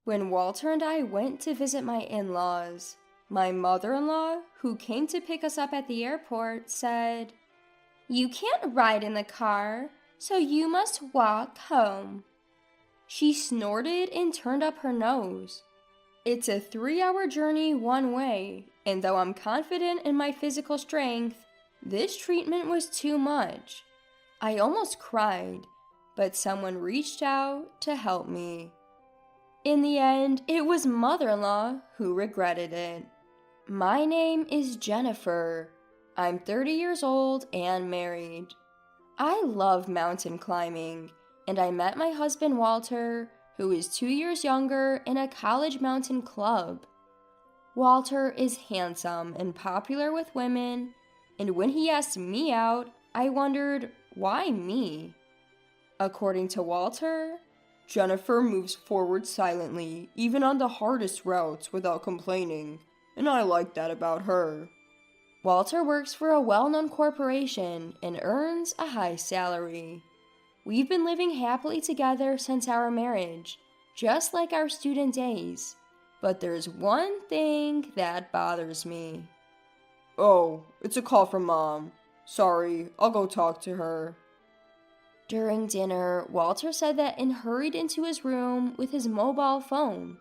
When Walter and I went to visit my in-laws, my mother-in-law, who came to pick us up at the airport, said, "You can't ride in the car, so you must walk home." She snorted and turned up her nose. It's a 3-hour journey one way, and though I'm confident in my physical strength, this treatment was too much. I almost cried, but someone reached out to help me. In the end, it was mother-in-law who regretted it. My name is Jennifer. I'm 30 years old and married. I love mountain climbing, and I met my husband Walter, who is 2 years younger, in a college mountain club. Walter is handsome and popular with women, and when he asked me out, I wondered, why me? According to Walter, Jennifer moves forward silently, even on the hardest routes without complaining, and I like that about her. Walter works for a well-known corporation and earns a high salary. We've been living happily together since our marriage, just like our student days. But there's one thing that bothers me. Oh, it's a call from Mom. Sorry, I'll go talk to her. During dinner, Walter said that and hurried into his room with his mobile phone.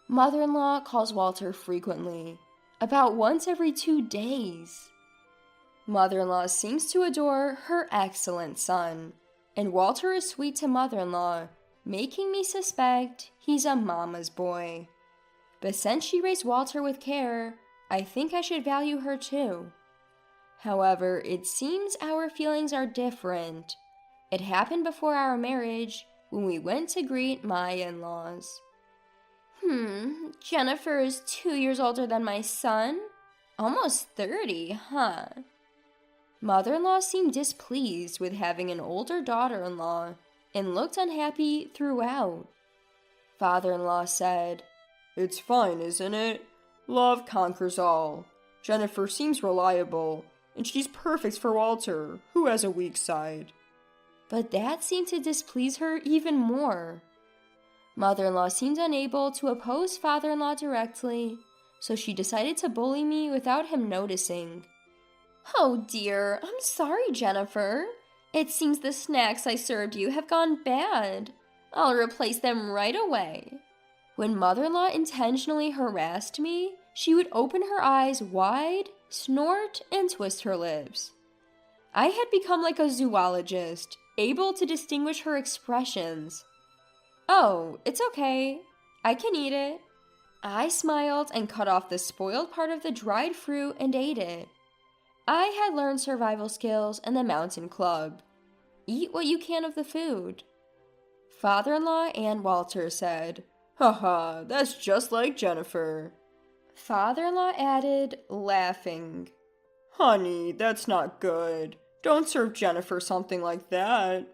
Mother-in-law calls Walter frequently, about once every 2 days. Mother-in-law seems to adore her excellent son, and Walter is sweet to mother-in-law, making me suspect he's a mama's boy. But since she raised Walter with care, I think I should value her too. However, it seems our feelings are different. It happened before our marriage when we went to greet my in-laws. Jennifer is 2 years older than my son? Almost 30, huh? Mother-in-law seemed displeased with having an older daughter-in-law and looked unhappy throughout. Father-in-law said, "It's fine, isn't it? Love conquers all. Jennifer seems reliable, and she's perfect for Walter, who has a weak side." But that seemed to displease her even more. Mother-in-law seemed unable to oppose father-in-law directly, so she decided to bully me without him noticing. "Oh dear, I'm sorry, Jennifer. It seems the snacks I served you have gone bad. I'll replace them right away." When mother-in-law intentionally harassed me, she would open her eyes wide, snort, and twist her lips. I had become like a zoologist, able to distinguish her expressions. "Oh, it's okay. I can eat it." I smiled and cut off the spoiled part of the dried fruit and ate it. I had learned survival skills in the mountain club. Eat what you can of the food. Father-in-law and Walter said, "Haha, that's just like Jennifer." Father-in-law added, laughing, "Honey, that's not good. Don't serve Jennifer something like that."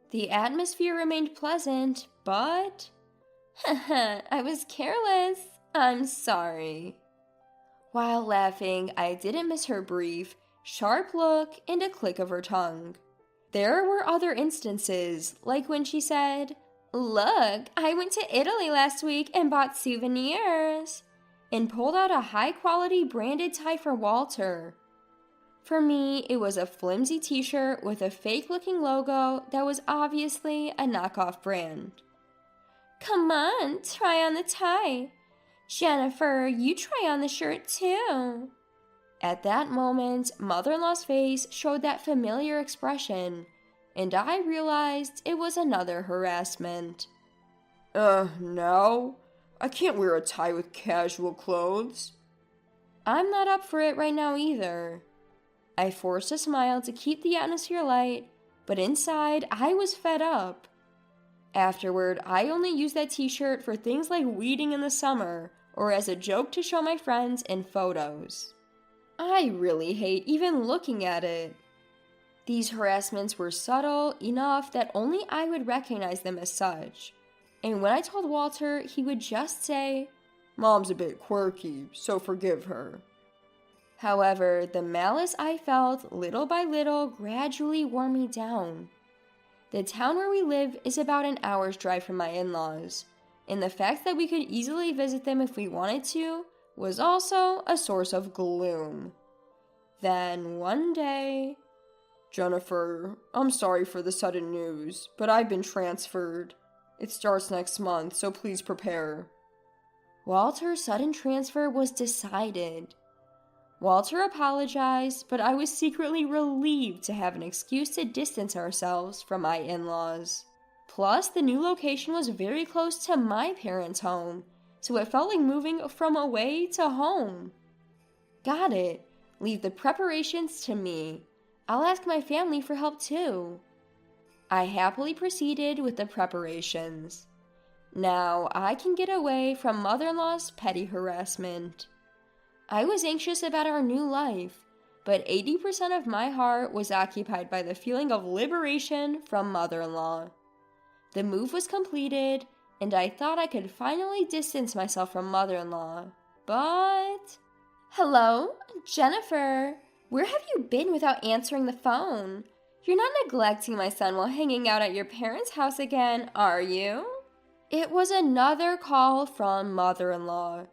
The atmosphere remained pleasant, but... I was careless. I'm sorry. While laughing, I didn't miss her brief, sharp look and a click of her tongue. There were other instances, like when she said, "Look, I went to Italy last week and bought souvenirs," and pulled out a high-quality branded tie for Walter. For me, it was a flimsy t-shirt with a fake-looking logo that was obviously a knockoff brand. "Come on, try on the tie. Jennifer, you try on the shirt too." At that moment, mother-in-law's face showed that familiar expression, and I realized it was another harassment. No? I can't wear a tie with casual clothes." I'm not up for it right now either. I forced a smile to keep the atmosphere light, but inside I was fed up. Afterward, I only used that t-shirt for things like weeding in the summer or as a joke to show my friends in photos. I really hate even looking at it. These harassments were subtle enough that only I would recognize them as such. And when I told Walter, he would just say, "Mom's a bit quirky, so forgive her." However, the malice I felt little by little gradually wore me down. The town where we live is about an hour's drive from my in-laws, and the fact that we could easily visit them if we wanted to was also a source of gloom. Then one day, "Jennifer, I'm sorry for the sudden news, but I've been transferred. It starts next month, so please prepare." Walter's sudden transfer was decided. Walter apologized, but I was secretly relieved to have an excuse to distance ourselves from my in-laws. Plus, the new location was very close to my parents' home, so it felt like moving from away to home. Got it. Leave the preparations to me. I'll ask my family for help too. I happily proceeded with the preparations. Now I can get away from mother-in-law's petty harassment. I was anxious about our new life, but 80% of my heart was occupied by the feeling of liberation from mother-in-law. The move was completed, and I thought I could finally distance myself from mother-in-law, but... "Hello, Jennifer. Where have you been without answering the phone? You're not neglecting my son while hanging out at your parents' house again, are you?" It was another call from mother-in-law.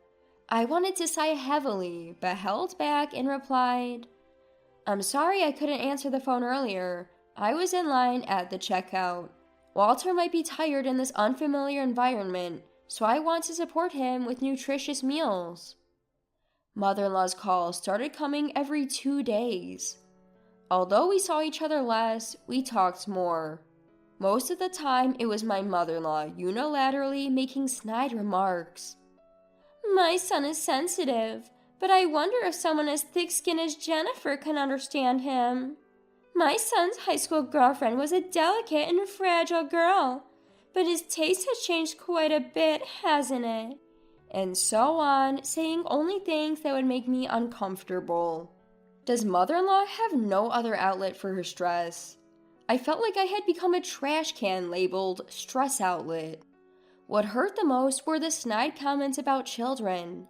I wanted to sigh heavily, but held back and replied, "I'm sorry I couldn't answer the phone earlier. I was in line at the checkout. Walter might be tired in this unfamiliar environment, so I want to support him with nutritious meals." Mother-in-law's calls started coming every 2 days. Although we saw each other less, we talked more. Most of the time, it was my mother-in-law unilaterally making snide remarks. "My son is sensitive, but I wonder if someone as thick-skinned as Jennifer can understand him. My son's high school girlfriend was a delicate and fragile girl, but his taste has changed quite a bit, hasn't it?" And so on, saying only things that would make me uncomfortable. Does mother-in-law have no other outlet for her stress? I felt like I had become a trash can labeled stress outlet. What hurt the most were the snide comments about children.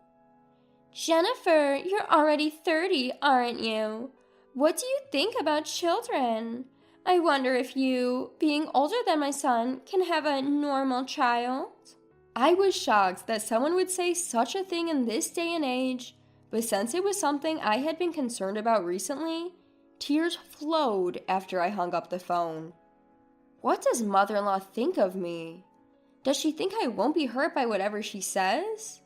"Jennifer, you're already 30, aren't you? What do you think about children? I wonder if you, being older than my son, can have a normal child." I was shocked that someone would say such a thing in this day and age, but since it was something I had been concerned about recently, tears flowed after I hung up the phone. What does mother-in-law think of me? Does she think I won't be hurt by whatever she says?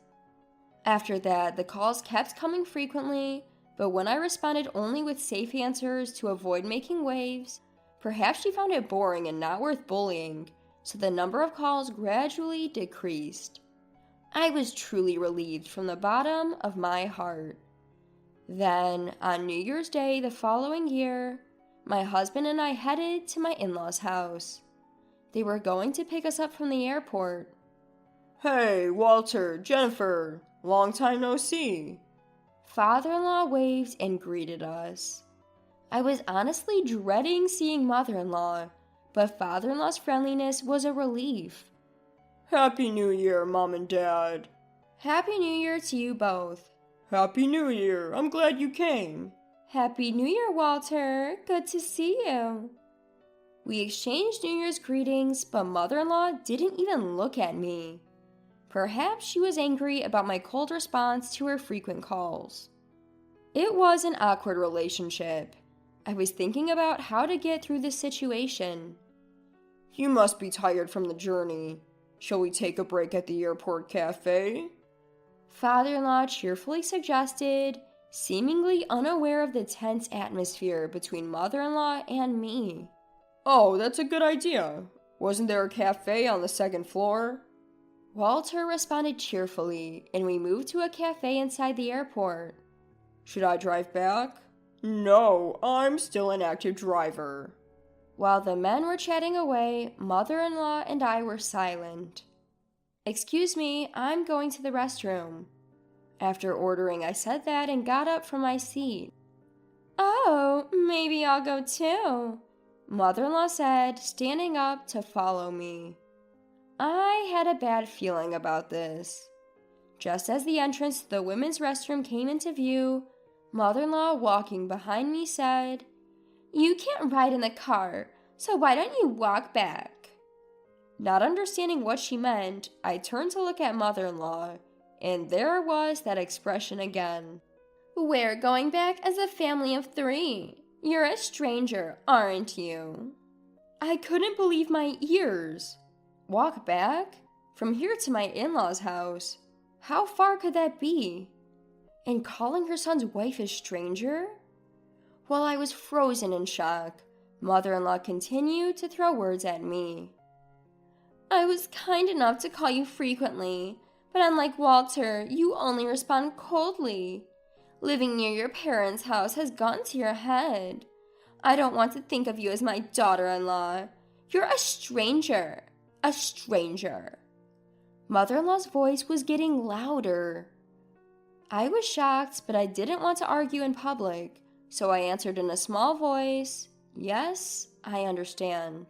After that, the calls kept coming frequently, but when I responded only with safe answers to avoid making waves, perhaps she found it boring and not worth bullying, so the number of calls gradually decreased. I was truly relieved from the bottom of my heart. Then, on New Year's Day the following year, my husband and I headed to my in-laws' house. They were going to pick us up from the airport. "Hey, Walter, Jennifer, long time no see." Father-in-law waved and greeted us. I was honestly dreading seeing mother-in-law, but father-in-law's friendliness was a relief. "Happy New Year, Mom and Dad." "Happy New Year to you both." "Happy New Year, I'm glad you came." "Happy New Year, Walter, good to see you." We exchanged New Year's greetings, but mother-in-law didn't even look at me. Perhaps she was angry about my cold response to her frequent calls. It was an awkward relationship. I was thinking about how to get through this situation. "You must be tired from the journey. Shall we take a break at the airport cafe?" Father-in-law cheerfully suggested, seemingly unaware of the tense atmosphere between mother-in-law and me. "Oh, that's a good idea. Wasn't there a cafe on the second floor?" Walter responded cheerfully, and we moved to a cafe inside the airport. "Should I drive back?" "No, I'm still an active driver." While the men were chatting away, mother-in-law and I were silent. "Excuse me, I'm going to the restroom." After ordering, I said that and got up from my seat. "Oh, maybe I'll go too," mother-in-law said, standing up to follow me. I had a bad feeling about this. Just as the entrance to the women's restroom came into view, mother-in-law walking behind me said, "You can't ride in the car, so why don't you walk back?" Not understanding what she meant, I turned to look at mother-in-law, and there was that expression again. We're going back as a family of 3. You're a stranger, aren't you? I couldn't believe my ears. Walk back? From here to my in-laws' house? How far could that be? And calling her son's wife a stranger? While I was frozen in shock, mother-in-law continued to throw words at me. I was kind enough to call you frequently, but unlike Walter, you only respond coldly. Living near your parents' house has gotten to your head. I don't want to think of you as my daughter-in-law. You're a stranger. A stranger. Mother-in-law's voice was getting louder. I was shocked, but I didn't want to argue in public, so I answered in a small voice, yes, I understand.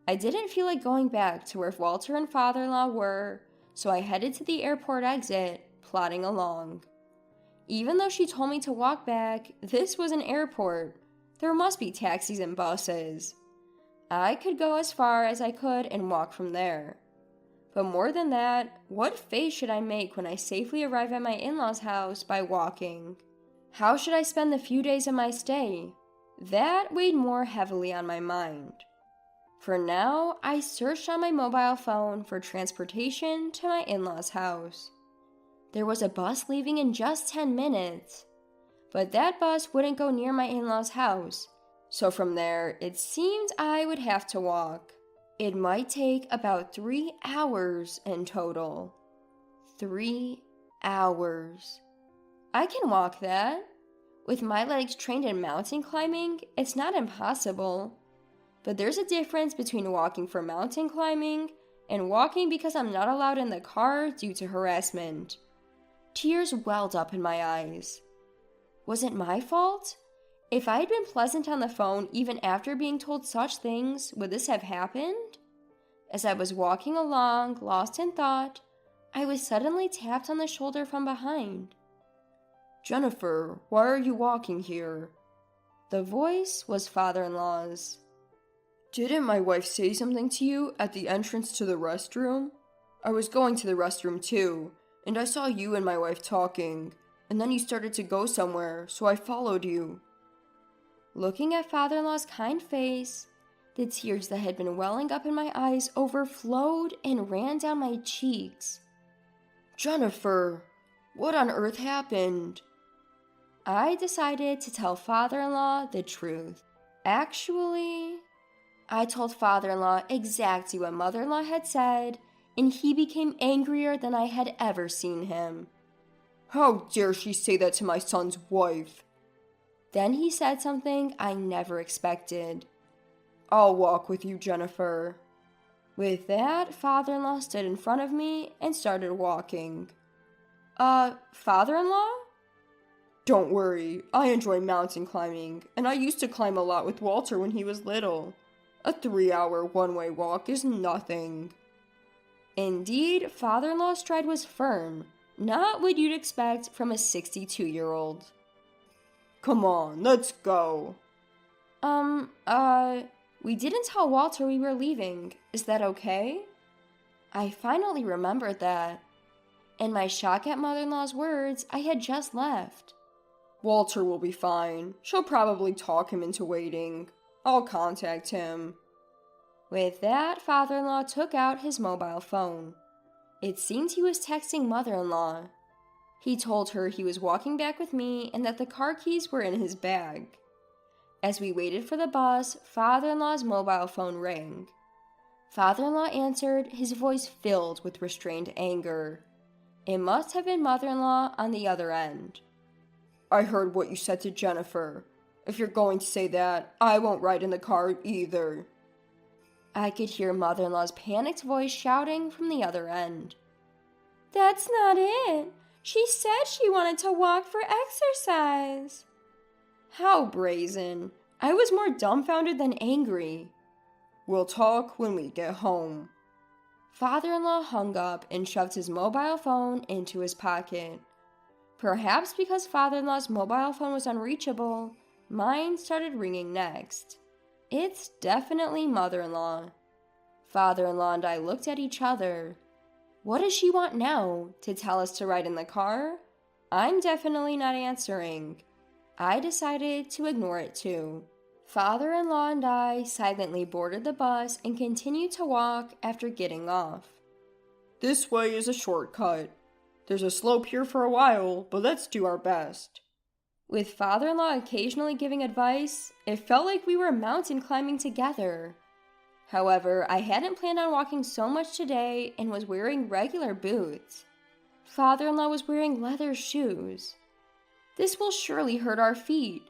I didn't feel like going back to where Walter and father-in-law were, so I headed to the airport exit, plodding along. Even though she told me to walk back, this was an airport. There must be taxis and buses. I could go as far as I could and walk from there. But more than that, what face should I make when I safely arrive at my in-laws' house by walking? How should I spend the few days of my stay? That weighed more heavily on my mind. For now, I searched on my mobile phone for transportation to my in-laws' house. There was a bus leaving in just 10 minutes, but that bus wouldn't go near my in-laws' house, so from there, it seemed I would have to walk. It might take about 3 hours in total. 3 hours. I can walk that. With my legs trained in mountain climbing, it's not impossible. But there's a difference between walking for mountain climbing and walking because I'm not allowed in the car due to harassment. Tears welled up in my eyes. Was it my fault? If I had been pleasant on the phone even after being told such things, would this have happened? As I was walking along, lost in thought, I was suddenly tapped on the shoulder from behind. Jennifer, why are you walking here? The voice was father-in-law's. Didn't my wife say something to you at the entrance to the restroom? I was going to the restroom too, and I saw you and my wife talking, and then you started to go somewhere, so I followed you. Looking at father-in-law's kind face, the tears that had been welling up in my eyes overflowed and ran down my cheeks. Jennifer, what on earth happened? I decided to tell father-in-law the truth. Actually, I told father-in-law exactly what mother-in-law had said, and he became angrier than I had ever seen him. How dare she say that to my son's wife? Then he said something I never expected. I'll walk with you, Jennifer. With that, father-in-law stood in front of me and started walking. Father-in-law? Don't worry, I enjoy mountain climbing, and I used to climb a lot with Walter when he was little. A 3-hour one-way walk is nothing. Indeed, father-in-law's stride was firm, not what you'd expect from a 62-year-old. Come on, let's go. We didn't tell Walter we were leaving. Is that okay? I finally remembered that. In my shock at mother-in-law's words, I had just left. Walter will be fine. She'll probably talk him into waiting. I'll contact him. With that, father-in-law took out his mobile phone. It seemed he was texting mother-in-law. He told her he was walking back with me and that the car keys were in his bag. As we waited for the bus, father-in-law's mobile phone rang. Father-in-law answered, his voice filled with restrained anger. It must have been mother-in-law on the other end. I heard what you said to Jennifer. If you're going to say that, I won't ride in the car either. I could hear mother-in-law's panicked voice shouting from the other end. That's not it. She said she wanted to walk for exercise. How brazen. I was more dumbfounded than angry. We'll talk when we get home. Father-in-law hung up and shoved his mobile phone into his pocket. Perhaps because father-in-law's mobile phone was unreachable, mine started ringing next. It's definitely mother-in-law. Father-in-law and I looked at each other. What does she want now? To tell us to ride in the car? I'm definitely not answering. I decided to ignore it too. Father-in-law and I silently boarded the bus and continued to walk after getting off. This way is a shortcut. There's a slope here for a while, but let's do our best. With father-in-law occasionally giving advice, it felt like we were mountain climbing together. However, I hadn't planned on walking so much today and was wearing regular boots. Father-in-law was wearing leather shoes. This will surely hurt our feet.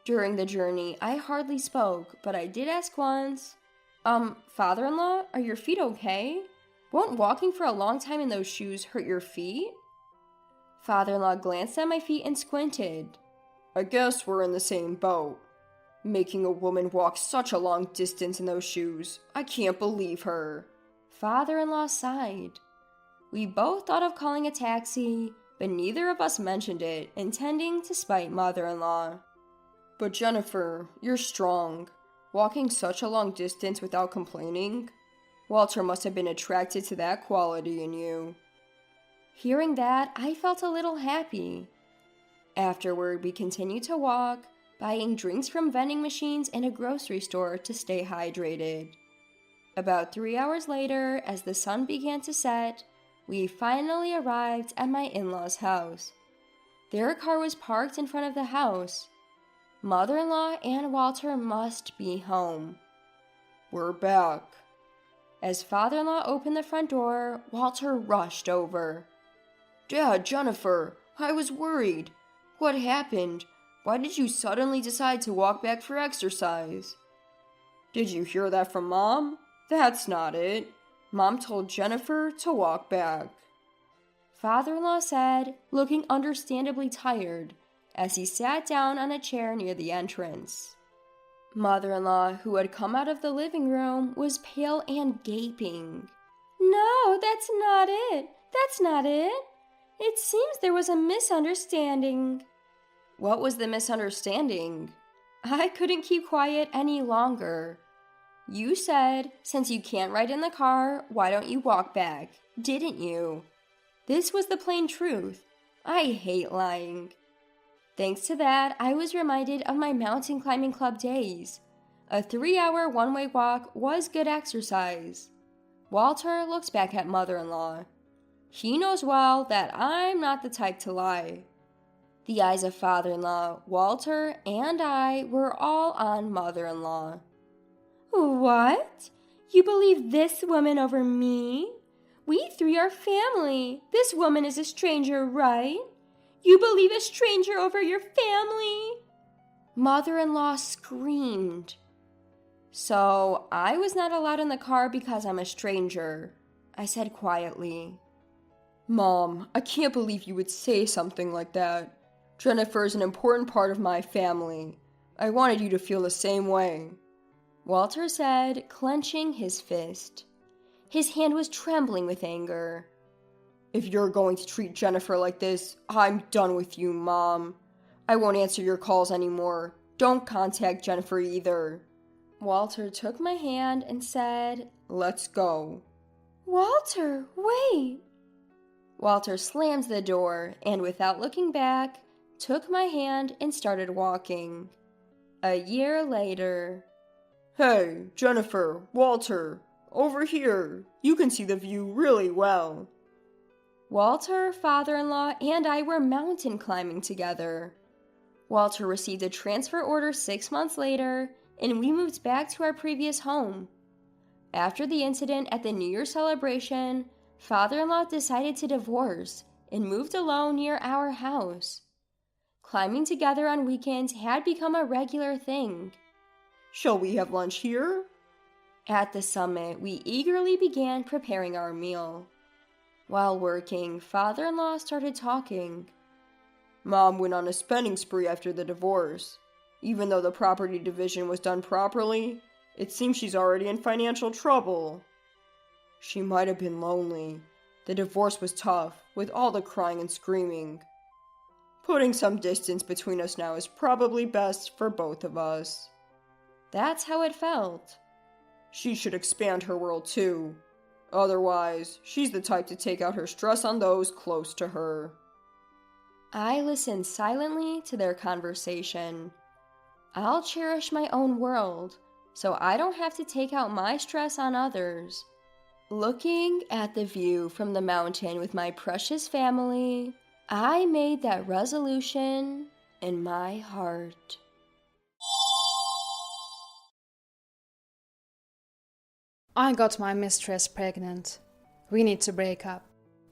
During the journey, I hardly spoke, but I did ask once, Father-in-law, are your feet okay? Won't walking for a long time in those shoes hurt your feet? Father-in-law glanced at my feet and squinted. I guess we're in the same boat. Making a woman walk such a long distance in those shoes. I can't believe her. Father-in-law sighed. We both thought of calling a taxi, but neither of us mentioned it, intending to spite mother-in-law. But Jennifer, you're strong. Walking such a long distance without complaining? Walter must have been attracted to that quality in you. Hearing that, I felt a little happy. Afterward, we continued to walk, buying drinks from vending machines in a grocery store to stay hydrated. About 3 hours later, as the sun began to set, we finally arrived at my in-laws' house. Their car was parked in front of the house. Mother-in-law and Walter must be home. We're back. As father-in-law opened the front door, Walter rushed over. Dad, Jennifer, I was worried. What happened? Why did you suddenly decide to walk back for exercise? Did you hear that from Mom? That's not it. Mom told Jennifer to walk back. Father-in-law said, looking understandably tired, as he sat down on a chair near the entrance. Mother-in-law, who had come out of the living room, was pale and gaping. No, that's not it. That's not it. It seems there was a misunderstanding. What was the misunderstanding? I couldn't keep quiet any longer. You said, since you can't ride in the car, why don't you walk back? Didn't you? This was the plain truth. I hate lying. Thanks to that, I was reminded of my mountain climbing club days. A 3-hour one-way walk was good exercise. Walter looks back at mother-in-law. He knows well that I'm not the type to lie. The eyes of father-in-law, Walter, and I were all on mother-in-law. What? You believe this woman over me? We three are family. This woman is a stranger, right? You believe a stranger over your family? Mother-in-law screamed. So, I was not allowed in the car because I'm a stranger, I said quietly. Mom, I can't believe you would say something like that. Jennifer is an important part of my family. I wanted you to feel the same way. Walter said, clenching his fist. His hand was trembling with anger. If you're going to treat Jennifer like this, I'm done with you, Mom. I won't answer your calls anymore. Don't contact Jennifer either. Walter took my hand and said, Let's go. Walter, wait. Walter slammed the door and, without looking back, took my hand and started walking. A year later. Hey, Jennifer, Walter, over here. You can see the view really well. Walter, father-in-law, and I were mountain climbing together. Walter received a transfer order 6 months later, and we moved back to our previous home. After the incident at the New Year celebration, father-in-law decided to divorce and moved alone near our house. Climbing together on weekends had become a regular thing. Shall we have lunch here? At the summit, we eagerly began preparing our meal. While working, father-in-law started talking. Mom went on a spending spree after the divorce. Even though the property division was done properly, it seems she's already in financial trouble. She might have been lonely. The divorce was tough, with all the crying and screaming. Putting some distance between us now is probably best for both of us. That's how it felt. She should expand her world too. Otherwise, she's the type to take out her stress on those close to her. I listened silently to their conversation. I'll cherish my own world, so I don't have to take out my stress on others. Looking at the view from the mountain with my precious family, I made that resolution in my heart. I got my mistress pregnant. We need to break up.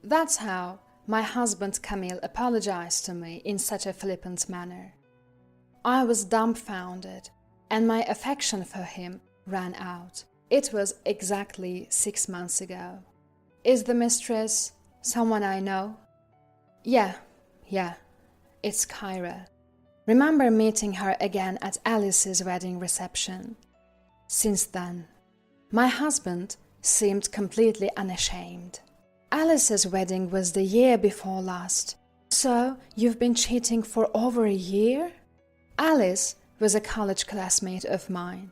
That's how my husband Camille apologized to me in such a flippant manner. I was dumbfounded, and my affection for him ran out. It was exactly 6 months ago. Is the mistress someone I know? Yeah, it's Kyra. Remember meeting her again at Alice's wedding reception. Since then, my husband seemed completely unashamed. Alice's wedding was the year before last. So you've been cheating for over a year? Alice was a college classmate of mine,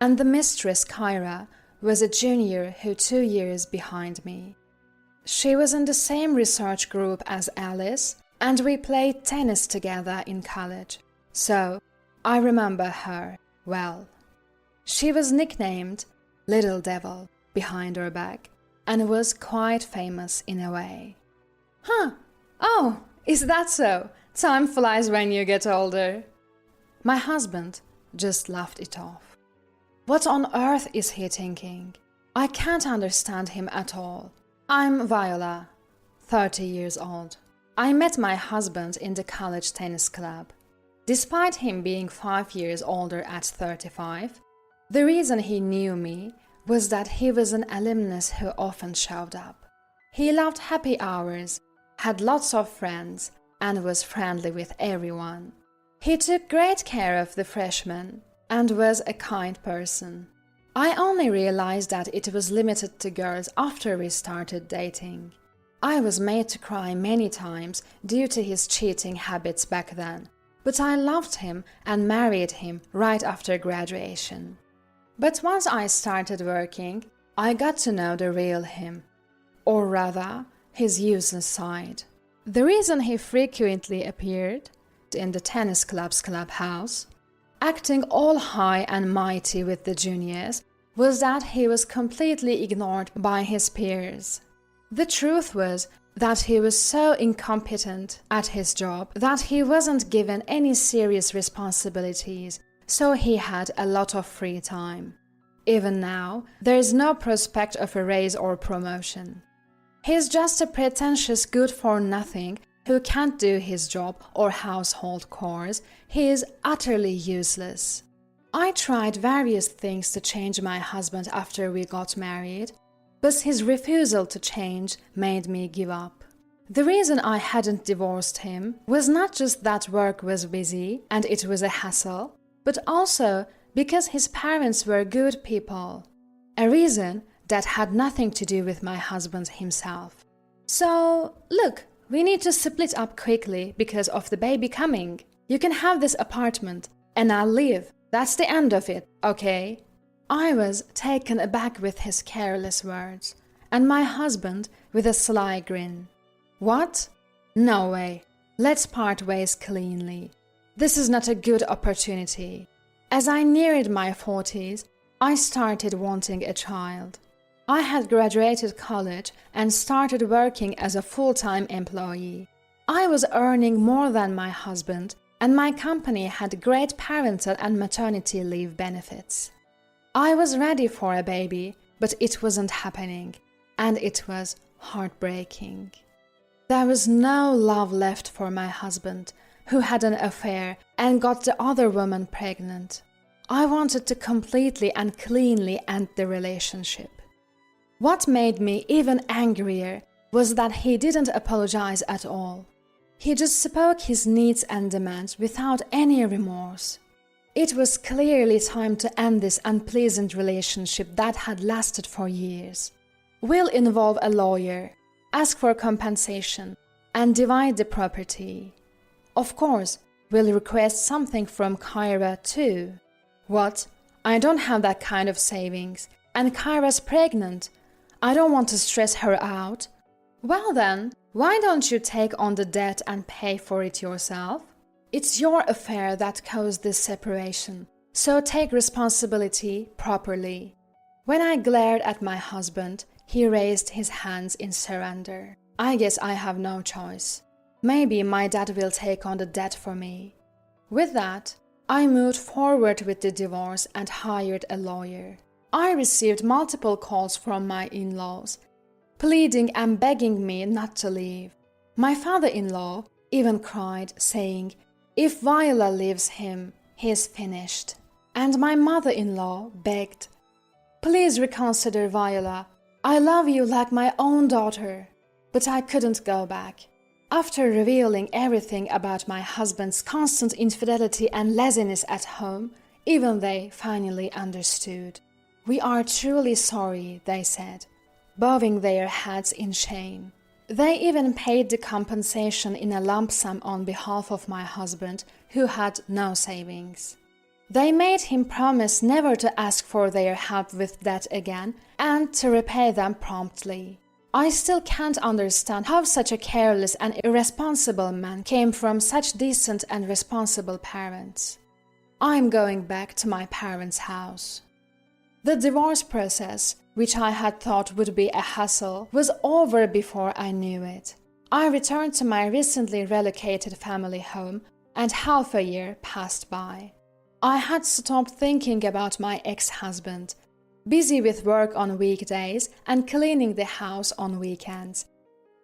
and the mistress Kyra was a junior who 2 years behind me. She was in the same research group as Alice, and we played tennis together in college, so I remember her well. She was nicknamed Little Devil behind her back, and was quite famous in a way. Huh, oh, is that so? Time flies when you get older. My husband just laughed it off. What on earth is he thinking? I can't understand him at all. I'm Viola, 30 years old. I met my husband in the college tennis club. Despite him being 5 years older at 35, the reason he knew me was that he was an alumnus who often showed up. He loved happy hours, had lots of friends, and was friendly with everyone. He took great care of the freshmen and was a kind person. I only realized that it was limited to girls after we started dating. I was made to cry many times due to his cheating habits back then, but I loved him and married him right after graduation. But once I started working, I got to know the real him, or rather, his useless side. The reason he frequently appeared in the tennis club's clubhouse, acting all high and mighty with the juniors, was that he was completely ignored by his peers. The truth was that he was so incompetent at his job that he wasn't given any serious responsibilities, so he had a lot of free time. Even now, there is no prospect of a raise or promotion. He's just a pretentious good-for-nothing who can't do his job or household chores. He is utterly useless. I tried various things to change my husband after we got married, but his refusal to change made me give up. The reason I hadn't divorced him was not just that work was busy and it was a hassle, but also because his parents were good people, a reason that had nothing to do with my husband himself. So, look, we need to split up quickly because of the baby coming. You can have this apartment, and I'll leave. That's the end of it, okay? I was taken aback with his careless words, and my husband with a sly grin. What? No way. Let's part ways cleanly. This is not a good opportunity. As I neared my 40s, I started wanting a child. I had graduated college and started working as a full-time employee. I was earning more than my husband, and my company had great parental and maternity leave benefits. I was ready for a baby, but it wasn't happening, and it was heartbreaking. There was no love left for my husband, who had an affair and got the other woman pregnant. I wanted to completely and cleanly end the relationship. What made me even angrier was that he didn't apologize at all. He just spoke his needs and demands without any remorse. It was clearly time to end this unpleasant relationship that had lasted for years. We'll involve a lawyer, ask for compensation, and divide the property. Of course, we'll request something from Kyra too. What? I don't have that kind of savings. and Kyra's pregnant. I don't want to stress her out. Well then, why don't you take on the debt and pay for it yourself? It's your affair that caused this separation, so take responsibility properly. When I glared at my husband, he raised his hands in surrender. I guess I have no choice. Maybe my dad will take on the debt for me. With that, I moved forward with the divorce and hired a lawyer. I received multiple calls from my in-laws, pleading and begging me not to leave. My father-in-law even cried, saying, "If Viola leaves him, he's finished." And my mother-in-law begged, "Please reconsider, Viola. I love you like my own daughter." But I couldn't go back. After revealing everything about my husband's constant infidelity and laziness at home, even they finally understood. "We are truly sorry," they said, bowing their heads in shame. They even paid the compensation in a lump sum on behalf of my husband, who had no savings. They made him promise never to ask for their help with that again and to repay them promptly. I still can't understand how such a careless and irresponsible man came from such decent and responsible parents. I'm going back to my parents' house. The divorce process, which I had thought would be a hassle, was over before I knew it. I returned to my recently relocated family home, and half a year passed by. I had stopped thinking about my ex-husband, busy with work on weekdays and cleaning the house on weekends.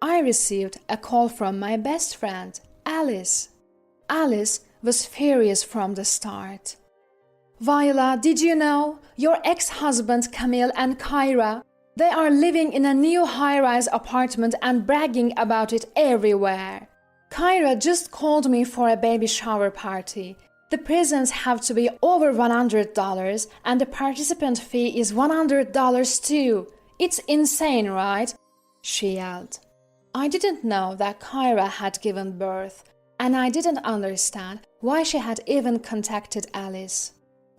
I received a call from my best friend, Alice. Alice was furious from the start. "Viola, did you know? Your ex-husband Camille and Kyra, they are living in a new high-rise apartment and bragging about it everywhere. Kyra just called me for a baby shower party. The presents have to be over $100 and the participant fee is $100 too. It's insane, right?" she yelled. I didn't know that Kyra had given birth, and I didn't understand why she had even contacted Alice.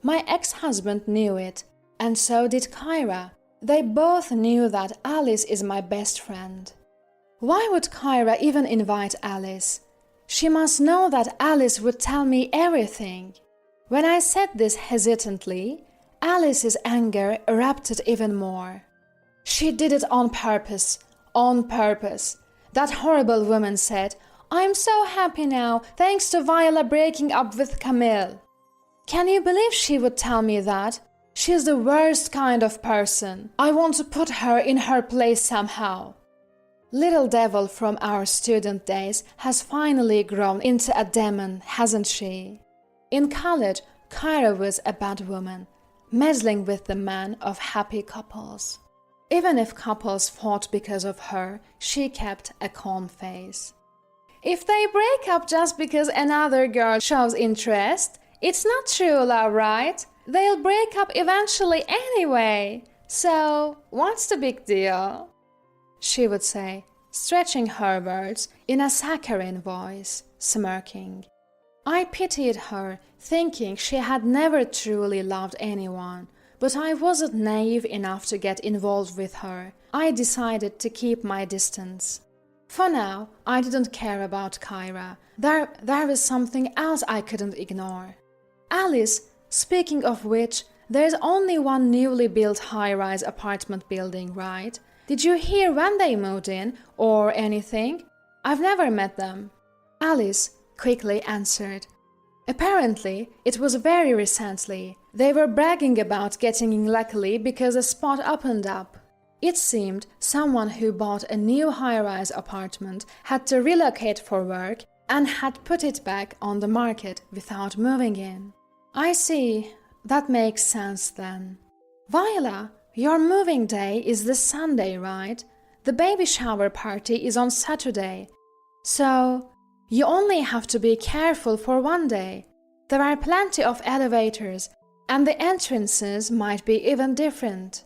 My ex-husband knew it, and so did Kyra. They both knew that Alice is my best friend. Why would Kyra even invite Alice? She must know that Alice would tell me everything. When I said this hesitantly, Alice's anger erupted even more. "She did it on purpose, on purpose." That horrible woman said, "I'm so happy now, thanks to Viola breaking up with Camille." Can you believe she would tell me that? She's the worst kind of person. I want to put her in her place somehow. Little devil from our student days has finally grown into a demon, hasn't she? In college, Kyra was a bad woman, meddling with the men of happy couples. Even if couples fought because of her, she kept a calm face. If they break up just because another girl shows interest, it's not true love, right? They'll break up eventually anyway. So, what's the big deal? She would say, stretching her words in a saccharine voice, smirking. I pitied her, thinking she had never truly loved anyone, but I wasn't naive enough to get involved with her. I decided to keep my distance. For now, I didn't care about Kyra. There was something else I couldn't ignore. Alice, speaking of which, there's only one newly built high-rise apartment building, right? Did you hear when they moved in, or anything? I've never met them. Alice quickly answered. Apparently, it was very recently. They were bragging about getting in luckily because a spot opened up. It seemed someone who bought a new high-rise apartment had to relocate for work and had put it back on the market without moving in. I see. That makes sense then. Viola, your moving day is this Sunday, right? The baby shower party is on Saturday. So, you only have to be careful for one day. There are plenty of elevators, and the entrances might be even different.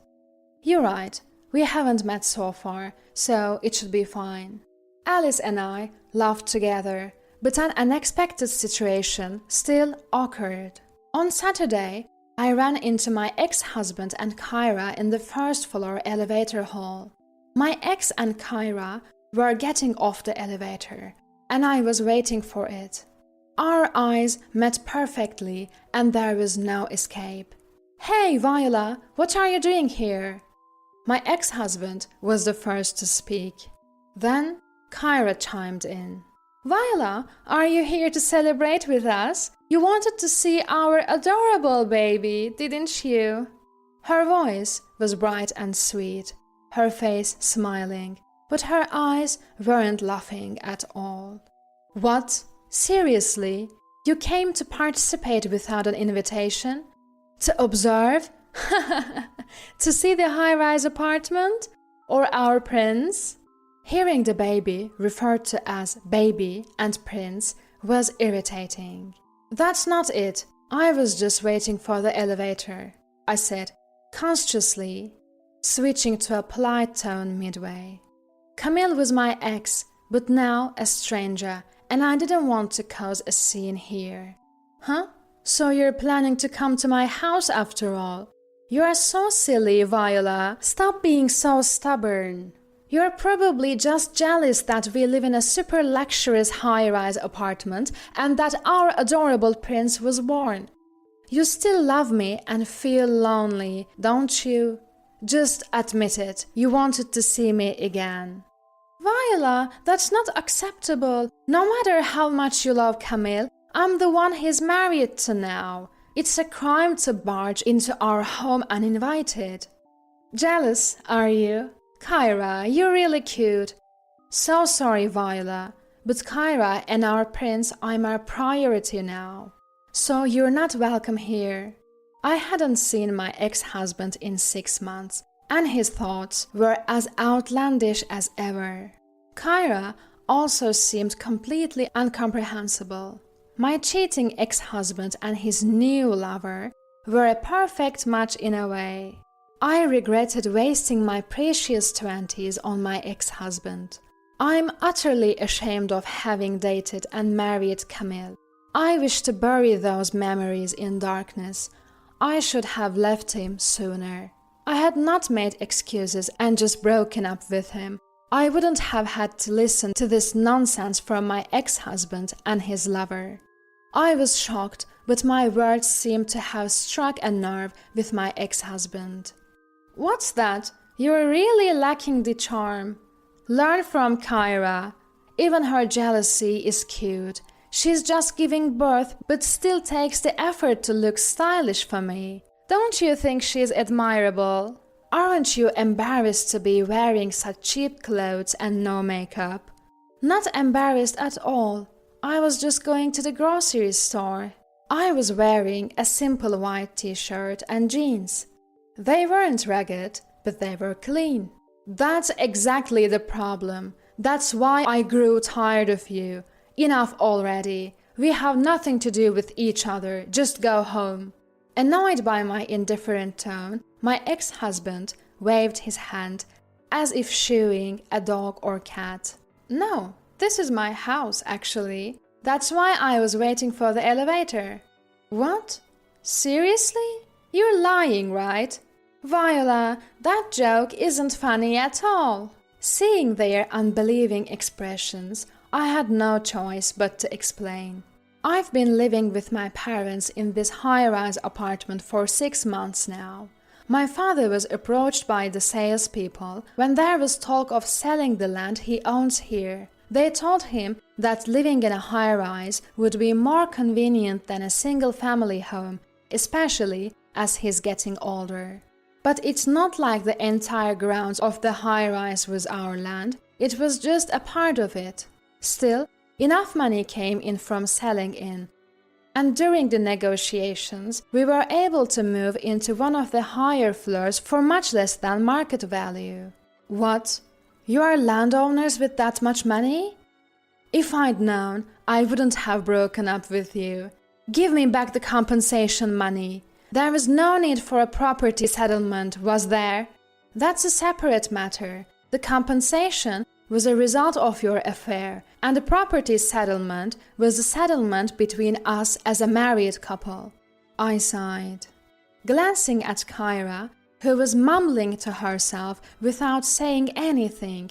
You're right, we haven't met so far, so it should be fine. Alice and I laughed together, but an unexpected situation still occurred. On Saturday, I ran into my ex-husband and Kyra in the first-floor elevator hall. My ex and Kyra were getting off the elevator, and I was waiting for it. Our eyes met perfectly, and there was no escape. "Hey, Viola, what are you doing here?" My ex-husband was the first to speak. Then Kyra chimed in. "Viola, are you here to celebrate with us? You wanted to see our adorable baby, didn't you?" Her voice was bright and sweet, her face smiling, but her eyes weren't laughing at all. "What? Seriously? You came to participate without an invitation? To observe? To see the high-rise apartment? Or our prince?" Hearing the baby referred to as baby and prince was irritating. "That's not it. I was just waiting for the elevator," I said, consciously switching to a polite tone midway. Camille was my ex, but now a stranger, and I didn't want to cause a scene here. "Huh? So you're planning to come to my house after all? You're so silly, Viola. Stop being so stubborn. You're probably just jealous that we live in a super luxurious high-rise apartment and that our adorable prince was born. You still love me and feel lonely, don't you? Just admit it, you wanted to see me again." "Viola, that's not acceptable. No matter how much you love Camille, I'm the one he's married to now. It's a crime to barge into our home uninvited." "Jealous, are you? Kyra, you're really cute." "So sorry, Viola, but Kyra and our prince are my priority now. So you're not welcome here." I hadn't seen my ex-husband in 6 months, and his thoughts were as outlandish as ever. Kyra also seemed completely incomprehensible. My cheating ex-husband and his new lover were a perfect match in a way. I regretted wasting my precious 20s on my ex-husband. I'm utterly ashamed of having dated and married Camille. I wish to bury those memories in darkness. I should have left him sooner. I had not made excuses and just broken up with him. I wouldn't have had to listen to this nonsense from my ex-husband and his lover. I was shocked, but my words seemed to have struck a nerve with my ex-husband. "What's that? You're really lacking the charm. Learn from Kyra. Even her jealousy is cute. She's just giving birth, but still takes the effort to look stylish for me. Don't you think she's admirable? Aren't you embarrassed to be wearing such cheap clothes and no makeup?" "Not embarrassed at all. I was just going to the grocery store. I was wearing a simple white t-shirt and jeans. They weren't ragged, but they were clean." "That's exactly the problem. That's why I grew tired of you. Enough already. We have nothing to do with each other. Just go home." Annoyed by my indifferent tone, my ex-husband waved his hand as if shooing a dog or cat. "No, this is my house, actually. That's why I was waiting for the elevator." "What? Seriously? You're lying, right?" "Viola, that joke isn't funny at all." Seeing their unbelieving expressions, I had no choice but to explain. "I've been living with my parents in this high-rise apartment for 6 months now. My father was approached by the salespeople when there was talk of selling the land he owns here. They told him that living in a high-rise would be more convenient than a single-family home, especially as he's getting older. But it's not like the entire grounds of the high-rise was our land. It was just a part of it. Still, enough money came in from selling in, and during the negotiations, we were able to move into one of the higher floors for much less than market value." "What? You are landowners with that much money?" "If I'd known, I wouldn't have broken up with you. Give me back the compensation money. There was no need for a property settlement, was there? That's a separate matter. The compensation was a result of your affair, and the property settlement was a settlement between us as a married couple." I sighed. glancing at Kyra, who was mumbling to herself without saying anything.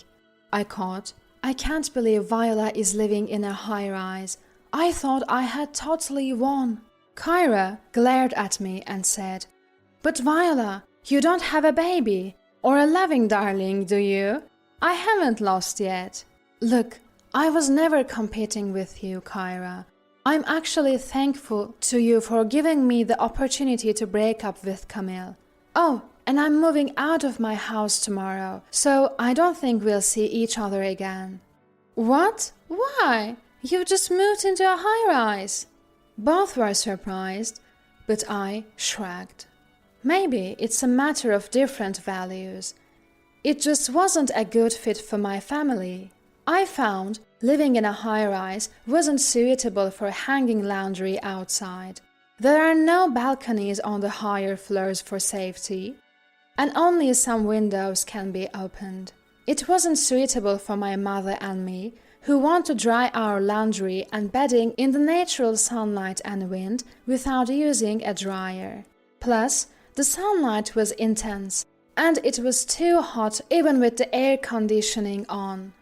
I caught, "I can't believe Viola is living in a high-rise. I thought I had totally won." Kyra glared at me and said, "But Viola, you don't have a baby or a loving darling, do you? I haven't lost yet." "Look, I was never competing with you, Kyra. I'm actually thankful to you for giving me the opportunity to break up with Camille. Oh, and I'm moving out of my house tomorrow, so I don't think we'll see each other again." "What? Why? You've just moved into a high-rise." Both were surprised, but I shrugged. Maybe it's a matter of different values. It just wasn't a good fit for my family. I found living in a high-rise wasn't suitable for hanging laundry outside. There are no balconies on the higher floors for safety, and only some windows can be opened. It wasn't suitable for my mother and me, who want to dry our laundry and bedding in the natural sunlight and wind without using a dryer. Plus, the sunlight was intense, and it was too hot even with the air conditioning on.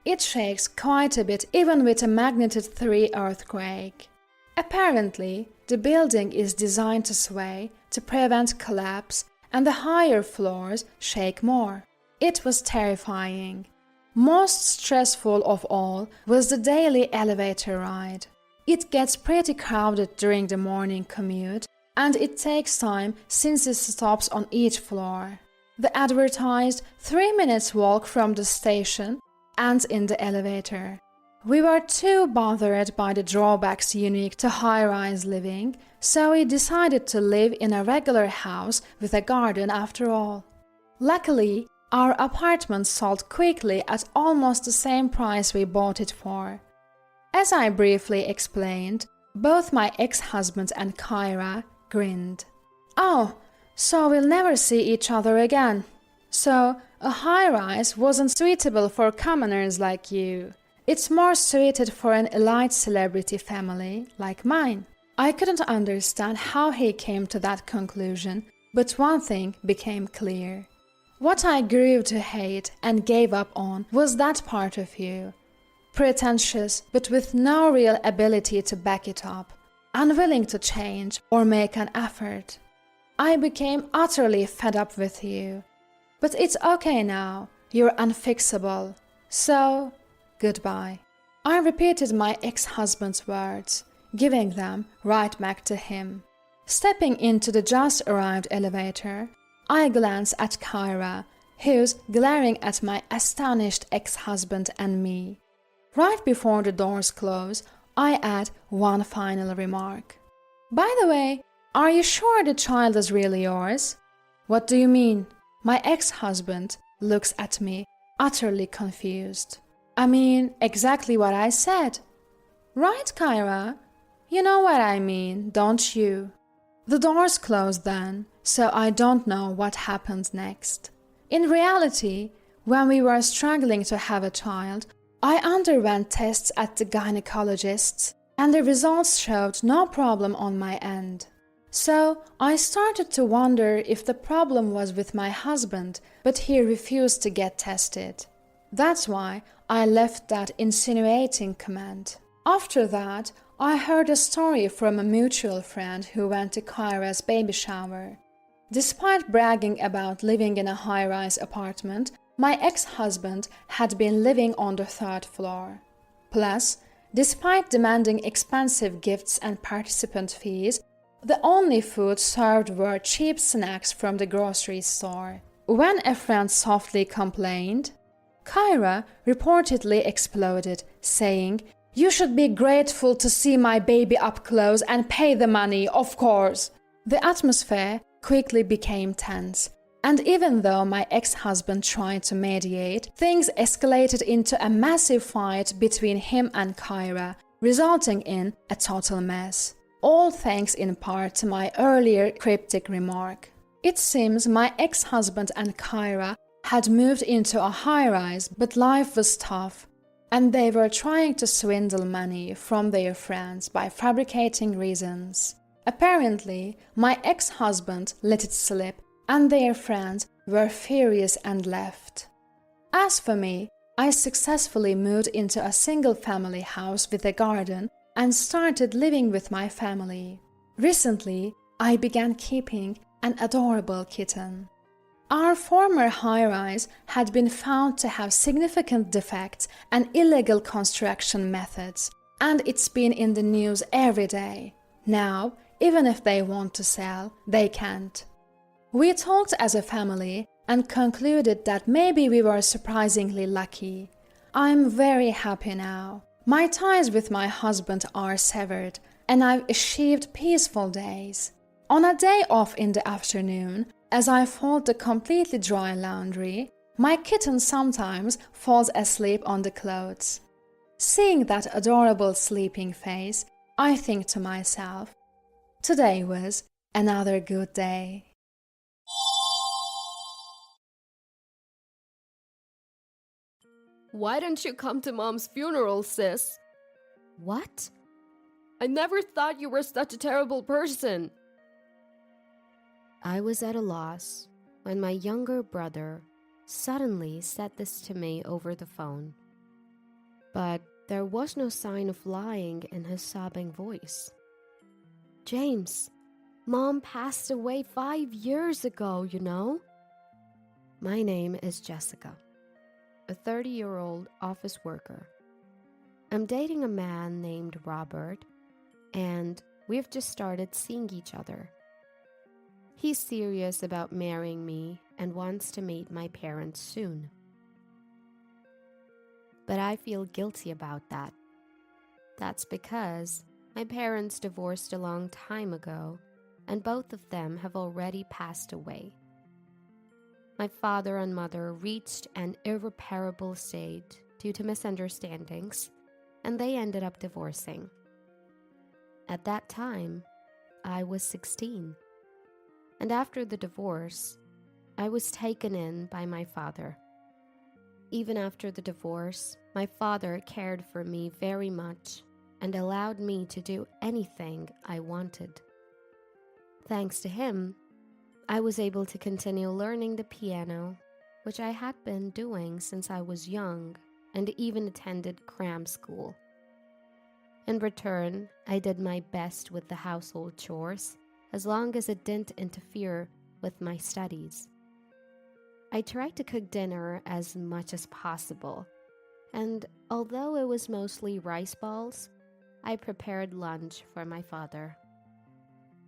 It shakes quite a bit even with a magnitude 3 earthquake. Apparently, the building is designed to sway to prevent collapse, and the higher floors shake more. It was terrifying. Most stressful of all was the daily elevator ride. It gets pretty crowded during the morning commute, and it takes time since it stops on each floor. The advertised 3 minutes walk from the station ends in the elevator. We were too bothered by the drawbacks unique to high-rise living, so we decided to live in a regular house with a garden after all. Luckily, our apartment sold quickly at almost the same price we bought it for. As I briefly explained, both my ex-husband and Kyra grinned. "Oh, so we'll never see each other again. So, a high-rise wasn't suitable for commoners like you. It's more suited for an elite celebrity family like mine." I couldn't understand how he came to that conclusion, but one thing became clear. What I grew to hate and gave up on was that part of you. Pretentious, but with no real ability to back it up. Unwilling to change or make an effort. I became utterly fed up with you. But it's okay now. You're unfixable. So, goodbye. I repeated my ex-husband's words, giving them right back to him. Stepping into the just arrived elevator, I glanced at Kyra, who's glaring at my astonished ex-husband and me. Right before the doors close, I add one final remark. "By the way, are you sure the child is really yours?" "What do you mean?" My ex-husband looks at me, utterly confused. "I mean exactly what I said." "Right, Kyra? You know what I mean, don't you?" The doors closed then, so I don't know what happened next. In reality, when we were struggling to have a child, I underwent tests at the gynecologist's, and the results showed no problem on my end. So I started to wonder if the problem was with my husband, but he refused to get tested. That's why I left that insinuating comment. After that, I heard a story from a mutual friend who went to Kyra's baby shower. Despite bragging about living in a high-rise apartment, my ex-husband had been living on the 3rd floor. Plus, despite demanding expensive gifts and participant fees, the only food served were cheap snacks from the grocery store. When a friend softly complained, Kyra reportedly exploded, saying, "You should be grateful to see my baby up close and pay the money, of course." The atmosphere quickly became tense, and even though my ex-husband tried to mediate, things escalated into a massive fight between him and Kyra, resulting in a total mess. All thanks in part to my earlier cryptic remark. It seems my ex-husband and Kyra had moved into a high-rise, but life was tough, and they were trying to swindle money from their friends by fabricating reasons. Apparently, my ex-husband let it slip and their friends were furious and left. As for me, I successfully moved into a single-family house with a garden and started living with my family. Recently, I began keeping an adorable kitten. Our former high-rise had been found to have significant defects and illegal construction methods, and it's been in the news every day. Now, even if they want to sell, they can't. We talked as a family and concluded that maybe we were surprisingly lucky. I'm very happy now. My ties with my husband are severed, and I've achieved peaceful days. On a day off in the afternoon, as I fold the completely dry laundry, my kitten sometimes falls asleep on the clothes. Seeing that adorable sleeping face, I think to myself, today was another good day. Why didn't you come to Mom's funeral, sis? What? I never thought you were such a terrible person. I was at a loss when my younger brother suddenly said this to me over the phone. But there was no sign of lying in his sobbing voice. James, Mom passed away 5 years ago, you know? My name is Jessica, a 30-year-old office worker. I'm dating a man named Robert, and we've just started seeing each other. He's serious about marrying me and wants to meet my parents soon. But I feel guilty about that. That's because my parents divorced a long time ago, and both of them have already passed away. My father and mother reached an irreparable state due to misunderstandings, and they ended up divorcing. At that time, I was 16. And after the divorce, I was taken in by my father. Even after the divorce, my father cared for me very much and allowed me to do anything I wanted. Thanks to him, I was able to continue learning the piano, which I had been doing since I was young and even attended cram school. In return, I did my best with the household chores, as long as it didn't interfere with my studies. I tried to cook dinner as much as possible, and although it was mostly rice balls, I prepared lunch for my father.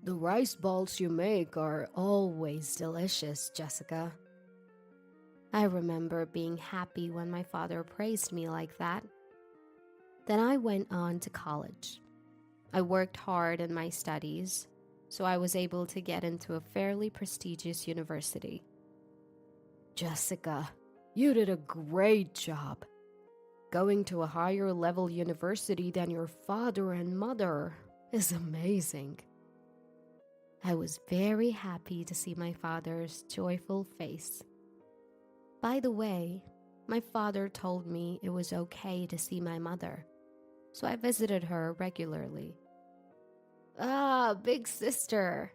The rice balls you make are always delicious, Jessica. I remember being happy when my father praised me like that. Then I went on to college. I worked hard in my studies, so I was able to get into a fairly prestigious university. Jessica, you did a great job. Going to a higher level university than your father and mother is amazing. I was very happy to see my father's joyful face. By the way, my father told me it was okay to see my mother, so I visited her regularly. Ah, big sister.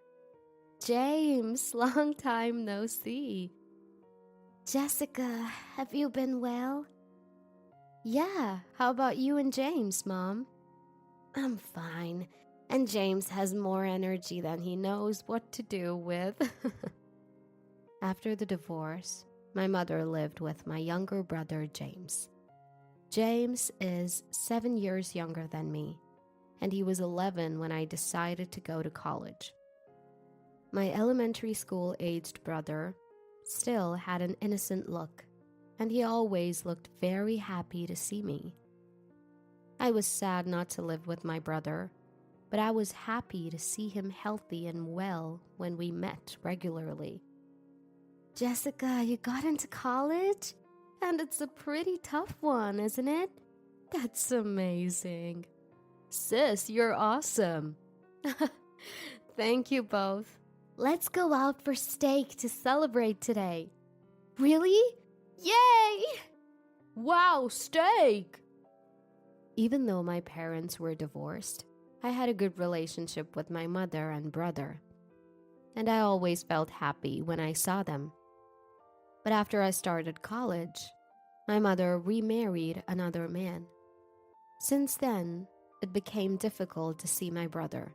James, long time no see. Jessica, have you been well? Yeah, how about you and James, Mom? I'm fine, and James has more energy than he knows what to do with. After the divorce, my mother lived with my younger brother, James. James is 7 years younger than me, and he was 11 when I decided to go to college. My elementary school-aged brother still had an innocent look, and he always looked very happy to see me. I was sad not to live with my brother, but I was happy to see him healthy and well when we met regularly. Jessica, you got into college? And it's a pretty tough one, isn't it? That's amazing. Sis, you're awesome. Thank you both. Let's go out for steak to celebrate today. Really? Yay! Wow, steak! Even though my parents were divorced, I had a good relationship with my mother and brother, and I always felt happy when I saw them. But after I started college, my mother remarried another man. Since then, it became difficult to see my brother.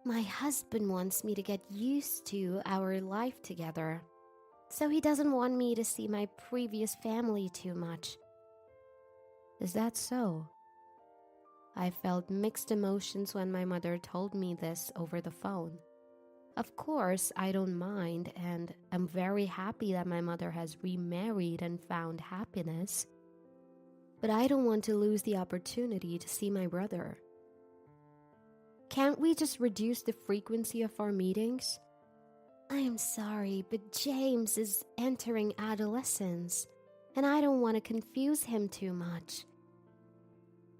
My husband wants me to get used to our life together, so he doesn't want me to see my previous family too much. Is that so? I felt mixed emotions when my mother told me this over the phone. Of course, I don't mind, and I'm very happy that my mother has remarried and found happiness. But I don't want to lose the opportunity to see my brother. Can't we just reduce the frequency of our meetings? I'm sorry, but James is entering adolescence, and I don't want to confuse him too much.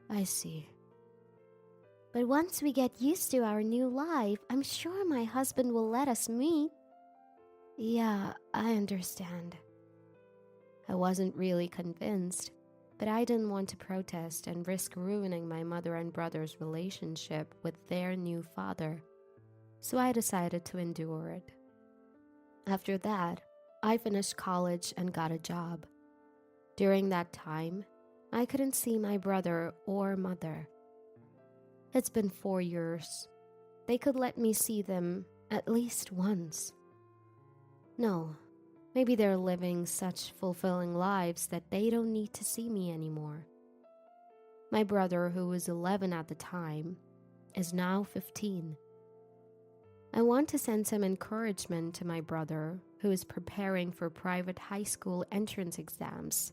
I see. But once we get used to our new life, I'm sure my husband will let us meet. Yeah, I understand. I wasn't really convinced, but I didn't want to protest and risk ruining my mother and brother's relationship with their new father, so I decided to endure it. After that, I finished college and got a job. During that time, I couldn't see my brother or mother. It's been 4 years. They could let me see them at least once. No, maybe they're living such fulfilling lives that they don't need to see me anymore. My brother, who was 11 at the time, is now 15. I want to send some encouragement to my brother, who is preparing for private high school entrance exams.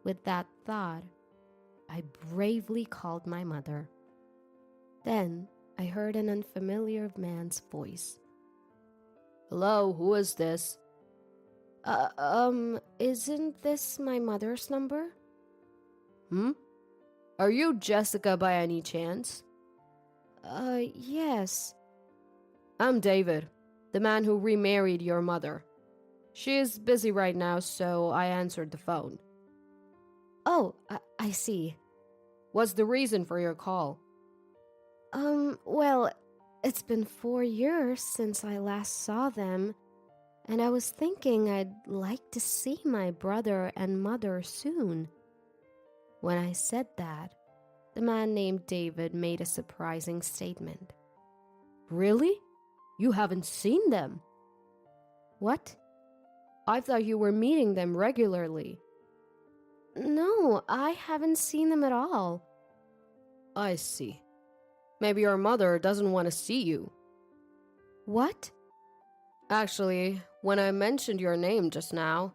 With that thought, I bravely called my mother. Then I heard an unfamiliar man's voice. Hello, who is this? Isn't this my mother's number? Are you Jessica by any chance? Yes. I'm David, the man who remarried your mother. She is busy right now, so I answered the phone. Oh, I see. What's the reason for your call? Well, it's been 4 years since I last saw them, and I was thinking I'd like to see my brother and mother soon. When I said that, the man named David made a surprising statement. Really? You haven't seen them? What? I thought you were meeting them regularly. No, I haven't seen them at all. I see. Maybe your mother doesn't want to see you. What? Actually, when I mentioned your name just now,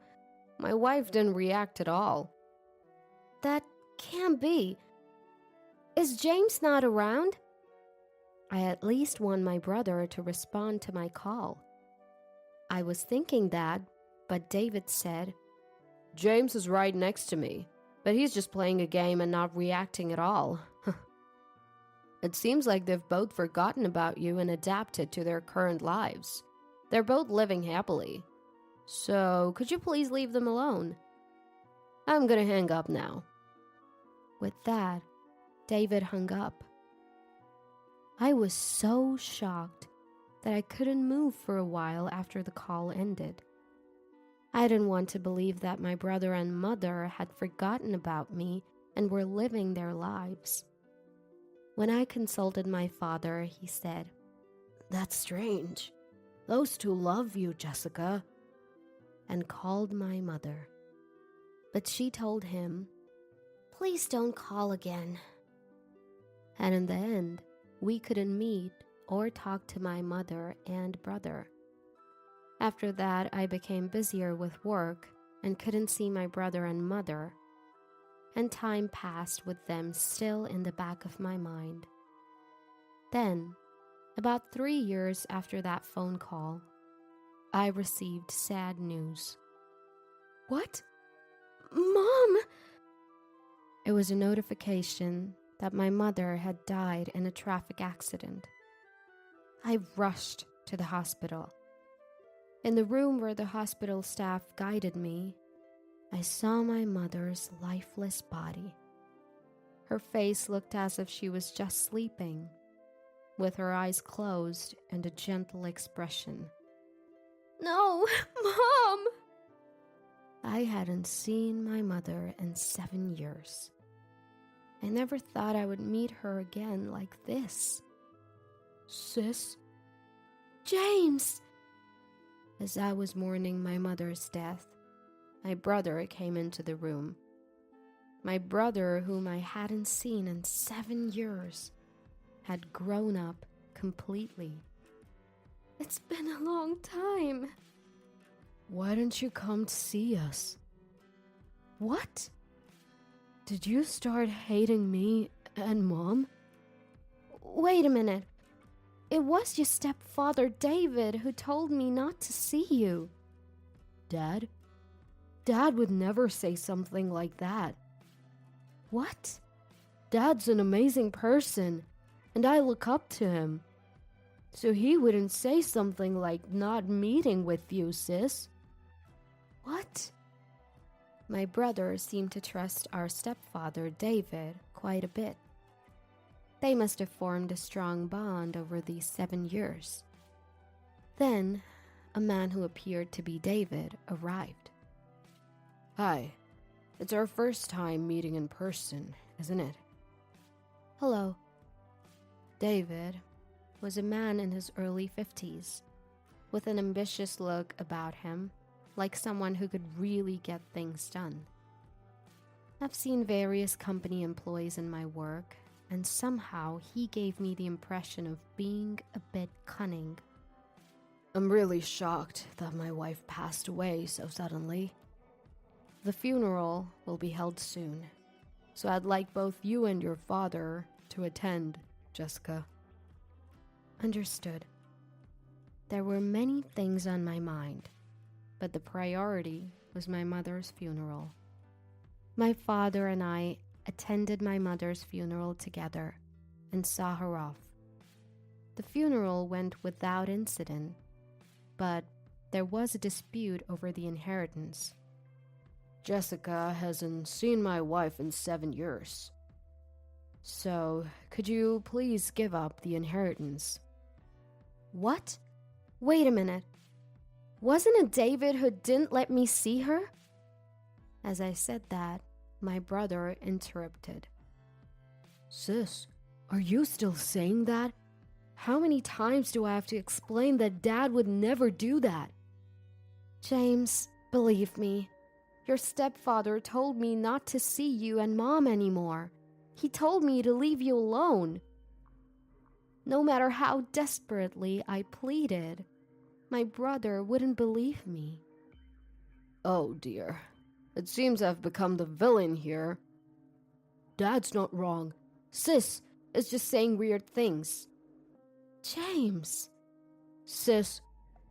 my wife didn't react at all. That can't be. Is James not around? I at least want my brother to respond to my call. I was thinking that, but David said, James is right next to me, but he's just playing a game and not reacting at all. It seems like they've both forgotten about you and adapted to their current lives. They're both living happily. So, could you please leave them alone? I'm gonna hang up now. With that, David hung up. I was so shocked that I couldn't move for a while after the call ended. I didn't want to believe that my brother and mother had forgotten about me and were living their lives. When I consulted my father, he said, That's strange. Those two love you, Jessica. And called my mother. But she told him, Please don't call again. And in the end, we couldn't meet or talk to my mother and brother. After that, I became busier with work and couldn't see my brother and mother, and time passed with them still in the back of my mind. Then, about 3 years after that phone call, I received sad news. What? Mom! It was a notification that my mother had died in a traffic accident. I rushed to the hospital. In the room where the hospital staff guided me, I saw my mother's lifeless body. Her face looked as if she was just sleeping, with her eyes closed and a gentle expression. "No, Mom!" I hadn't seen my mother in 7 years. I never thought I would meet her again like this. "Sis?" "James!" As I was mourning my mother's death, my brother came into the room. My brother, whom I hadn't seen in 7 years, had grown up completely. "It's been a long time." "Why didn't you come to see us?" "What? Did you start hating me and Mom?" "Wait a minute. It was your stepfather, David, who told me not to see you." "Dad? Dad would never say something like that." "What?" "Dad's an amazing person, and I look up to him. So he wouldn't say something like not meeting with you, sis." "What?" My brother seemed to trust our stepfather, David, quite a bit. They must have formed a strong bond over these 7 years. Then, a man who appeared to be David arrived. "Hi. It's our first time meeting in person, isn't it?" "Hello." David was a man in his early 50s, with an ambitious look about him, like someone who could really get things done. I've seen various company employees in my work, and somehow he gave me the impression of being a bit cunning. "I'm really shocked that my wife passed away so suddenly. The funeral will be held soon, so I'd like both you and your father to attend, Jessica." Understood. There were many things on my mind, but the priority was my mother's funeral. My father and I attended my mother's funeral together and saw her off. The funeral went without incident, but there was a dispute over the inheritance. "Jessica hasn't seen my wife in 7 years. So, could you please give up the inheritance?" "What? Wait a minute. Wasn't it David who didn't let me see her?" As I said that, my brother interrupted. "Sis, are you still saying that? How many times do I have to explain that Dad would never do that?" "James, believe me, your stepfather told me not to see you and Mom anymore. He told me to leave you alone. No matter how desperately I pleaded, my brother wouldn't believe me." "Oh dear, it seems I've become the villain here." "Dad's not wrong. Sis is just saying weird things." "James." "Sis,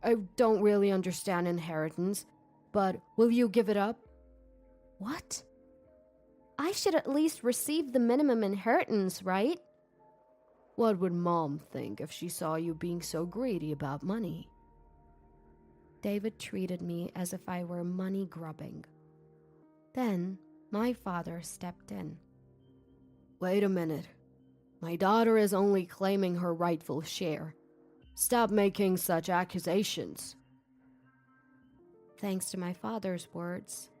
I don't really understand inheritance, but will you give it up?" "What? I should at least receive the minimum inheritance, right?" "What would Mom think if she saw you being so greedy about money?" David treated me as if I were money grubbing. Then my father stepped in. "Wait a minute. My daughter is only claiming her rightful share. Stop making such accusations." Thanks to my father's words,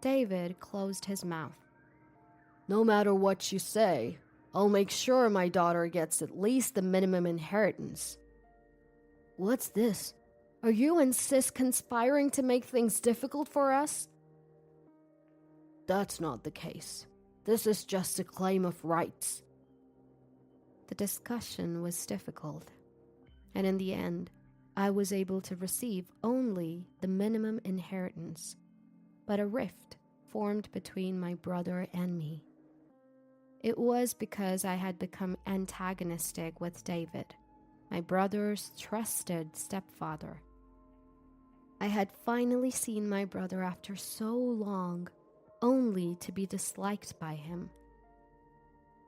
David closed his mouth. "No matter what you say, I'll make sure my daughter gets at least the minimum inheritance." "What's this? Are you and Sis conspiring to make things difficult for us?" "That's not the case. This is just a claim of rights." The discussion was difficult, and in the end, I was able to receive only the minimum inheritance, but a rift formed between my brother and me. It was because I had become antagonistic with David, my brother's trusted stepfather. I had finally seen my brother after so long, only to be disliked by him.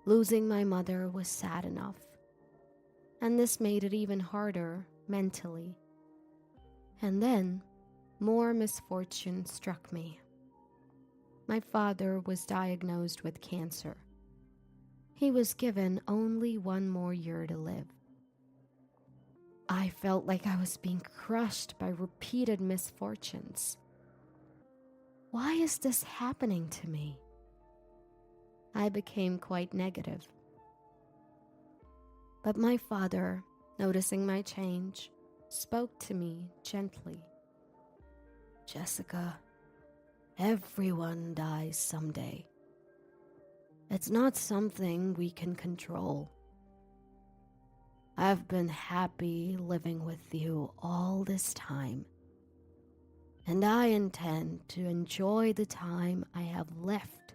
Losing my mother was sad enough, and this made it even harder mentally. And then, more misfortune struck me. My father was diagnosed with cancer. he was given only 1 more year to live. I felt like I was being crushed by repeated misfortunes. Why is this happening to me? I became quite negative. But my father, noticing my change, spoke to me gently. Jessica, everyone dies someday. It's not something we can control. I've been happy living with you all this time, and I intend to enjoy the time I have left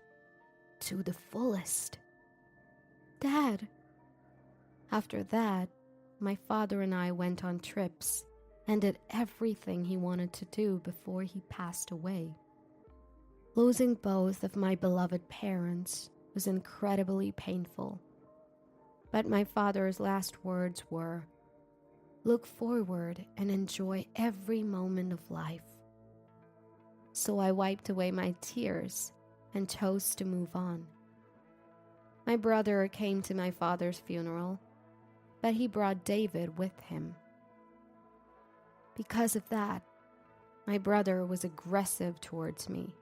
to the fullest. Dad! After that, my father and I went on trips and did everything he wanted to do before he passed away. Losing both of my beloved parents was incredibly painful. But my father's last words were, "Look forward and enjoy every moment of life." So I wiped away my tears and chose to move on. My brother came to my father's funeral, but he brought David with him. Because of that, my brother was aggressive towards me,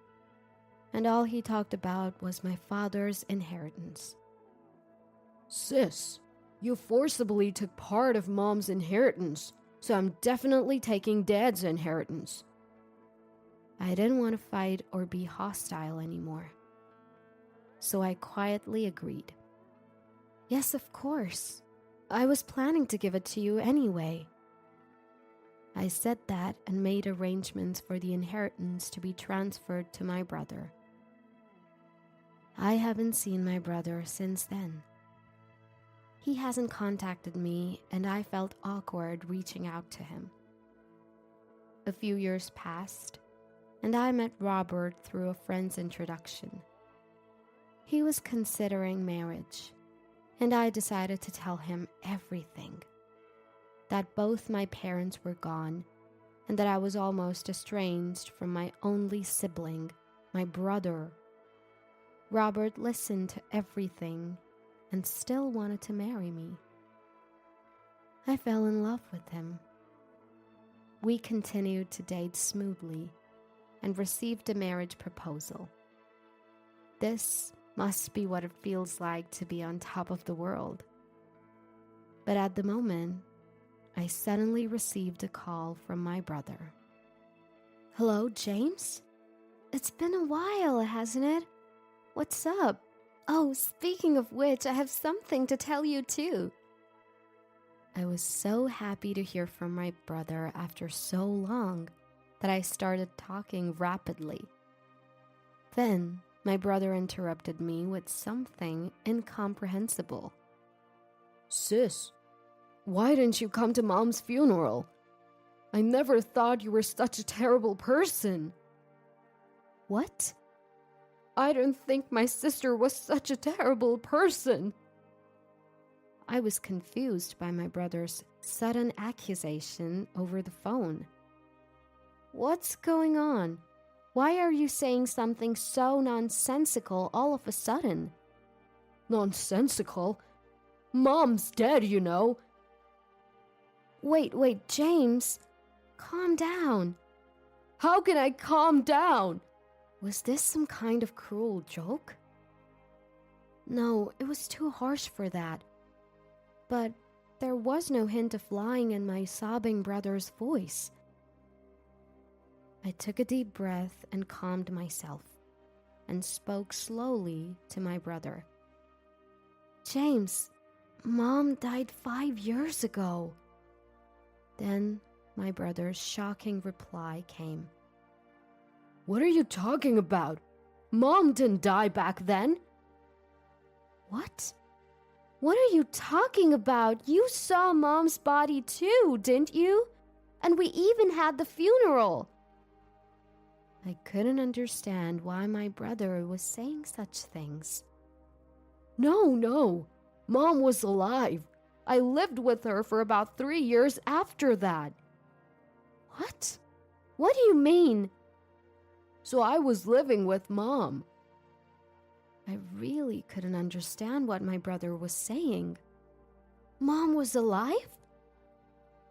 and all he talked about was my father's inheritance. Sis, you forcibly took part of Mom's inheritance, so I'm definitely taking Dad's inheritance. I didn't want to fight or be hostile anymore, so I quietly agreed. Yes, of course. I was planning to give it to you anyway. I said that and made arrangements for the inheritance to be transferred to my brother. I haven't seen my brother since then. He hasn't contacted me, and I felt awkward reaching out to him. A few years passed, and I met Robert through a friend's introduction. He was considering marriage, and I decided to tell him everything. That both my parents were gone, and that I was almost estranged from my only sibling, my brother. Robert listened to everything and still wanted to marry me. I fell in love with him. We continued to date smoothly and received a marriage proposal. This must be what it feels like to be on top of the world. But at the moment, I suddenly received a call from my brother. Hello, James? It's been a while, hasn't it? What's up? Oh, speaking of which, I have something to tell you too. I was so happy to hear from my brother after so long that I started talking rapidly. Then, my brother interrupted me with something incomprehensible. Sis, why didn't you come to Mom's funeral? I never thought you were such a terrible person. What? I didn't think my sister was such a terrible person. I was confused by my brother's sudden accusation over the phone. What's going on? Why are you saying something so nonsensical all of a sudden? Nonsensical? Mom's dead, you know. Wait, James. Calm down. How can I calm down? Was this some kind of cruel joke? No, it was too harsh for that. But there was no hint of lying in my sobbing brother's voice. I took a deep breath and calmed myself, and spoke slowly to my brother. James, Mom died 5 years ago. Then my brother's shocking reply came. What are you talking about? Mom didn't die back then. What? What are you talking about? You saw Mom's body too, didn't you? And we even had the funeral. I couldn't understand why my brother was saying such things. No. Mom was alive. I lived with her for about 3 years after that. What? What do you mean? So I was living with Mom. I really couldn't understand what my brother was saying. Mom was alive?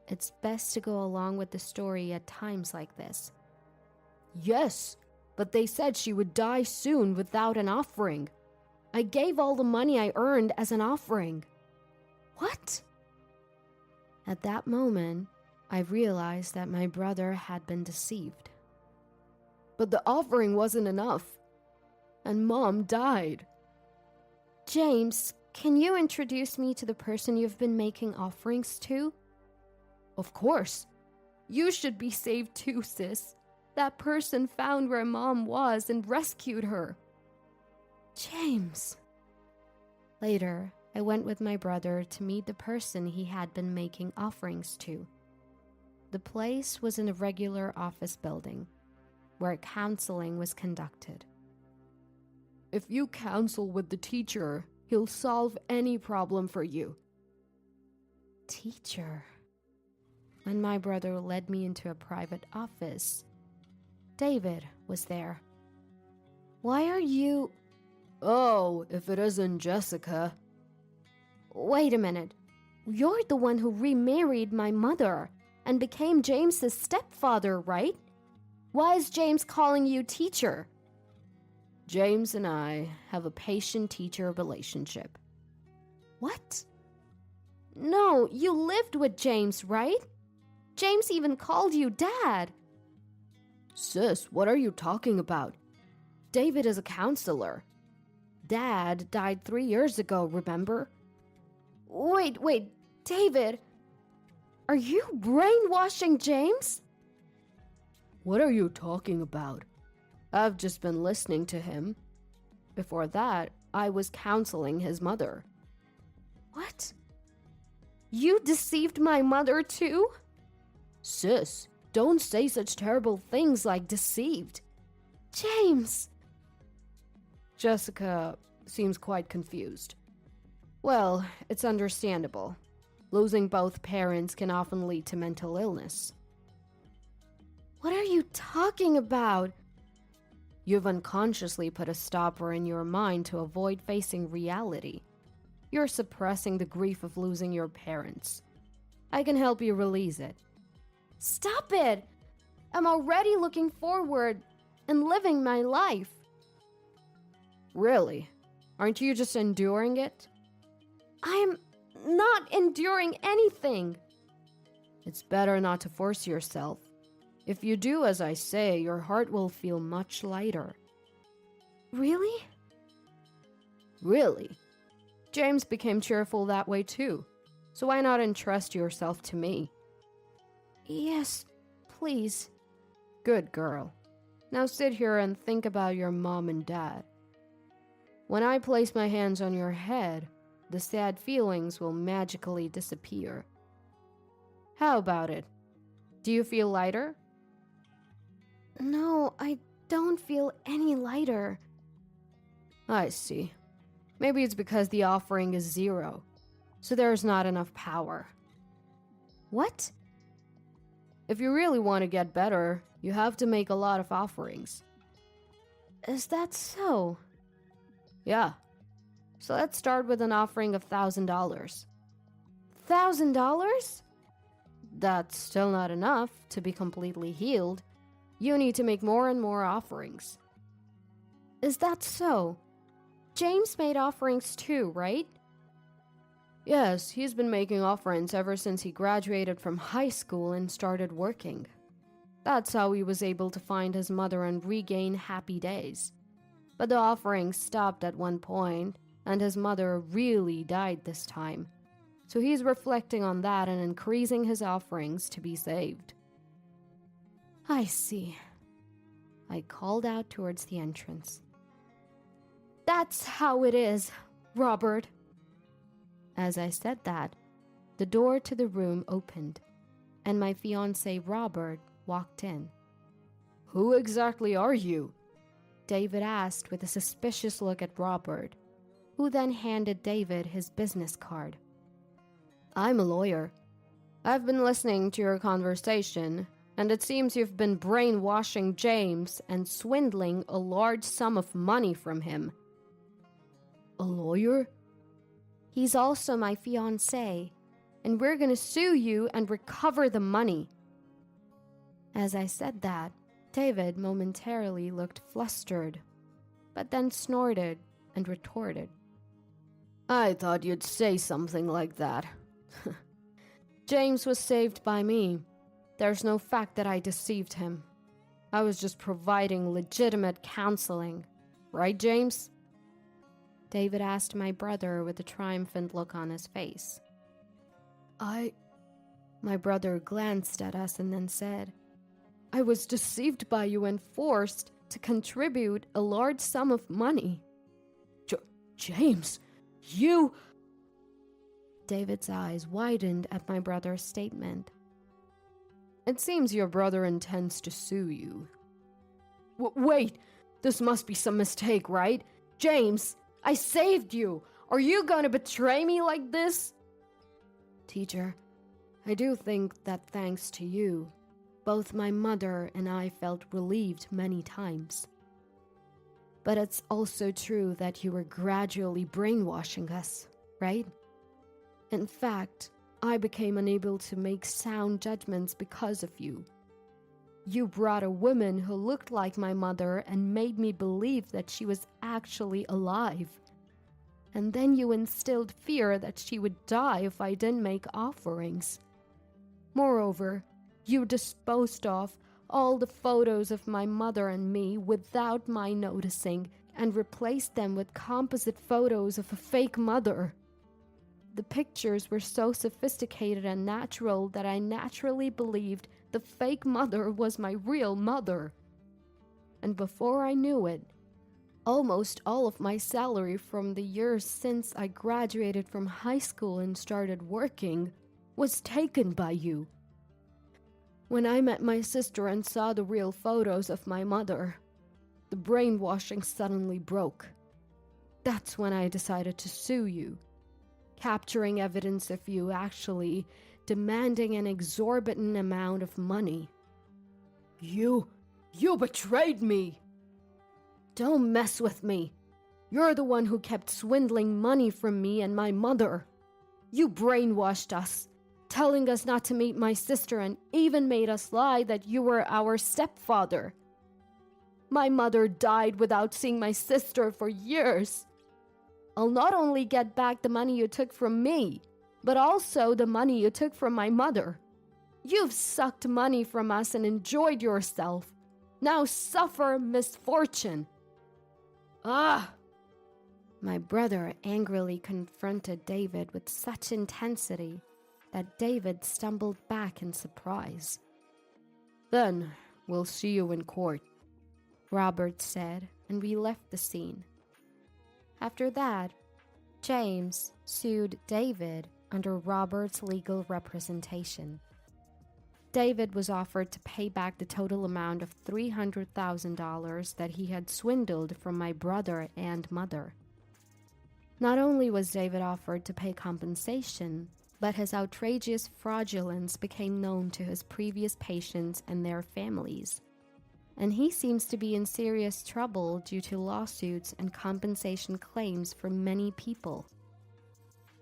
It's best to go along with the story at times like this. Yes, but they said she would die soon without an offering. I gave all the money I earned as an offering. What? At that moment, I realized that my brother had been deceived. But the offering wasn't enough, and Mom died. James, can you introduce me to the person you've been making offerings to? Of course. You should be saved too, sis. That person found where Mom was and rescued her. James. Later, I went with my brother to meet the person he had been making offerings to. The place was in a regular office building, where counseling was conducted. If you counsel with the teacher, he'll solve any problem for you. Teacher. When my brother led me into a private office, David was there. Why are you... Oh, if it isn't Jessica. Wait a minute. You're the one who remarried my mother and became James's stepfather, right? Why is James calling you teacher? James and I have a patient-teacher relationship. What? No, you lived with James, right? James even called you Dad. Sis, what are you talking about? David is a counselor. Dad died 3 years ago, remember? Wait, David, are you brainwashing James? What are you talking about? I've just been listening to him. Before that, I was counseling his mother. What? You deceived my mother too? Sis, don't say such terrible things like deceived. James! Jessica seems quite confused. Well, it's understandable. Losing both parents can often lead to mental illness. What are you talking about? You've unconsciously put a stopper in your mind to avoid facing reality. You're suppressing the grief of losing your parents. I can help you release it. Stop it! I'm already looking forward and living my life. Really? Aren't you just enduring it? I'm not enduring anything. It's better not to force yourself. If you do as I say, your heart will feel much lighter. Really? Really? James became cheerful that way too. So why not entrust yourself to me? Yes, please. Good girl. Now sit here and think about your mom and dad. When I place my hands on your head, the sad feelings will magically disappear. How about it? Do you feel lighter? No, I don't feel any lighter. I see. Maybe it's because the offering is 0, so there's not enough power. What? If you really want to get better, you have to make a lot of offerings. Is that so? Yeah. So let's start with an offering of $1,000. $1,000? That's still not enough to be completely healed. You need to make more and more offerings. Is that so? James made offerings too, right? Yes, he's been making offerings ever since he graduated from high school and started working. That's how he was able to find his mother and regain happy days. But the offerings stopped at one point, and his mother really died this time. So he's reflecting on that and increasing his offerings to be saved. I see. I called out towards the entrance. That's how it is, Robert. As I said that, the door to the room opened, and my fiancé Robert walked in. Who exactly are you? David asked with a suspicious look at Robert, who then handed David his business card. I'm a lawyer. I've been listening to your conversation, and it seems you've been brainwashing James and swindling a large sum of money from him. A lawyer? He's also my fiancé, and we're gonna sue you and recover the money. As I said that, David momentarily looked flustered, but then snorted and retorted. I thought you'd say something like that. James was saved by me. There's no fact that I deceived him. I was just providing legitimate counseling. Right, James? David asked my brother with a triumphant look on his face. My brother glanced at us and then said, I was deceived by you and forced to contribute a large sum of money. James, you... David's eyes widened at my brother's statement. It seems your brother intends to sue you. Wait, this must be some mistake, right? James, I saved you. Are you going to betray me like this? Teacher, I do think that thanks to you, both my mother and I felt relieved many times. But it's also true that you were gradually brainwashing us, right? In fact, I became unable to make sound judgments because of you. You brought a woman who looked like my mother and made me believe that she was actually alive. And then you instilled fear that she would die if I didn't make offerings. Moreover, you disposed of all the photos of my mother and me without my noticing and replaced them with composite photos of a fake mother. The pictures were so sophisticated and natural that I naturally believed the fake mother was my real mother. And before I knew it, almost all of my salary from the years since I graduated from high school and started working was taken by you. When I met my sister and saw the real photos of my mother, the brainwashing suddenly broke. That's when I decided to sue you, capturing evidence of you actually demanding an exorbitant amount of money. You betrayed me! Don't mess with me. You're the one who kept swindling money from me and my mother. You brainwashed us, telling us not to meet my sister and even made us lie that you were our stepfather. My mother died without seeing my sister for years. I'll not only get back the money you took from me, but also the money you took from my mother. You've sucked money from us and enjoyed yourself. Now suffer misfortune. Ah! My brother angrily confronted David with such intensity that David stumbled back in surprise. Then we'll see you in court, Robert said, and we left the scene. After that, James sued David under Robert's legal representation. David was offered to pay back the total amount of $300,000 that he had swindled from my brother and mother. Not only was David offered to pay compensation, but his outrageous fraudulence became known to his previous patients and their families. And he seems to be in serious trouble due to lawsuits and compensation claims from many people.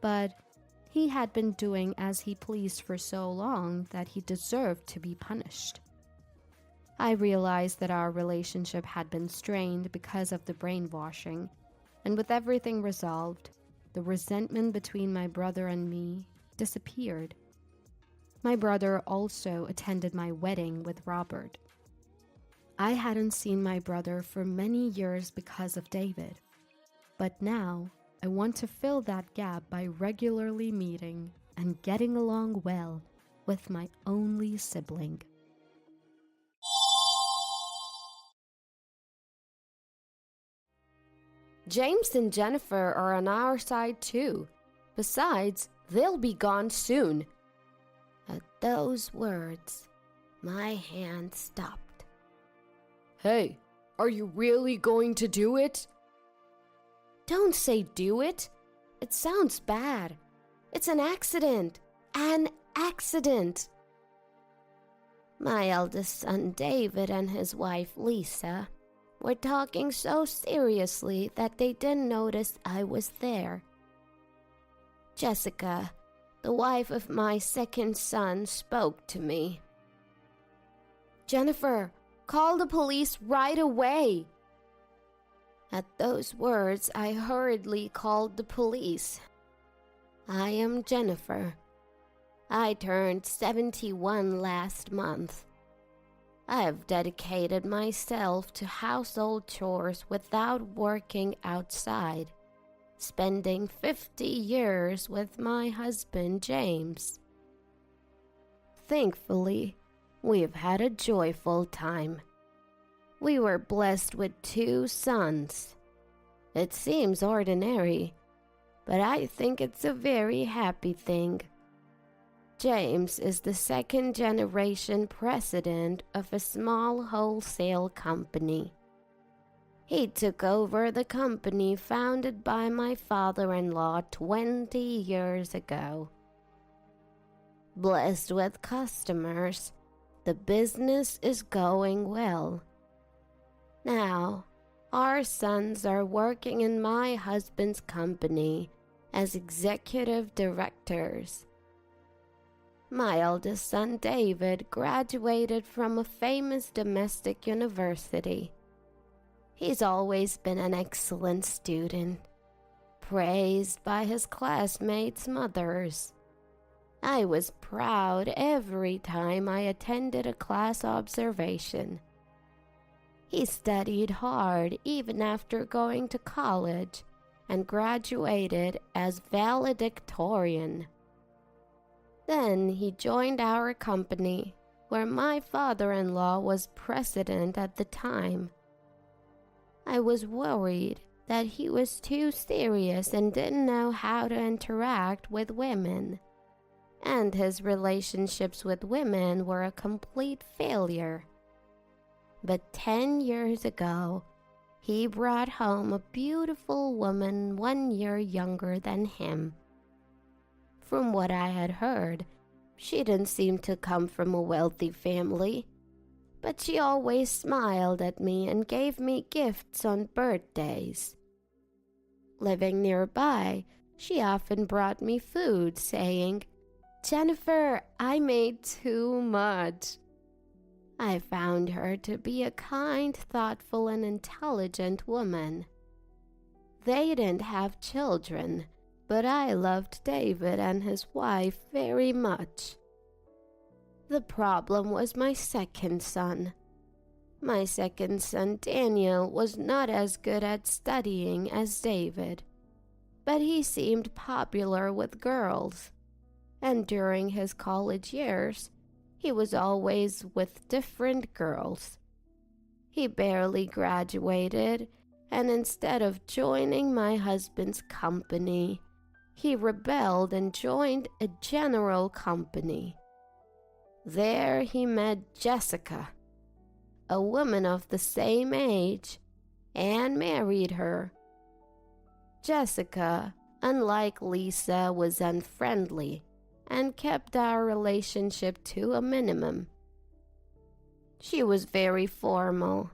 But he had been doing as he pleased for so long that he deserved to be punished. I realized that our relationship had been strained because of the brainwashing, and with everything resolved, the resentment between my brother and me disappeared. My brother also attended my wedding with Robert. I hadn't seen my brother for many years because of David, but now I want to fill that gap by regularly meeting and getting along well with my only sibling. James and Jennifer are on our side too. Besides, they'll be gone soon. At those words, my hand stopped. Hey, are you really going to do it? Don't say do it. It sounds bad. It's an accident. An accident. My eldest son David and his wife Lisa were talking so seriously that they didn't notice I was there. Jessica, the wife of my second son, spoke to me. "Jennifer, call the police right away." At those words, I hurriedly called the police. I am Jennifer. I turned 71 last month. I have dedicated myself to household chores without working outside, spending 50 years with my husband, James. Thankfully, we've had a joyful time. We were blessed with 2 sons. It seems ordinary, but I think it's a very happy thing. James is the second-generation president of a small wholesale company. He took over the company founded by my father-in-law 20 years ago. Blessed with customers, the business is going well. Now, our sons are working in my husband's company as executive directors. My eldest son, David, graduated from a famous domestic university. He's always been an excellent student, praised by his classmates' mothers. I was proud every time I attended a class observation. He studied hard even after going to college and graduated as valedictorian. Then he joined our company, where my father-in-law was president at the time. I was worried that he was too serious and didn't know how to interact with women, and his relationships with women were a complete failure. But 10 years ago, he brought home a beautiful woman 1 year younger than him. From what I had heard, she didn't seem to come from a wealthy family, but she always smiled at me and gave me gifts on birthdays. Living nearby, she often brought me food, saying, "Jennifer, I made too much." I found her to be a kind, thoughtful, and intelligent woman. They didn't have children, but I loved David and his wife very much. The problem was my second son. My second son, Daniel, was not as good at studying as David, but he seemed popular with girls, and during his college years, he was always with different girls. He barely graduated, and instead of joining my husband's company, he rebelled and joined a general company. There he met Jessica, a woman of the same age, and married her. Jessica, unlike Lisa, was unfriendly and kept our relationship to a minimum. She was very formal,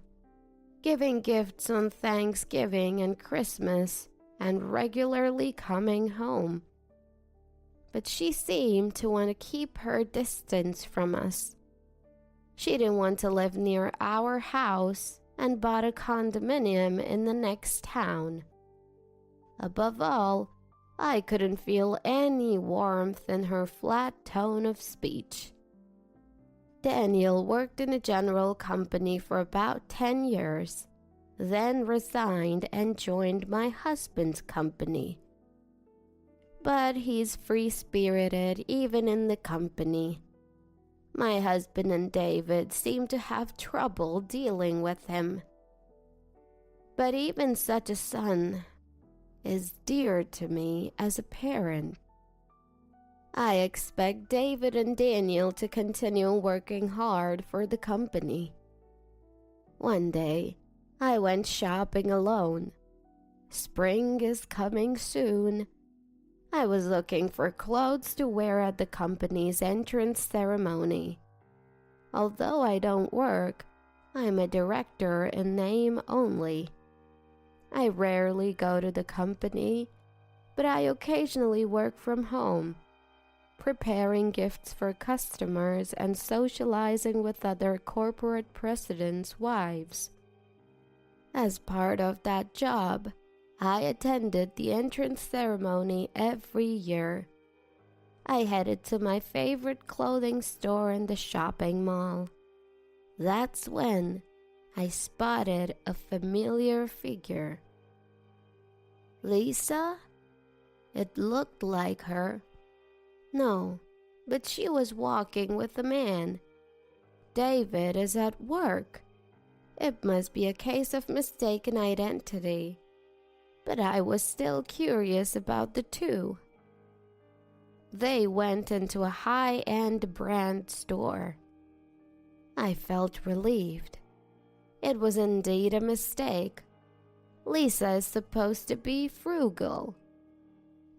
giving gifts on Thanksgiving and Christmas, and regularly coming home. But she seemed to want to keep her distance from us. She didn't want to live near our house and bought a condominium in the next town. Above all, I couldn't feel any warmth in her flat tone of speech. Daniel worked in a general company for about 10 years, then resigned and joined my husband's company. But he's free-spirited even in the company. My husband and David seem to have trouble dealing with him. But even such a son is dear to me as a parent. I expect David and Daniel to continue working hard for the company. One day, I went shopping alone. Spring is coming soon. I was looking for clothes to wear at the company's entrance ceremony. Although I don't work, I'm a director in name only. I rarely go to the company, but I occasionally work from home, preparing gifts for customers and socializing with other corporate presidents' wives. As part of that job, I attended the entrance ceremony every year. I headed to my favorite clothing store in the shopping mall. That's when I spotted a familiar figure. Lisa? It looked like her. No, but she was walking with a man. David is at work. It must be a case of mistaken identity. But I was still curious about the two. They went into a high-end brand store. I felt relieved. It was indeed a mistake. Lisa is supposed to be frugal.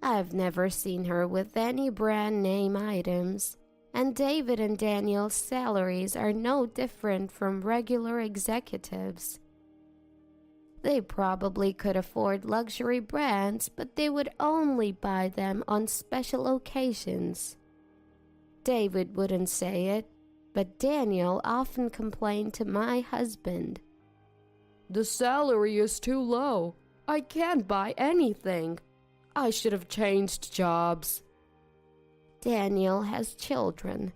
I've never seen her with any brand name items, and David and Daniel's salaries are no different from regular executives. They probably could afford luxury brands, but they would only buy them on special occasions. David wouldn't say it, but Daniel often complained to my husband. The salary is too low. I can't buy anything. I should have changed jobs. Daniel has children,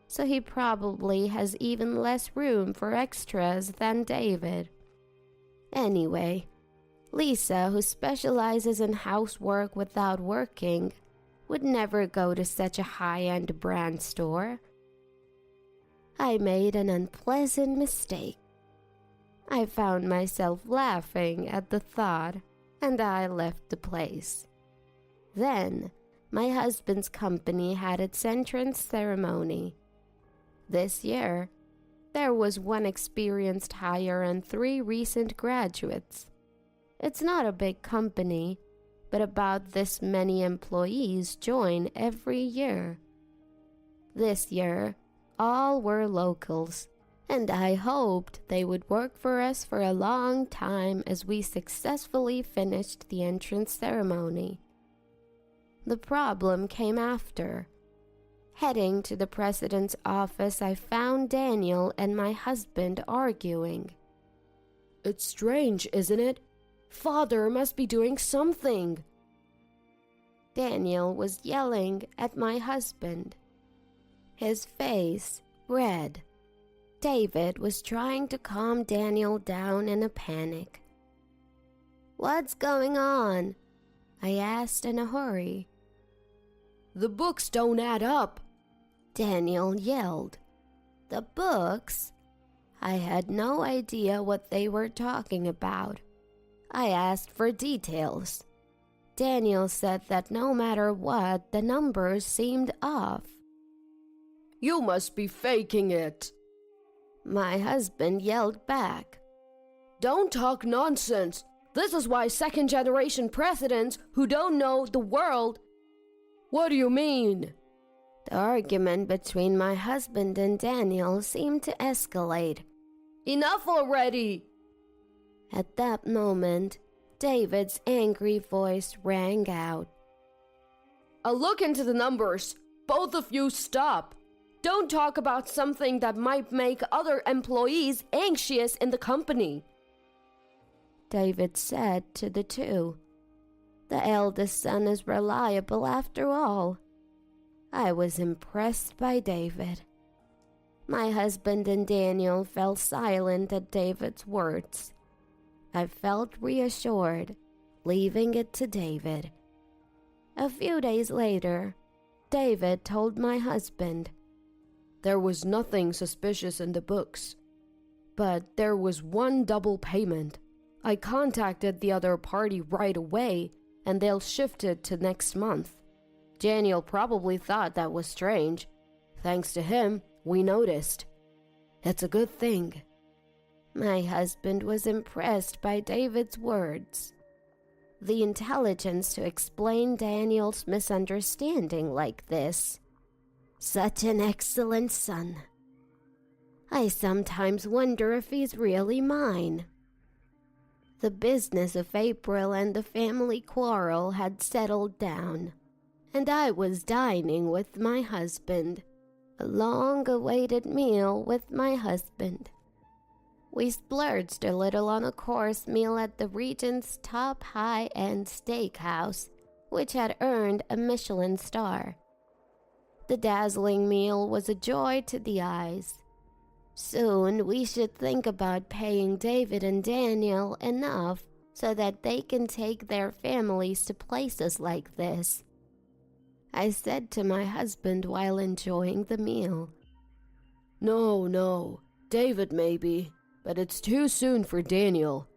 so he probably has even less room for extras than David. Anyway, Lisa, who specializes in housework without working, would never go to such a high-end brand store. I made an unpleasant mistake. I found myself laughing at the thought, and I left the place. Then, my husband's company had its entrance ceremony. This year, there was one experienced hire and 3 recent graduates. It's not a big company, but about this many employees join every year. This year, all were locals, and I hoped they would work for us for a long time as we successfully finished the entrance ceremony. The problem came after. Heading to the president's office, I found Daniel and my husband arguing. It's strange, isn't it? Father must be doing something. Daniel was yelling at my husband, his face red. David was trying to calm Daniel down in a panic. "What's going on?" I asked in a hurry. The books don't add up, Daniel yelled. The books? I had no idea what they were talking about. I asked for details. Daniel said that no matter what, the numbers seemed off. You must be faking it. My husband yelled back. Don't talk nonsense. This is why second-generation presidents who don't know the world... What do you mean? The argument between my husband and Daniel seemed to escalate. Enough already! At that moment, David's angry voice rang out. I'll look into the numbers. Both of you stop. Don't talk about something that might make other employees anxious in the company. David said to the two. The eldest son is reliable after all. I was impressed by David. My husband and Daniel fell silent at David's words. I felt reassured, leaving it to David. A few days later, David told my husband, There was nothing suspicious in the books, but there was one double payment. I contacted the other party right away, and they'll shift it to next month. Daniel probably thought that was strange. Thanks to him, we noticed. It's a good thing. My husband was impressed by David's words. The intelligence to explain Daniel's misunderstanding like this. Such an excellent son. I sometimes wonder if he's really mine. The business of April and the family quarrel had settled down, and I was dining with my husband, a long-awaited meal with my husband. We splurged a little on a course meal at the region's top high-end steakhouse, which had earned a Michelin star. The dazzling meal was a joy to the eyes. Soon we should think about paying David and Daniel enough so that they can take their families to places like this, I said to my husband while enjoying the meal. No, David maybe, but it's too soon for Daniel.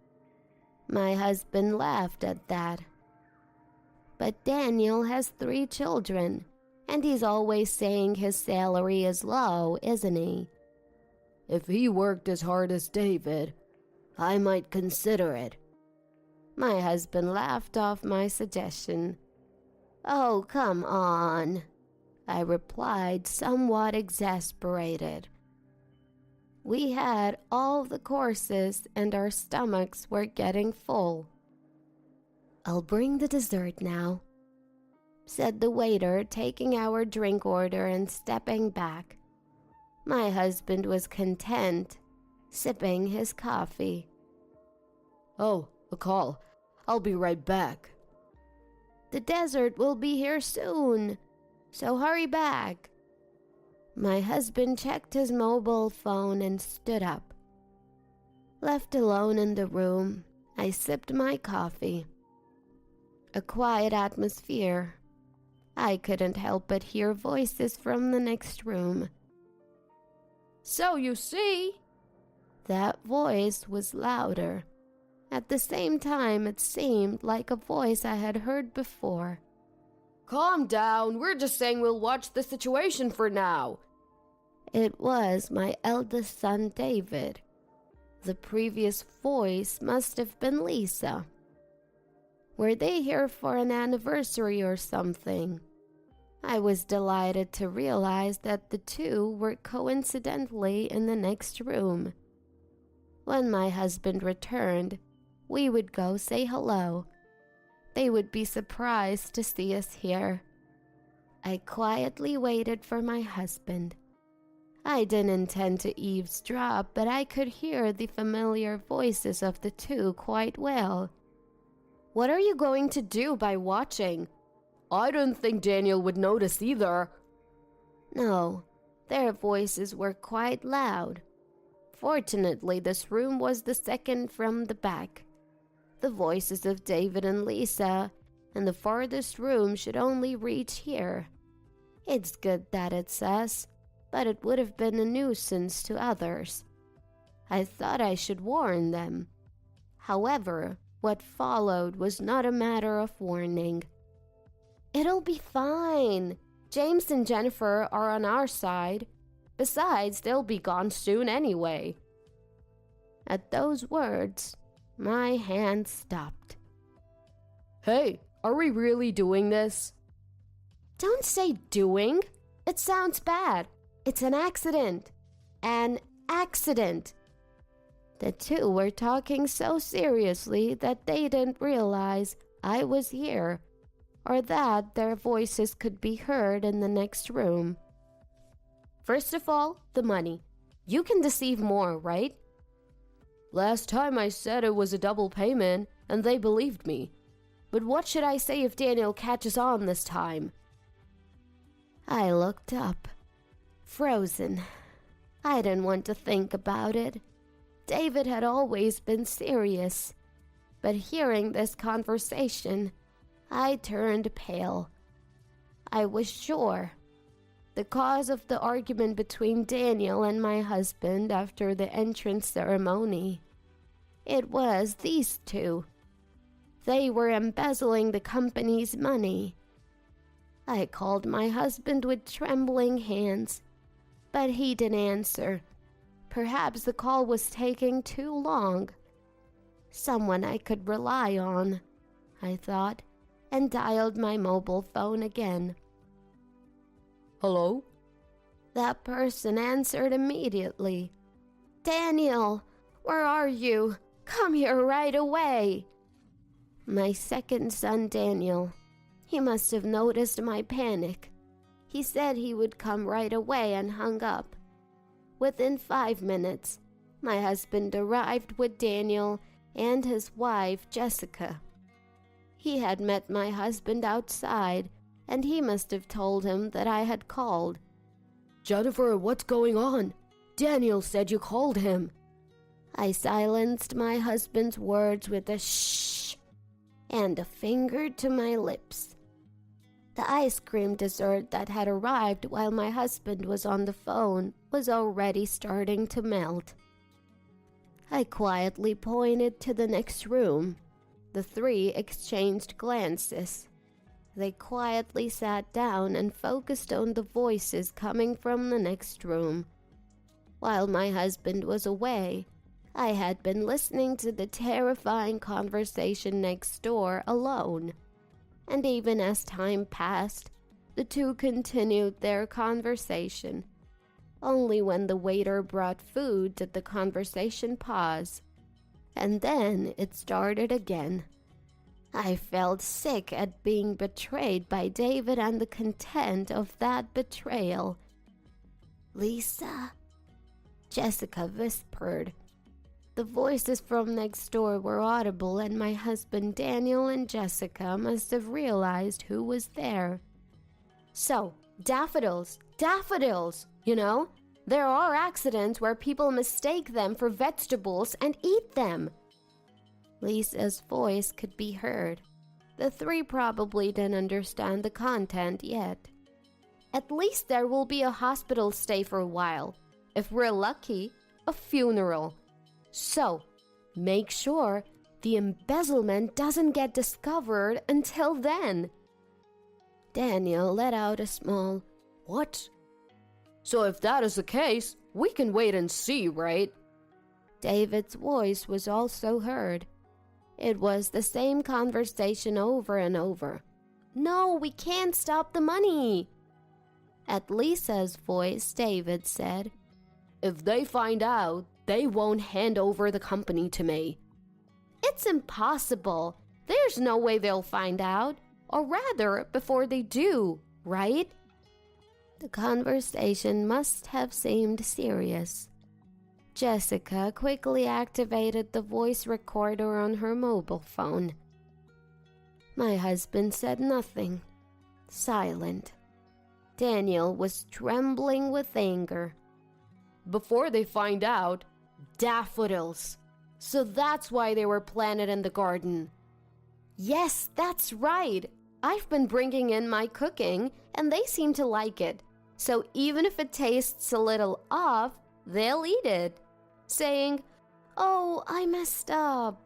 My husband laughed at that. But Daniel has 3 children, and he's always saying his salary is low, isn't he? If he worked as hard as David, I might consider it. My husband laughed off my suggestion. Oh, come on, I replied, somewhat exasperated. We had all the courses and our stomachs were getting full. I'll bring the dessert now, said the waiter, taking our drink order and stepping back. My husband was content, sipping his coffee. Oh, a call. I'll be right back. The dessert will be here soon, so hurry back. My husband checked his mobile phone and stood up. Left alone in the room, I sipped my coffee. A quiet atmosphere. I couldn't help but hear voices from the next room. So you see, that voice was louder. At the same time, it seemed like a voice I had heard before. Calm down, we're just saying we'll watch the situation for now. It was my eldest son, David. The previous voice must have been Lisa. Were they here for an anniversary or something? I was delighted to realize that the two were coincidentally in the next room. When my husband returned, we would go say hello. They would be surprised to see us here. I quietly waited for my husband. I didn't intend to eavesdrop, but I could hear the familiar voices of the two quite well. What are you going to do by watching? I don't think Daniel would notice either. No, their voices were quite loud. Fortunately, this room was the second from the back. The voices of David and Lisa, and the farthest room should only reach here. It's good that it's us, but it would have been a nuisance to others. I thought I should warn them. However, what followed was not a matter of warning. It'll be fine. James and Jennifer are on our side. Besides, they'll be gone soon anyway. At those words, my hand stopped. Hey, are we really doing this? Don't say doing. It sounds bad. It's an accident. An accident. The two were talking so seriously that they didn't realize I was here, or that their voices could be heard in the next room. First of all, the money. You can deceive more, right? Last time I said it was a double payment, and they believed me. But what should I say if Daniel catches on this time? I looked up, frozen. I didn't want to think about it. David had always been serious, but hearing this conversation, I turned pale. I was sure. The cause of the argument between Daniel and my husband after the entrance ceremony. It was these two. They were embezzling the company's money. I called my husband with trembling hands, but he didn't answer. Perhaps the call was taking too long. Someone I could rely on, I thought, and dialed my mobile phone again. Hello? That person answered immediately, Daniel, where are you? Come here right away. My second son, Daniel. He must have noticed my panic. He said he would come right away and hung up. Within 5 minutes, my husband arrived with Daniel and his wife, Jessica. He had met my husband outside, and he must have told him that I had called. Jennifer, what's going on? Daniel said you called him. I silenced my husband's words with a shh and a finger to my lips. The ice cream dessert that had arrived while my husband was on the phone was already starting to melt. I quietly pointed to the next room. The three exchanged glances. They quietly sat down and focused on the voices coming from the next room. While my husband was away, I had been listening to the terrifying conversation next door alone. And even as time passed, the two continued their conversation. Only when the waiter brought food did the conversation pause. And then it started again. I felt sick at being betrayed by David and the content of that betrayal. "Lisa?" Jessica whispered. The voices from next door were audible, and my husband Daniel and Jessica must have realized who was there. So, daffodils, you know? There are accidents where people mistake them for vegetables and eat them. Lisa's voice could be heard. The three probably didn't understand the content yet. At least there will be a hospital stay for a while. If we're lucky, a funeral. So, make sure the embezzlement doesn't get discovered until then. Daniel let out a small, "What?" So if that is the case, we can wait and see, right? David's voice was also heard. It was the same conversation over and over. "No, we can't stop the money." At Lisa's voice, David said, "If they find out, they won't hand over the company to me." "It's impossible. There's no way they'll find out. Or rather, before they do, right?" The conversation must have seemed serious. Jessica quickly activated the voice recorder on her mobile phone. My husband said nothing. Silent. Daniel was trembling with anger. "Before they find out, daffodils. So that's why they were planted in the garden." "Yes, that's right. I've been bringing in my cooking, and they seem to like it. So even if it tastes a little off, they'll eat it, saying, 'Oh, I messed up.'"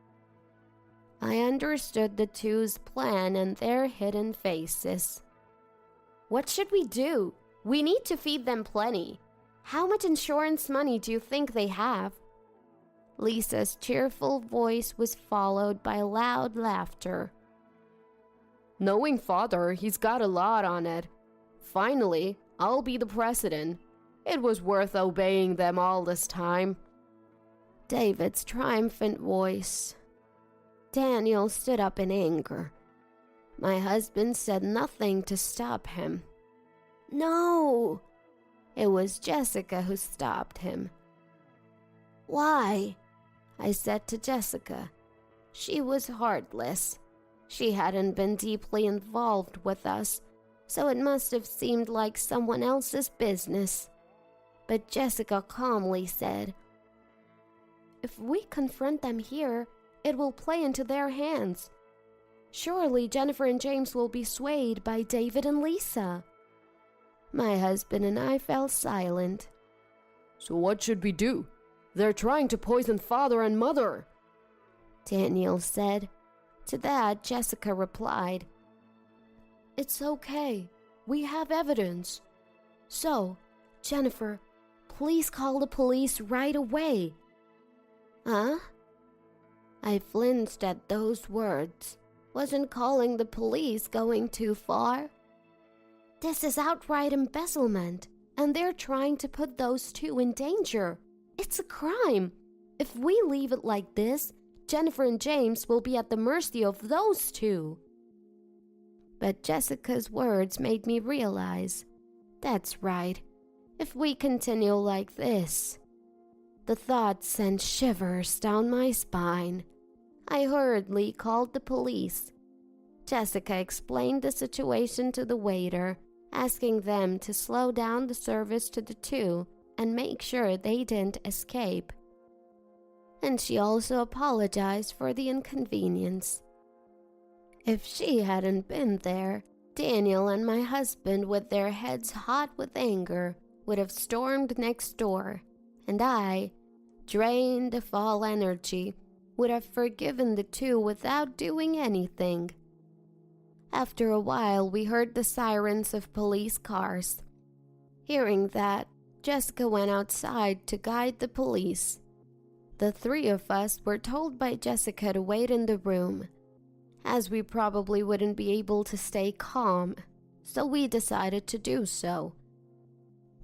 I understood the two's plan and their hidden faces. "What should we do? We need to feed them plenty. How much insurance money do you think they have?" Lisa's cheerful voice was followed by loud laughter. "Knowing father, he's got a lot on it. Finally, I'll be the president. It was worth obeying them all this time." David's triumphant voice. Daniel stood up in anger. My husband said nothing to stop him. "No!" It was Jessica who stopped him. "Why?" I said to Jessica. She was heartless. She hadn't been deeply involved with us, so it must have seemed like someone else's business. But Jessica calmly said, "If we confront them here, it will play into their hands. Surely Jennifer and James will be swayed by David and Lisa." My husband and I fell silent. "So what should we do? They're trying to poison father and mother," Daniel said. To that, Jessica replied, "It's okay. We have evidence. So, Jennifer, please call the police right away." "Huh?" I flinched at those words. Wasn't calling the police going too far? This is outright embezzlement, and they're trying to put those two in danger. It's a crime. If we leave it like this, Jennifer and James will be at the mercy of those two. But Jessica's words made me realize, that's right, if we continue like this. The thought sent shivers down my spine. I hurriedly called the police. Jessica explained the situation to the waiter, asking them to slow down the service to the two and make sure they didn't escape. And she also apologized for the inconvenience. If she hadn't been there, Daniel and my husband, with their heads hot with anger, would have stormed next door, and I, drained of all energy, would have forgiven the two without doing anything. After a while, we heard the sirens of police cars. Hearing that, Jessica went outside to guide the police. The three of us were told by Jessica to wait in the room, as we probably wouldn't be able to stay calm, so we decided to do so.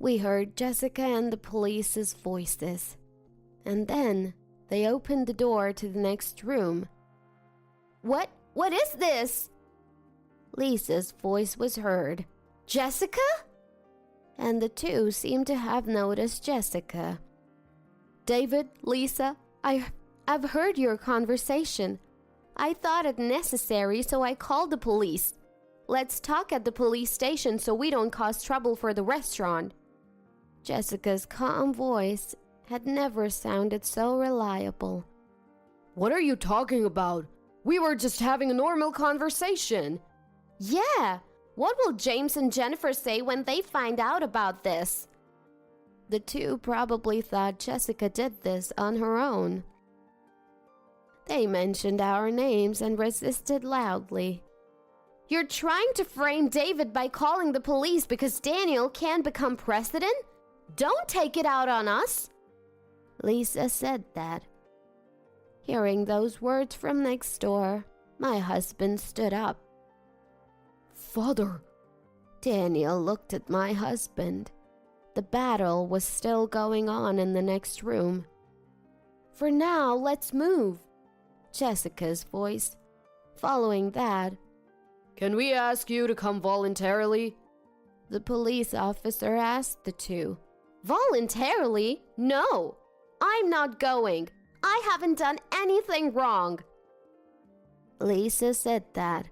We heard Jessica and the police's voices, and then they opened the door to the next room. What is this? Lisa's voice was heard. Jessica? And the two seemed to have noticed Jessica. David, Lisa, I've heard your conversation. I thought it necessary, so I called the police. Let's talk at the police station so we don't cause trouble for the restaurant. Jessica's calm voice had never sounded so reliable. What are you talking about? We were just having a normal conversation. Yeah, what will James and Jennifer say when they find out about this? The two probably thought Jessica did this on her own. They mentioned our names and resisted loudly. You're trying to frame David by calling the police because Daniel can't become president? Don't take it out on us. Lisa said that. Hearing those words from next door, my husband stood up. Father. Daniel looked at my husband. The battle was still going on in the next room. For now, let's move. Jessica's voice. Following that, Can we ask you to come voluntarily? the police officer asked the two. Voluntarily? No, I'm not going. I haven't done anything wrong. Lisa said that.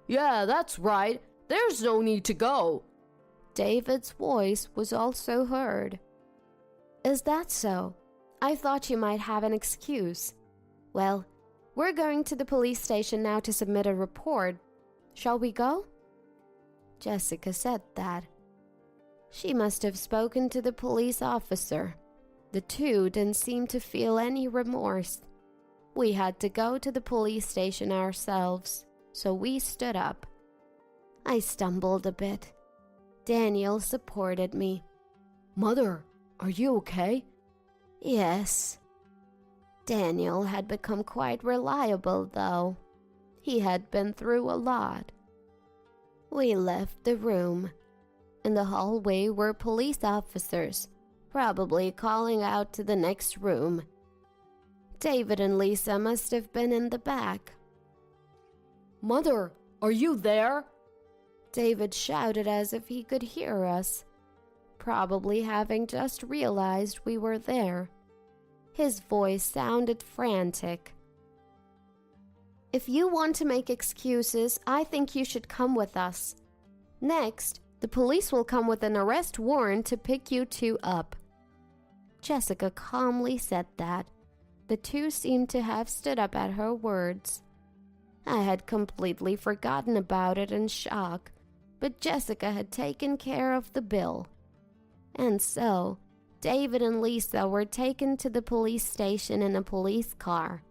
Yeah, that's right. There's no need to go. David's voice was also heard. Is that so? I thought you might have an excuse. Well, we're going to the police station now to submit a report. Shall we go? Jessica said that. She must have spoken to the police officer. The two didn't seem to feel any remorse. We had to go to the police station ourselves, so we stood up. I stumbled a bit. Daniel supported me. Mother, are you okay? Yes. Daniel had become quite reliable, though. He had been through a lot. We left the room. In the hallway were police officers, probably calling out to the next room. David and Lisa must have been in the back. Mother, are you there? David shouted as if he could hear us, probably having just realized we were there. His voice sounded frantic. If you want to make excuses, I think you should come with us. Next, the police will come with an arrest warrant to pick you two up. Jessica calmly said that. The two seemed to have stood up at her words. I had completely forgotten about it in shock, but Jessica had taken care of the bill. And so, David and Lisa were taken to the police station in a police car.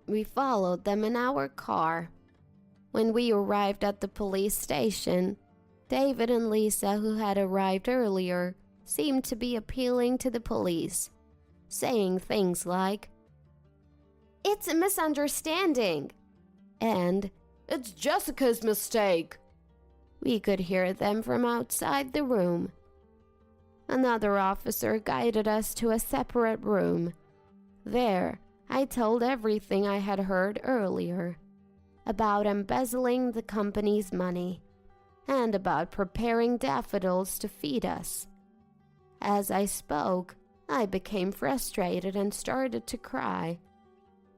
We followed them in our car. When we arrived at the police station, David and Lisa, who had arrived earlier, seemed to be appealing to the police, saying things like, "It's a misunderstanding," and It's Jessica's mistake. we could hear them from outside the room. Another officer guided us to a separate room. There, I told everything I had heard earlier about embezzling the company's money and about preparing daffodils to feed us. As I spoke, I became frustrated and started to cry.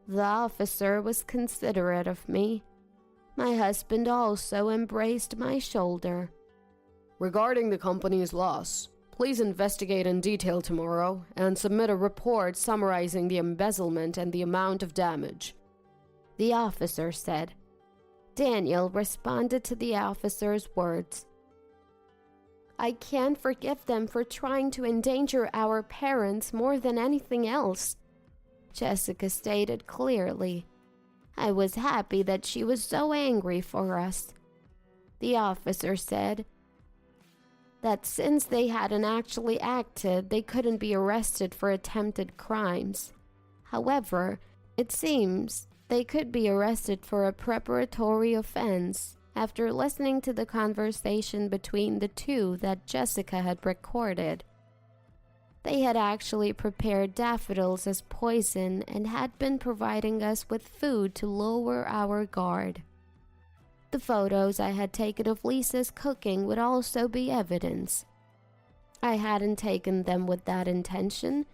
The officer was considerate of me. My husband also embraced my shoulder. Regarding the company's loss, please investigate in detail tomorrow and submit a report summarizing the embezzlement and the amount of damage, the officer said. Daniel responded to the officer's words. I can't forgive them for trying to endanger our parents more than anything else, Jessica stated clearly. I was happy that she was so angry for us. The officer said that since they hadn't actually acted, they couldn't be arrested for attempted crimes. However, it seems they could be arrested for a preparatory offense after listening to the conversation between the two that Jessica had recorded. They had actually prepared daffodils as poison and had been providing us with food to lower our guard. The photos I had taken of Lisa's cooking would also be evidence. I hadn't taken them with that intention,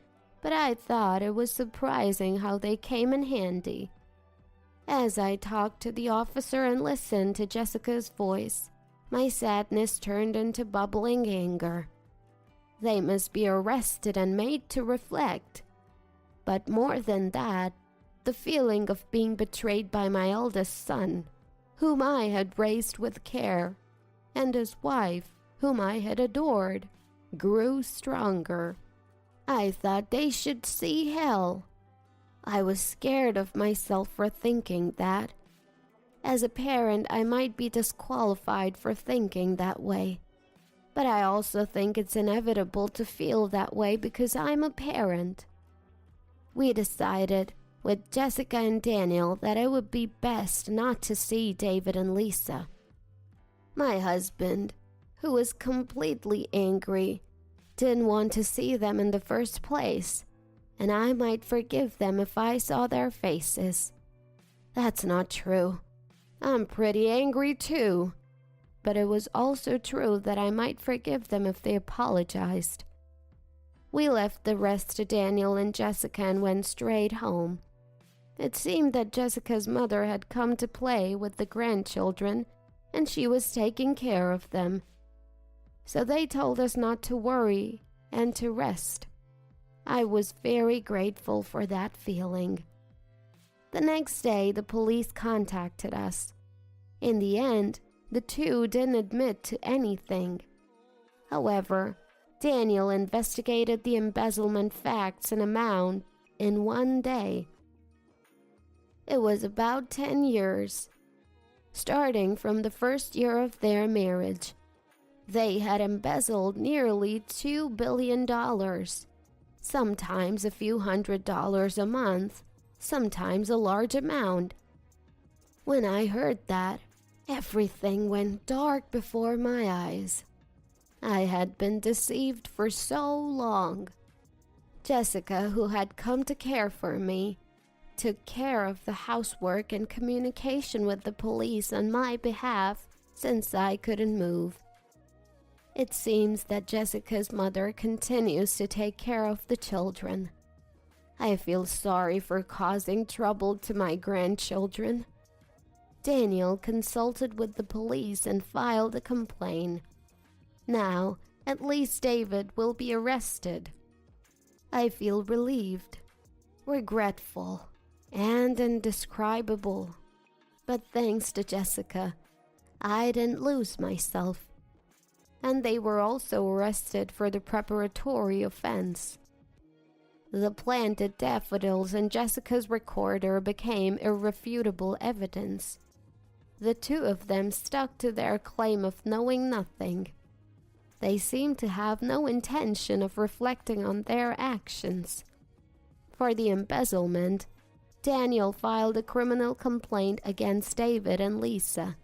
but I thought it was surprising how they came in handy. As I talked to the officer and listened to Jessica's voice, my sadness turned into bubbling anger. They must be arrested and made to reflect. But more than that, the feeling of being betrayed by my eldest son, whom I had raised with care, and his wife, whom I had adored, grew stronger. I thought they should see hell. I was scared of myself for thinking that. As a parent, I might be disqualified for thinking that way. But I also think it's inevitable to feel that way because I'm a parent. We decided, with Jessica and Daniel, that it would be best not to see David and Lisa. My husband, who was completely angry, didn't want to see them in the first place, and I might forgive them if I saw their faces. That's not true. I'm pretty angry too, but it was also true that I might forgive them if they apologized. We left the rest to Daniel and Jessica and went straight home. It seemed that Jessica's mother had come to play with the grandchildren, and she was taking care of them. So they told us not to worry and to rest. I was very grateful for that feeling. The next day, the police contacted us. In the end, the two didn't admit to anything. However, Daniel investigated the embezzlement facts and amount in one day. It was about 10 years, starting from the first year of their marriage. They had embezzled nearly $2 billion, sometimes a few $100s a month, sometimes a large amount. When I heard that, everything went dark before my eyes. I had been deceived for so long. Jessica, who had come to care for me, took care of the housework and communication with the police on my behalf since I couldn't move. It seems that Jessica's mother continues to take care of the children. I feel sorry for causing trouble to my grandchildren. Daniel consulted with the police and filed a complaint. Now, at least David will be arrested. I feel relieved, regretful, and indescribable. But thanks to Jessica, I didn't lose myself. And they were also arrested for the preparatory offense. The planted daffodils in Jessica's recorder became irrefutable evidence. The two of them stuck to their claim of knowing nothing. They seemed to have no intention of reflecting on their actions. For the embezzlement, Daniel filed a criminal complaint against David and Lisa.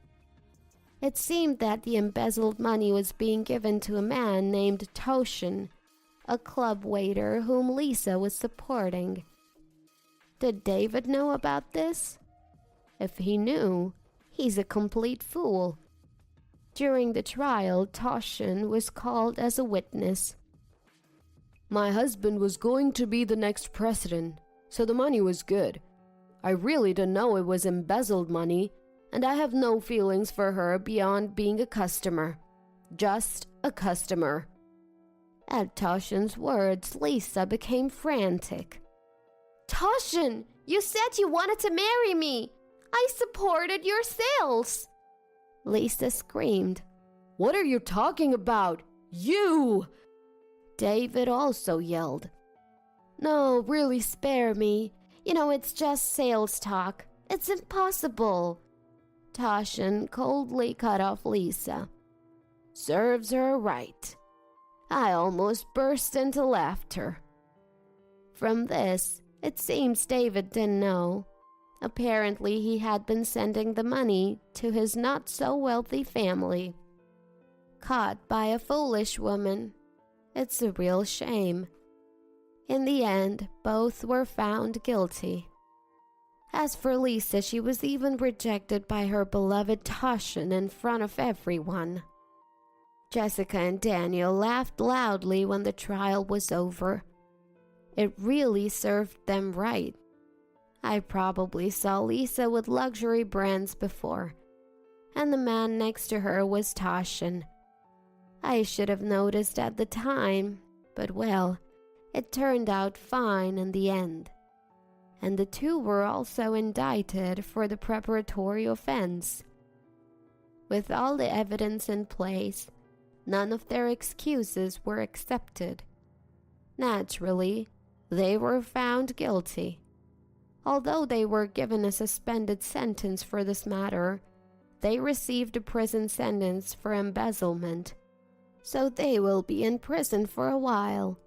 It seemed that the embezzled money was being given to a man named Toshin, a club waiter whom Lisa was supporting. Did David know about this? If he knew, he's a complete fool. During the trial, Toshin was called as a witness. My husband was going to be the next president, so the money was good. I really didn't know it was embezzled money, and I have no feelings for her beyond being a customer. Just a customer. At Toshin's words, Lisa became frantic. Toshin, you said you wanted to marry me. I supported your sales. Lisa screamed. What are you talking about? You! David also yelled. No, really spare me. You know, it's just sales talk. It's impossible. Toshin coldly cut off Lisa. Serves her right. I almost burst into laughter. From this, it seems David didn't know. Apparently, he had been sending the money to his not-so-wealthy family. Caught by a foolish woman. It's a real shame. In the end, both were found guilty. As for Lisa, she was even rejected by her beloved Toshin in front of everyone. Jessica and Daniel laughed loudly when the trial was over. It really served them right. I probably saw Lisa with luxury brands before, and the man next to her was Toshin. I should have noticed at the time, but well, it turned out fine in the end. And the two were also indicted for the preparatory offense. With all the evidence in place, none of their excuses were accepted. Naturally, they were found guilty. Although they were given a suspended sentence for this matter, they received a prison sentence for embezzlement, so they will be in prison for a while.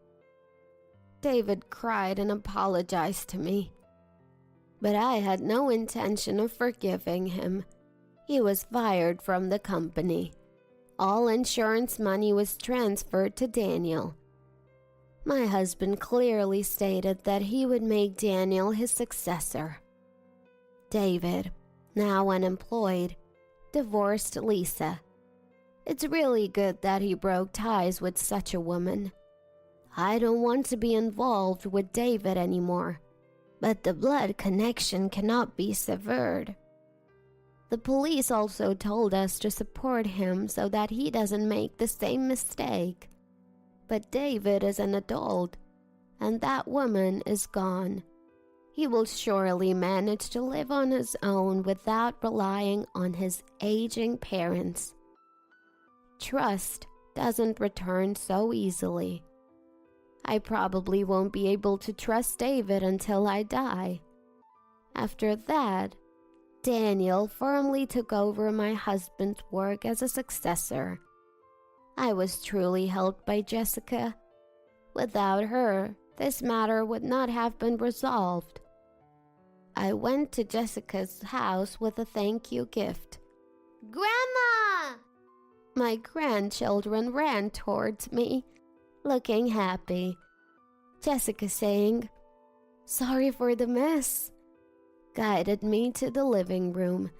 David cried and apologized to me, but I had no intention of forgiving him. He was fired from the company. All insurance money was transferred to Daniel. My husband clearly stated that he would make Daniel his successor. David, now unemployed, divorced Lisa. It's really good that he broke ties with such a woman. I don't want to be involved with David anymore, but the blood connection cannot be severed. The police also told us to support him so that he doesn't make the same mistake. But David is an adult, and that woman is gone. He will surely manage to live on his own without relying on his aging parents. Trust doesn't return so easily. I probably won't be able to trust David until I die. After that, Daniel firmly took over my husband's work as a successor. I was truly helped by Jessica. Without her, this matter would not have been resolved. I went to Jessica's house with a thank you gift. Grandma! My grandchildren ran towards me, looking happy. Jessica saying, "Sorry for the mess," guided me to the living room.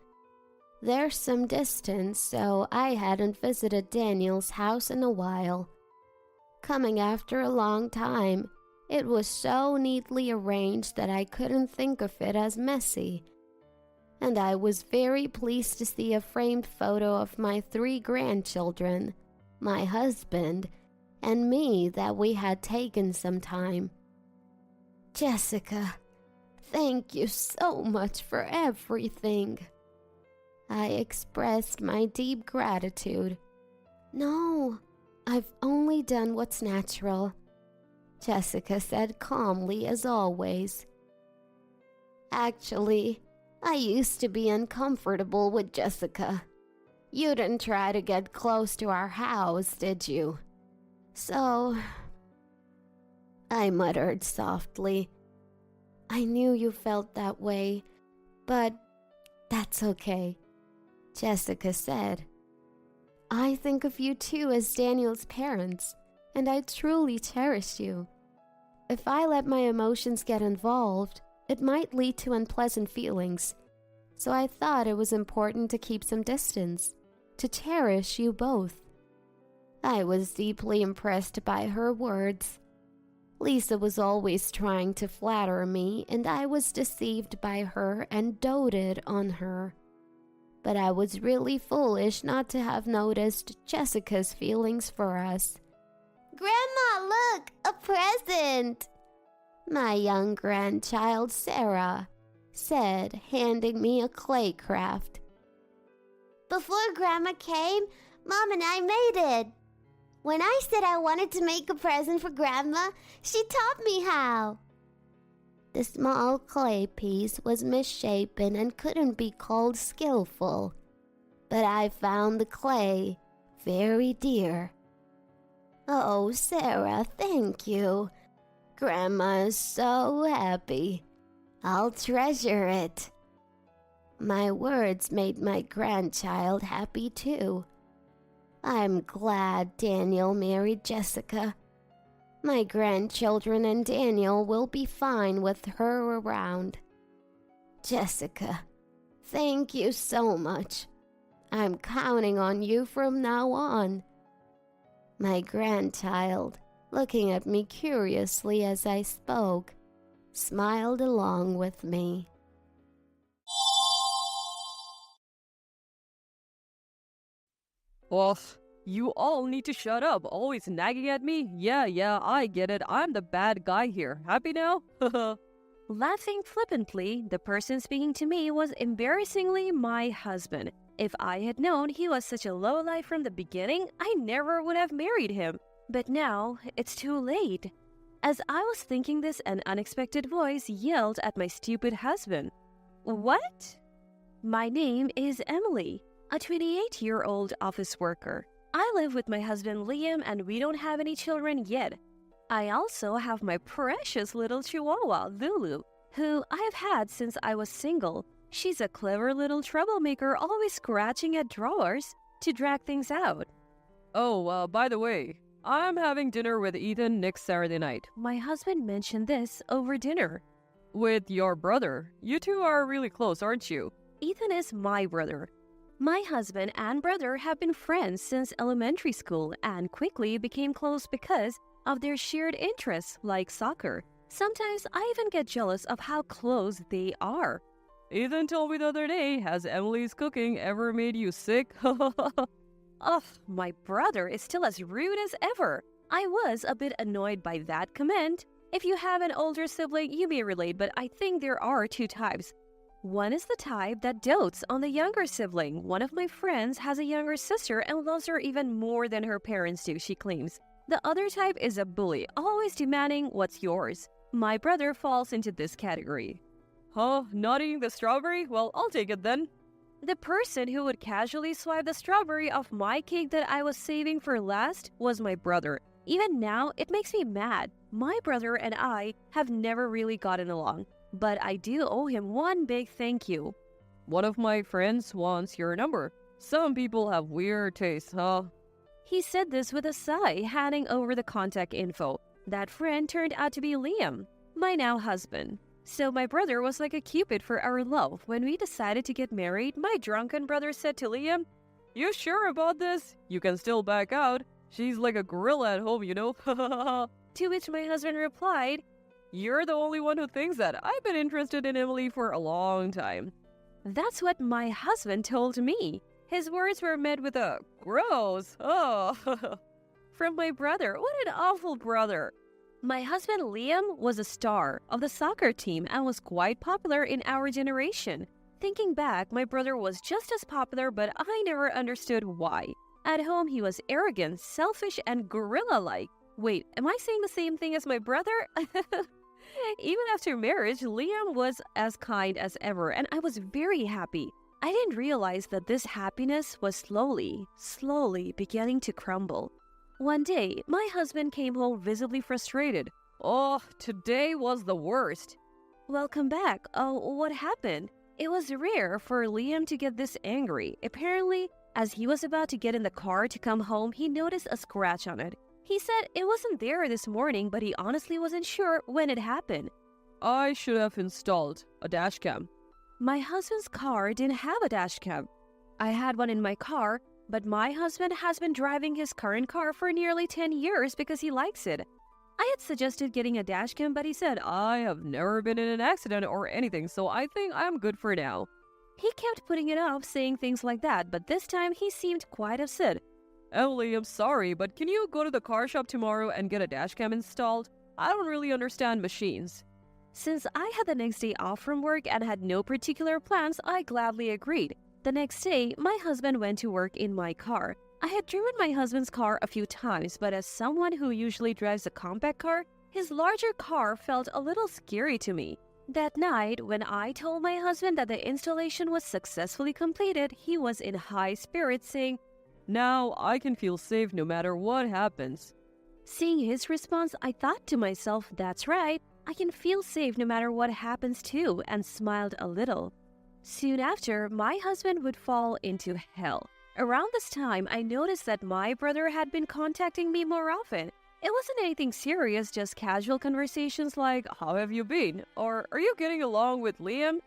There's some distance, so I hadn't visited Daniel's house in a while. Coming after a long time, it was so neatly arranged that I couldn't think of it as messy. And I was very pleased to see a framed photo of my 3 grandchildren, my husband, and me that we had taken some time. Jessica, thank you so much for everything. I expressed my deep gratitude. No, I've only done what's natural, Jessica said calmly as always. Actually, I used to be uncomfortable with Jessica. You didn't try to get close to our house, did you? So, I muttered softly. I knew you felt that way, but that's okay, Jessica said. I think of you too as Daniel's parents. and I truly cherish you. If I let my emotions get involved, it might lead to unpleasant feelings, so I thought it was important to keep some distance, to cherish you both." I was deeply impressed by her words. Lisa was always trying to flatter me, and I was deceived by her and doted on her. But I was really foolish not to have noticed Jessica's feelings for us. "Grandma, look, a present!" my young grandchild Sarah said, handing me a clay craft. "Before Grandma came, Mom and I made it. When I said I wanted to make a present for Grandma, she taught me how." The small clay piece was misshapen and couldn't be called skillful, but I found the clay very dear. "Oh, Sarah, thank you. Grandma is so happy. I'll treasure it." My words made my grandchild happy too. I'm glad Daniel married Jessica. My grandchildren and Daniel will be fine with her around. Jessica, thank you so much. I'm counting on you from now on. My grandchild, looking at me curiously as I spoke, smiled along with me. Ugh, you all need to shut up, always nagging at me. Yeah, I get it. I'm the bad guy here. Happy now? Laughing flippantly, the person speaking to me was embarrassingly my husband. If I had known he was such a lowlife from the beginning, I never would have married him. But now, it's too late. As I was thinking this, an unexpected voice yelled at my stupid husband. "What?" "My name is Emily, a 28-year-old office worker. I live with my husband Liam and we don't have any children yet. I also have my precious little chihuahua, Lulu, who I have had since I was single. She's a clever little troublemaker, always scratching at drawers to drag things out." Oh, by the way, I'm having dinner with Ethan next Saturday night. My husband mentioned this over dinner. With your brother. You two are really close, aren't you? Ethan is my brother. My husband and brother have been friends since elementary school and quickly became close because of their shared interests like soccer. Sometimes I even get jealous of how close they are. Ethan told me the other day, has Emily's cooking ever made you sick? Ugh, my brother is still as rude as ever. I was a bit annoyed by that comment. If you have an older sibling, you may relate, but I think there are two types. One is the type that dotes on the younger sibling. One of my friends has a younger sister and loves her even more than her parents do, she claims. The other type is a bully, always demanding what's yours. My brother falls into this category. Huh? Not eating the strawberry? Well, I'll take it then. The person who would casually swipe the strawberry off my cake that I was saving for last was my brother. Even now, it makes me mad. My brother and I have never really gotten along, but I do owe him one big thank you. One of my friends wants your number. Some people have weird tastes, huh? He said this with a sigh, handing over the contact info. That friend turned out to be Liam, my now husband. So my brother was like a cupid for our love. When we decided to get married, my drunken brother said to Liam, "You sure about this? You can still back out. She's like a gorilla at home, you know." To which my husband replied, "You're the only one who thinks that. I've been interested in Emily for a long time." That's what my husband told me. His words were met with a gross, oh, from my brother. What an awful brother. My husband Liam was a star of the soccer team and was quite popular in our generation. Thinking back, my brother was just as popular, but I never understood why. At home, he was arrogant, selfish, and gorilla-like. Wait, am I saying the same thing as my brother? Even after marriage, Liam was as kind as ever, and I was very happy. I didn't realize that this happiness was slowly beginning to crumble. One day, my husband came home visibly frustrated. "Oh, today was the worst." "Welcome back. Oh, what happened?" It was rare for Liam to get this angry. Apparently, as he was about to get in the car to come home, he noticed a scratch on it. He said it wasn't there this morning, but he honestly wasn't sure when it happened. I should have installed a dash cam. My husband's car didn't have a dash cam. I had one in my car, but my husband has been driving his current car for nearly 10 years because he likes it. I had suggested getting a dash cam, but he said, I have never been in an accident or anything, so I think I'm good for now. He kept putting it off, saying things like that, but this time he seemed quite upset. Emily, I'm sorry, but can you go to the car shop tomorrow and get a dash cam installed? I don't really understand machines. Since I had the next day off from work and had no particular plans, I gladly agreed. The next day, my husband went to work in my car. I had driven my husband's car a few times, but as someone who usually drives a compact car, his larger car felt a little scary to me. That night, when I told my husband that the installation was successfully completed, he was in high spirits, saying, Now I can feel safe no matter what happens. Seeing his response, I thought to myself, that's right, I can feel safe no matter what happens too, and smiled a little. Soon after, my husband would fall into hell. Around this time, I noticed that my brother had been contacting me more often. It wasn't anything serious, just casual conversations like, how have you been? Or, are you getting along with Liam?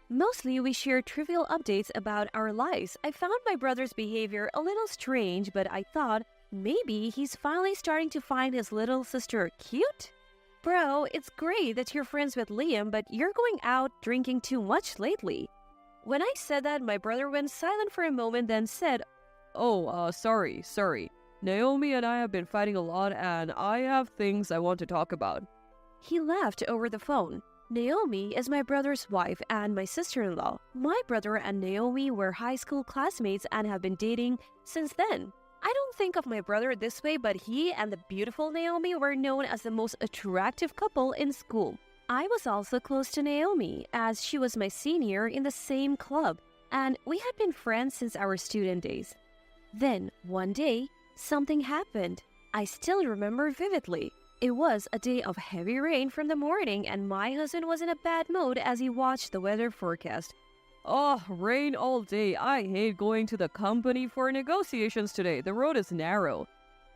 Mostly, we shared trivial updates about our lives. I found my brother's behavior a little strange, but I thought, maybe he's finally starting to find his little sister cute? Bro, it's great that you're friends with Liam, but you're going out drinking too much lately. When I said that, my brother went silent for a moment, then said, sorry. Naomi and I have been fighting a lot and I have things I want to talk about. He laughed over the phone. Naomi is my brother's wife and my sister-in-law. My brother and Naomi were high school classmates and have been dating since then. I don't think of my brother this way, but he and the beautiful Naomi were known as the most attractive couple in school. I was also close to Naomi, as she was my senior in the same club, and we had been friends since our student days. Then, one day, something happened. I still remember vividly. It was a day of heavy rain from the morning, and my husband was in a bad mood as he watched the weather forecast. Oh, rain all day. I hate going to the company for negotiations today. The road is narrow.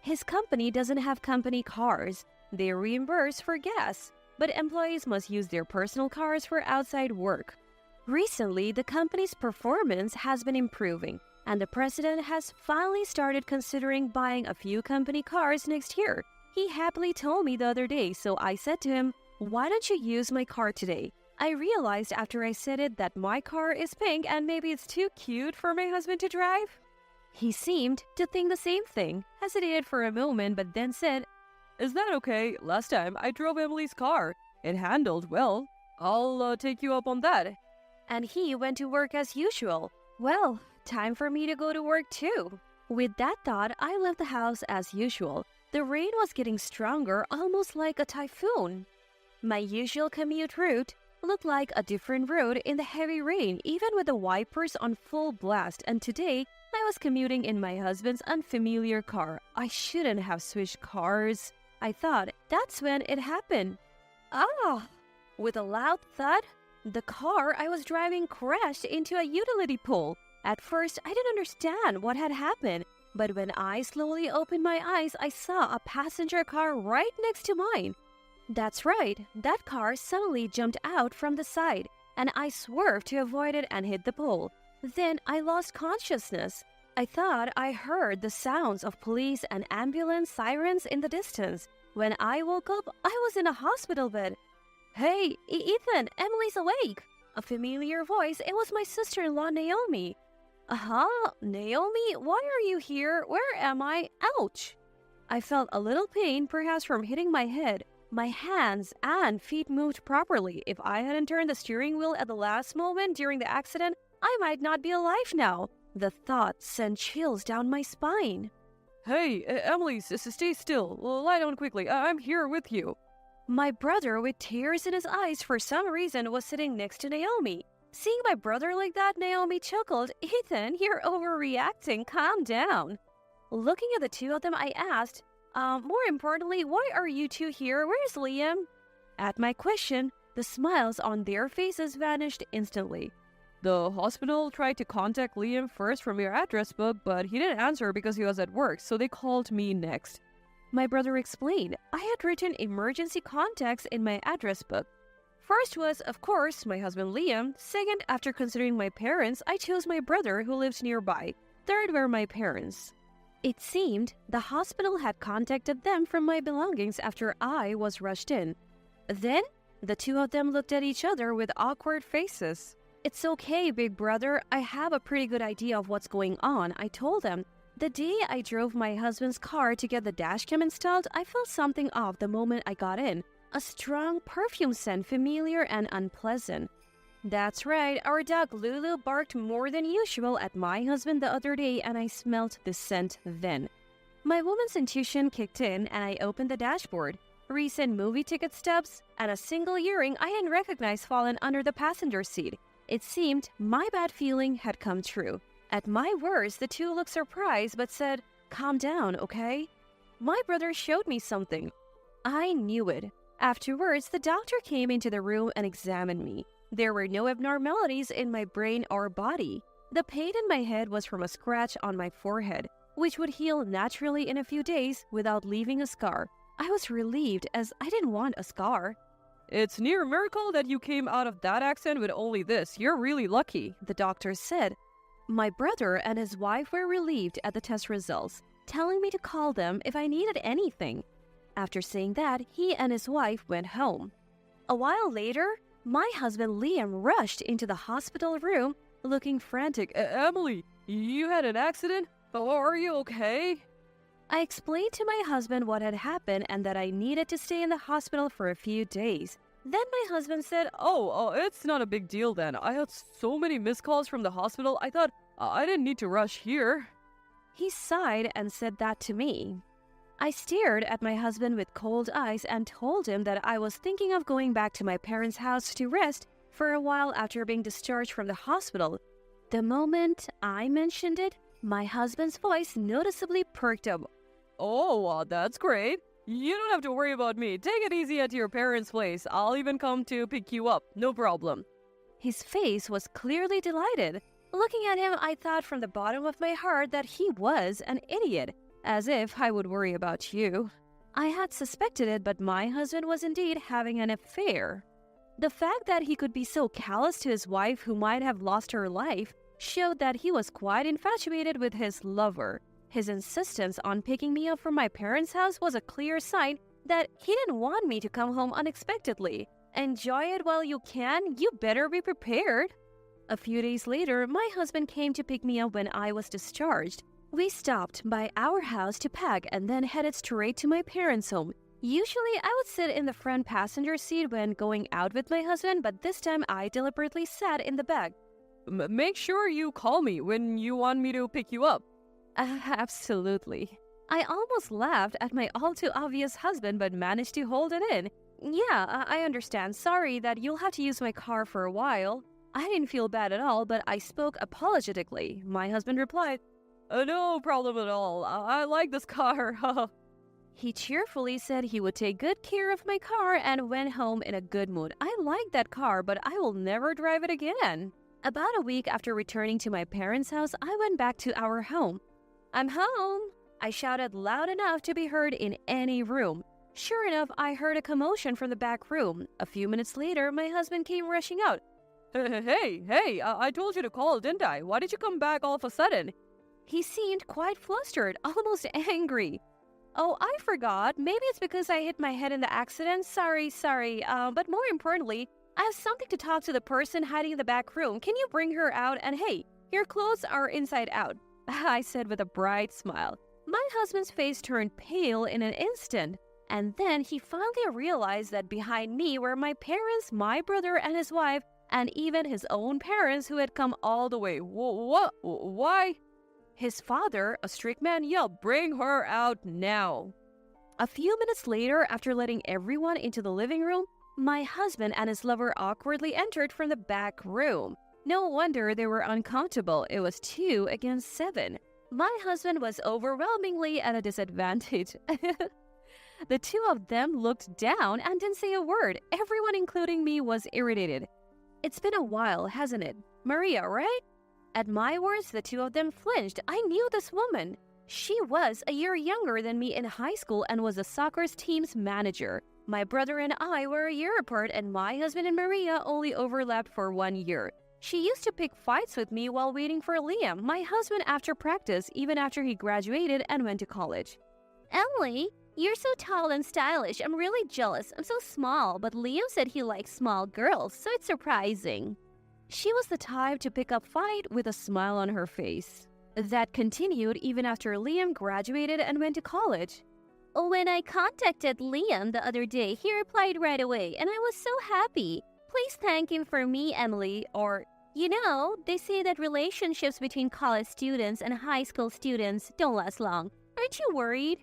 His company doesn't have company cars. They reimburse for gas, but employees must use their personal cars for outside work. Recently, the company's performance has been improving, and the president has finally started considering buying a few company cars next year. He happily told me the other day, so I said to him, why don't you use my car today? I realized after I said it that my car is pink and maybe it's too cute for my husband to drive. He seemed to think the same thing, hesitated for a moment, but then said, Is that okay? Last time I drove Emily's car. It handled well. I'll take you up on that. And he went to work as usual. Well, time for me to go to work too. With that thought, I left the house as usual. The rain was getting stronger, almost like a typhoon. My usual commute route looked like a different road in the heavy rain, even with the wipers on full blast, and today I was commuting in my husband's unfamiliar car. I shouldn't have switched cars, I thought. That's when it happened. Ah! With a loud thud, the car I was driving crashed into a utility pole. At first, I didn't understand what had happened, but when I slowly opened my eyes, I saw a passenger car right next to mine. That's right, that car suddenly jumped out from the side, and I swerved to avoid it and hit the pole. Then I lost consciousness. I thought I heard the sounds of police and ambulance sirens in the distance. When I woke up, I was in a hospital bed. Hey, Ethan, Emily's awake. A familiar voice. It was my sister-in-law, Naomi. Naomi, why are you here? Where am I? Ouch! I felt a little pain, perhaps from hitting my head. My hands and feet moved properly. If I hadn't turned the steering wheel at the last moment during the accident, I might not be alive now. The thought sent chills down my spine. Hey, Emily, stay still. Lie down quickly. I'm here with you. My brother, with tears in his eyes for some reason, was sitting next to Naomi. Seeing my brother like that, Naomi chuckled. Ethan, you're overreacting. Calm down. Looking at the two of them, I asked, more importantly, why are you two here? Where's Liam? At my question, the smiles on their faces vanished instantly. The hospital tried to contact Liam first from your address book, but he didn't answer because he was at work, so they called me next. My brother explained. I had written emergency contacts in my address book. First was, of course, my husband Liam. Second, after considering my parents, I chose my brother who lived nearby. Third were my parents. It seemed the hospital had contacted them from my belongings after I was rushed in. Then, the two of them looked at each other with awkward faces. It's okay, big brother. I have a pretty good idea of what's going on, I told them. The day I drove my husband's car to get the dashcam installed, I felt something off the moment I got in. A strong perfume scent, familiar and unpleasant. That's right, our dog Lulu barked more than usual at my husband the other day and I smelled the scent then. My woman's intuition kicked in and I opened the dashboard. Recent movie ticket stubs and a single earring I hadn't recognized fallen under the passenger seat. It seemed my bad feeling had come true. At my worst, the two looked surprised but said, "Calm down, okay?" My brother showed me something. I knew it. Afterwards, the doctor came into the room and examined me. There were no abnormalities in my brain or body. The pain in my head was from a scratch on my forehead, which would heal naturally in a few days without leaving a scar. I was relieved as I didn't want a scar. It's near a miracle that you came out of that accident with only this. You're really lucky, the doctor said. My brother and his wife were relieved at the test results, telling me to call them if I needed anything. After saying that, he and his wife went home. A while later, my husband Liam rushed into the hospital room looking frantic. Emily, you had an accident? Oh, are you okay? I explained to my husband what had happened and that I needed to stay in the hospital for a few days. Then my husband said, Oh, it's not a big deal then. I had so many missed calls from the hospital, I thought I didn't need to rush here. He sighed and said that to me. I stared at my husband with cold eyes and told him that I was thinking of going back to my parents' house to rest for a while after being discharged from the hospital. The moment I mentioned it, my husband's voice noticeably perked up. Oh, that's great. You don't have to worry about me. Take it easy at your parents' place. I'll even come to pick you up. No problem. His face was clearly delighted. Looking at him, I thought from the bottom of my heart that he was an idiot. As if I would worry about you. I had suspected it, but my husband was indeed having an affair. The fact that he could be so callous to his wife who might have lost her life showed that he was quite infatuated with his lover. His insistence on picking me up from my parents' house was a clear sign that he didn't want me to come home unexpectedly. Enjoy it while you can, you better be prepared. A few days later, my husband came to pick me up when I was discharged. We stopped by our house to pack and then headed straight to my parents' home. Usually, I would sit in the front passenger seat when going out with my husband, but this time I deliberately sat in the back. Make sure you call me when you want me to pick you up. Absolutely. I almost laughed at my all-too-obvious husband but managed to hold it in. Yeah, I understand. Sorry that you'll have to use my car for a while. I didn't feel bad at all, but I spoke apologetically. My husband replied, No problem at all. I like this car. He cheerfully said he would take good care of my car and went home in a good mood. I like that car, but I will never drive it again. About a week after returning to my parents' house, I went back to our home. I'm home! I shouted loud enough to be heard in any room. Sure enough, I heard a commotion from the back room. A few minutes later, my husband came rushing out. Hey, I told you to call, didn't I? Why did you come back all of a sudden? He seemed quite flustered, almost angry. Oh, I forgot. Maybe it's because I hit my head in the accident. Sorry. But more importantly, I have something to talk to the person hiding in the back room. Can you bring her out? And hey, your clothes are inside out, I said with a bright smile. My husband's face turned pale in an instant. And then he finally realized that behind me were my parents, my brother and his wife, and even his own parents who had come all the way. What? Why? His father, a strict man, yelled, "Bring her out now!" A few minutes later, after letting everyone into the living room, my husband and his lover awkwardly entered from the back room. No wonder they were uncomfortable. It was 2 against 7. My husband was overwhelmingly at a disadvantage. The two of them looked down and didn't say a word. Everyone, including me, was irritated. It's been a while, hasn't it? Maria, right? At my words, the two of them flinched. I knew this woman. She was a year younger than me in high school and was the soccer team's manager. My brother and I were a year apart, and my husband and Maria only overlapped for 1 year. She used to pick fights with me while waiting for Liam, my husband, after practice, even after he graduated and went to college. Emily, you're so tall and stylish. I'm really jealous. I'm so small, but Liam said he likes small girls, so it's surprising. She was the type to pick up fight with a smile on her face. That continued even after Liam graduated and went to college. When I contacted Liam the other day, he replied right away, and I was so happy. Please thank him for me, Emily. Or, they say that relationships between college students and high school students don't last long. Aren't you worried?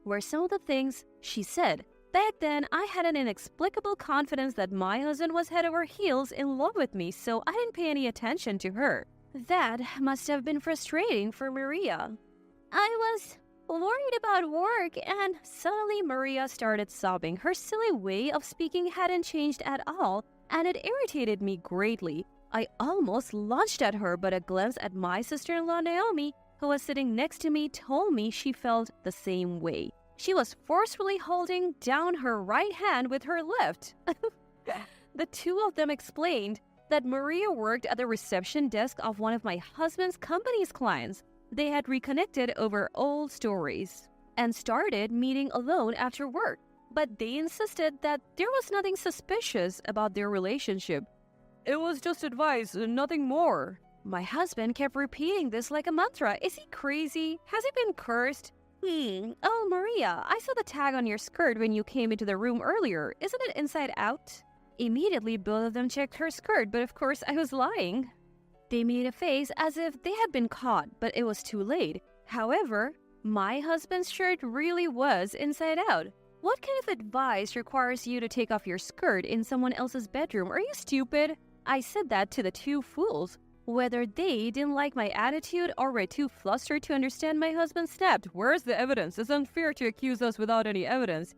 Were some of the things she said. Back then, I had an inexplicable confidence that my husband was head over heels in love with me, so I didn't pay any attention to her. That must have been frustrating for Maria. I was worried about work, and suddenly Maria started sobbing. Her silly way of speaking hadn't changed at all, and it irritated me greatly. I almost lunged at her, but a glance at my sister-in-law Naomi, who was sitting next to me, told me she felt the same way. She was forcefully holding down her right hand with her left. The two of them explained that Maria worked at the reception desk of one of my husband's company's clients. They had reconnected over old stories and started meeting alone after work, but they insisted that there was nothing suspicious about their relationship. It was just advice, nothing more. My husband kept repeating this like a mantra. Is he crazy? Has he been cursed? Oh, Maria, I saw the tag on your skirt when you came into the room earlier. Isn't it inside out? Immediately, both of them checked her skirt, but of course I was lying. They made a face as if they had been caught, but it was too late. However, my husband's shirt really was inside out. What kind of advice requires you to take off your skirt in someone else's bedroom? Are you stupid? I said that to the two fools. Whether they didn't like my attitude or were too flustered to understand, my husband snapped. Where's the evidence? It's unfair to accuse us without any evidence.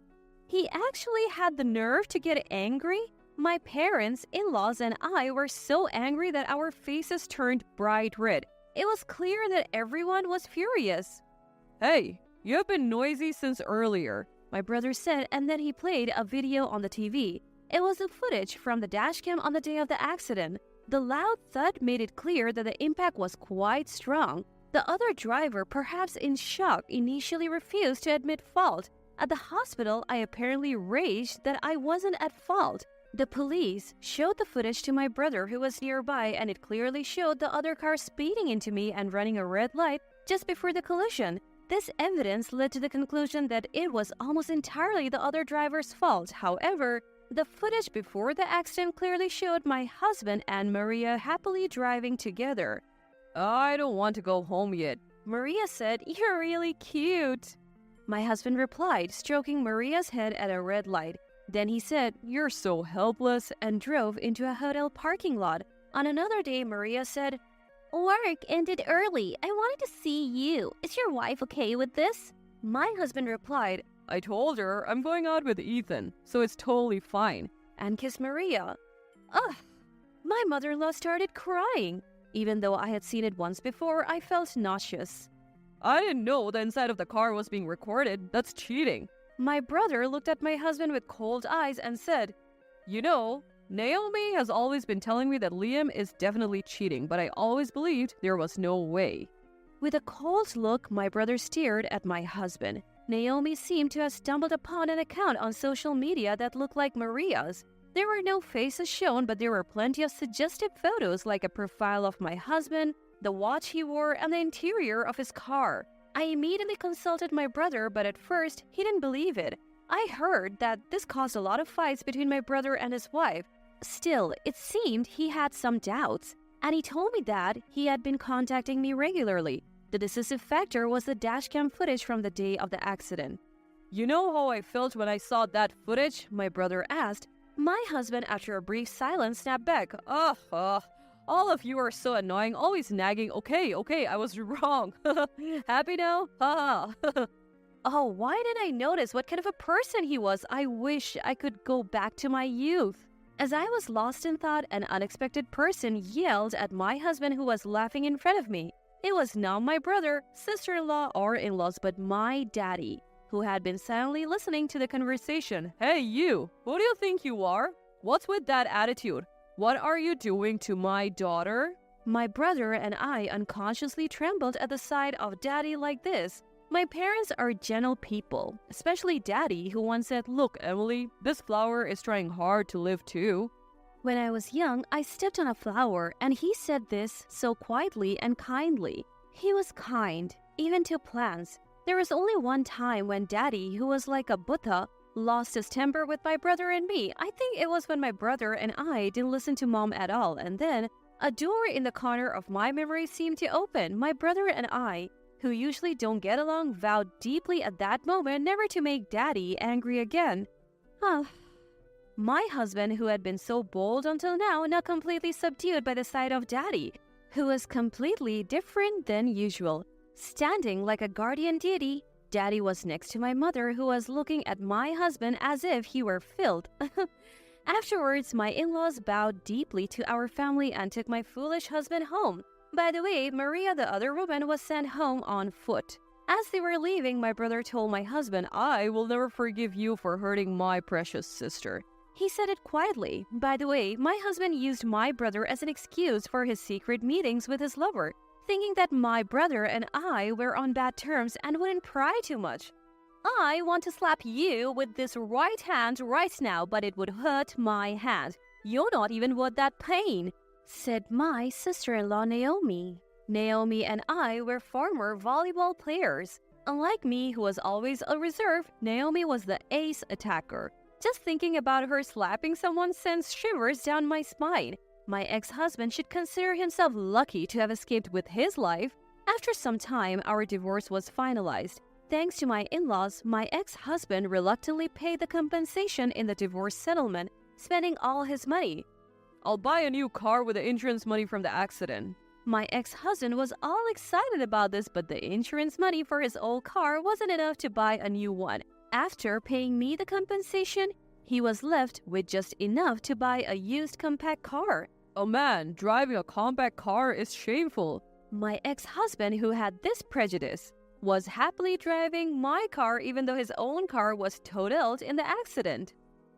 He actually had the nerve to get angry? My parents, in-laws, and I were so angry that our faces turned bright red. It was clear that everyone was furious. Hey, you've been noisy since earlier, my brother said, and then he played a video on the TV. It was the footage from the dashcam on the day of the accident. The loud thud made it clear that the impact was quite strong. The other driver, perhaps in shock, initially refused to admit fault. At the hospital, I apparently raged that I wasn't at fault. The police showed the footage to my brother, who was nearby, and it clearly showed the other car speeding into me and running a red light just before the collision. This evidence led to the conclusion that it was almost entirely the other driver's fault. However, the footage before the accident clearly showed my husband and Maria happily driving together. I don't want to go home yet. Maria said, "You're really cute." My husband replied, stroking Maria's head at a red light. Then he said, "You're so helpless," and drove into a hotel parking lot. On another day, Maria said, "Work ended early. I wanted to see you. Is your wife okay with this?" My husband replied, I told her I'm going out with Ethan, so it's totally fine, and kissed Maria. Ugh! My mother-in-law started crying. Even though I had seen it once before, I felt nauseous. I didn't know the inside of the car was being recorded. That's cheating. My brother looked at my husband with cold eyes and said, Naomi has always been telling me that Liam is definitely cheating, but I always believed there was no way. With a cold look, my brother stared at my husband. Naomi seemed to have stumbled upon an account on social media that looked like Maria's. There were no faces shown, but there were plenty of suggestive photos, like a profile of my husband, the watch he wore, and the interior of his car. I immediately consulted my brother, but at first, he didn't believe it. I heard that this caused a lot of fights between my brother and his wife. Still, it seemed he had some doubts, and he told me that he had been contacting me regularly. The decisive factor was the dashcam footage from the day of the accident. You know how I felt when I saw that footage? My brother asked. My husband, after a brief silence, snapped back. All of you are so annoying, always nagging. Okay, I was wrong. Happy now? Oh, why didn't I notice what kind of a person he was? I wish I could go back to my youth. As I was lost in thought, an unexpected person yelled at my husband, who was laughing in front of me. It was not my brother, sister-in-law, or in-laws, but my daddy, who had been silently listening to the conversation. Hey, you! Who do you think you are? What's with that attitude? What are you doing to my daughter? My brother and I unconsciously trembled at the sight of Daddy like this. My parents are gentle people, especially Daddy, who once said, "Look, Emily, this flower is trying hard to live too." When I was young, I stepped on a flower, and he said this so quietly and kindly. He was kind, even to plants. There was only one time when Daddy, who was like a Buddha, lost his temper with my brother and me. I think it was when my brother and I didn't listen to Mom at all, and then a door in the corner of my memory seemed to open. My brother and I, who usually don't get along, vowed deeply at that moment never to make Daddy angry again. My husband, who had been so bold until now completely subdued by the sight of Daddy, who was completely different than usual. Standing like a guardian deity, Daddy was next to my mother, who was looking at my husband as if he were filled. Afterwards, my in-laws bowed deeply to our family and took my foolish husband home. By the way, Maria, the other woman, was sent home on foot. As they were leaving, my brother told my husband, "I will never forgive you for hurting my precious sister." He said it quietly. By the way, my husband used my brother as an excuse for his secret meetings with his lover, thinking that my brother and I were on bad terms and wouldn't pry too much. "I want to slap you with this right hand right now, but it would hurt my hand. You're not even worth that pain," said my sister-in-law Naomi. Naomi and I were former volleyball players. Unlike me, who was always a reserve, Naomi was the ace attacker. Just thinking about her slapping someone sends shivers down my spine. My ex-husband should consider himself lucky to have escaped with his life. After some time, our divorce was finalized. Thanks to my in-laws, my ex-husband reluctantly paid the compensation in the divorce settlement, spending all his money. "I'll buy a new car with the insurance money from the accident." My ex-husband was all excited about this, but the insurance money for his old car wasn't enough to buy a new one. After paying me the compensation, he was left with just enough to buy a used compact car. "Oh man, driving a compact car is shameful." My ex-husband, who had this prejudice, was happily driving my car even though his own car was totaled in the accident.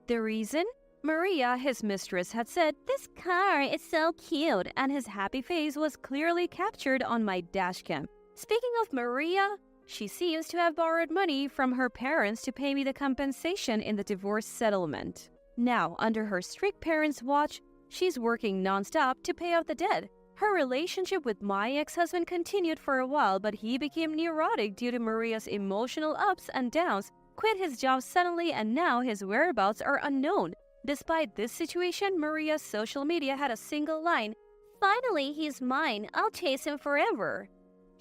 The reason? Maria, his mistress, had said, "This car is so cute," and his happy face was clearly captured on my dashcam. Speaking of Maria, she seems to have borrowed money from her parents to pay me the compensation in the divorce settlement. Now, under her strict parents' watch, she's working non-stop to pay off the debt. Her relationship with my ex-husband continued for a while, but he became neurotic due to Maria's emotional ups and downs, quit his job suddenly, and now his whereabouts are unknown. Despite this situation, Maria's social media had a single line, "Finally, he's mine. I'll chase him forever."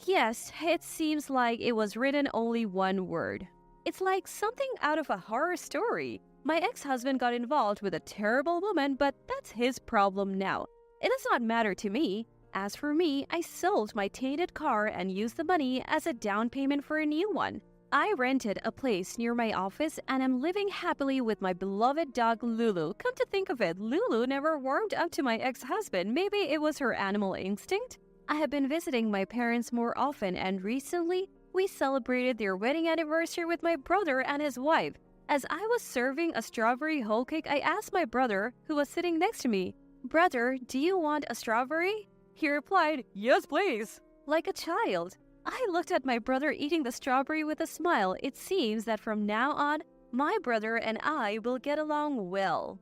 Yes, it seems like it was written only one word. It's like something out of a horror story. My ex-husband got involved with a terrible woman, but that's his problem now. It does not matter to me. As for me, I sold my tainted car and used the money as a down payment for a new one. I rented a place near my office and am living happily with my beloved dog Lulu. Come to think of it, Lulu never warmed up to my ex-husband. Maybe it was her animal instinct? I have been visiting my parents more often, and recently we celebrated their wedding anniversary with my brother and his wife. As I was serving a strawberry whole cake, I asked my brother, who was sitting next to me, "Brother, do you want a strawberry?" He replied, "Yes, please." Like a child. I looked at my brother eating the strawberry with a smile. It seems that from now on, my brother and I will get along well.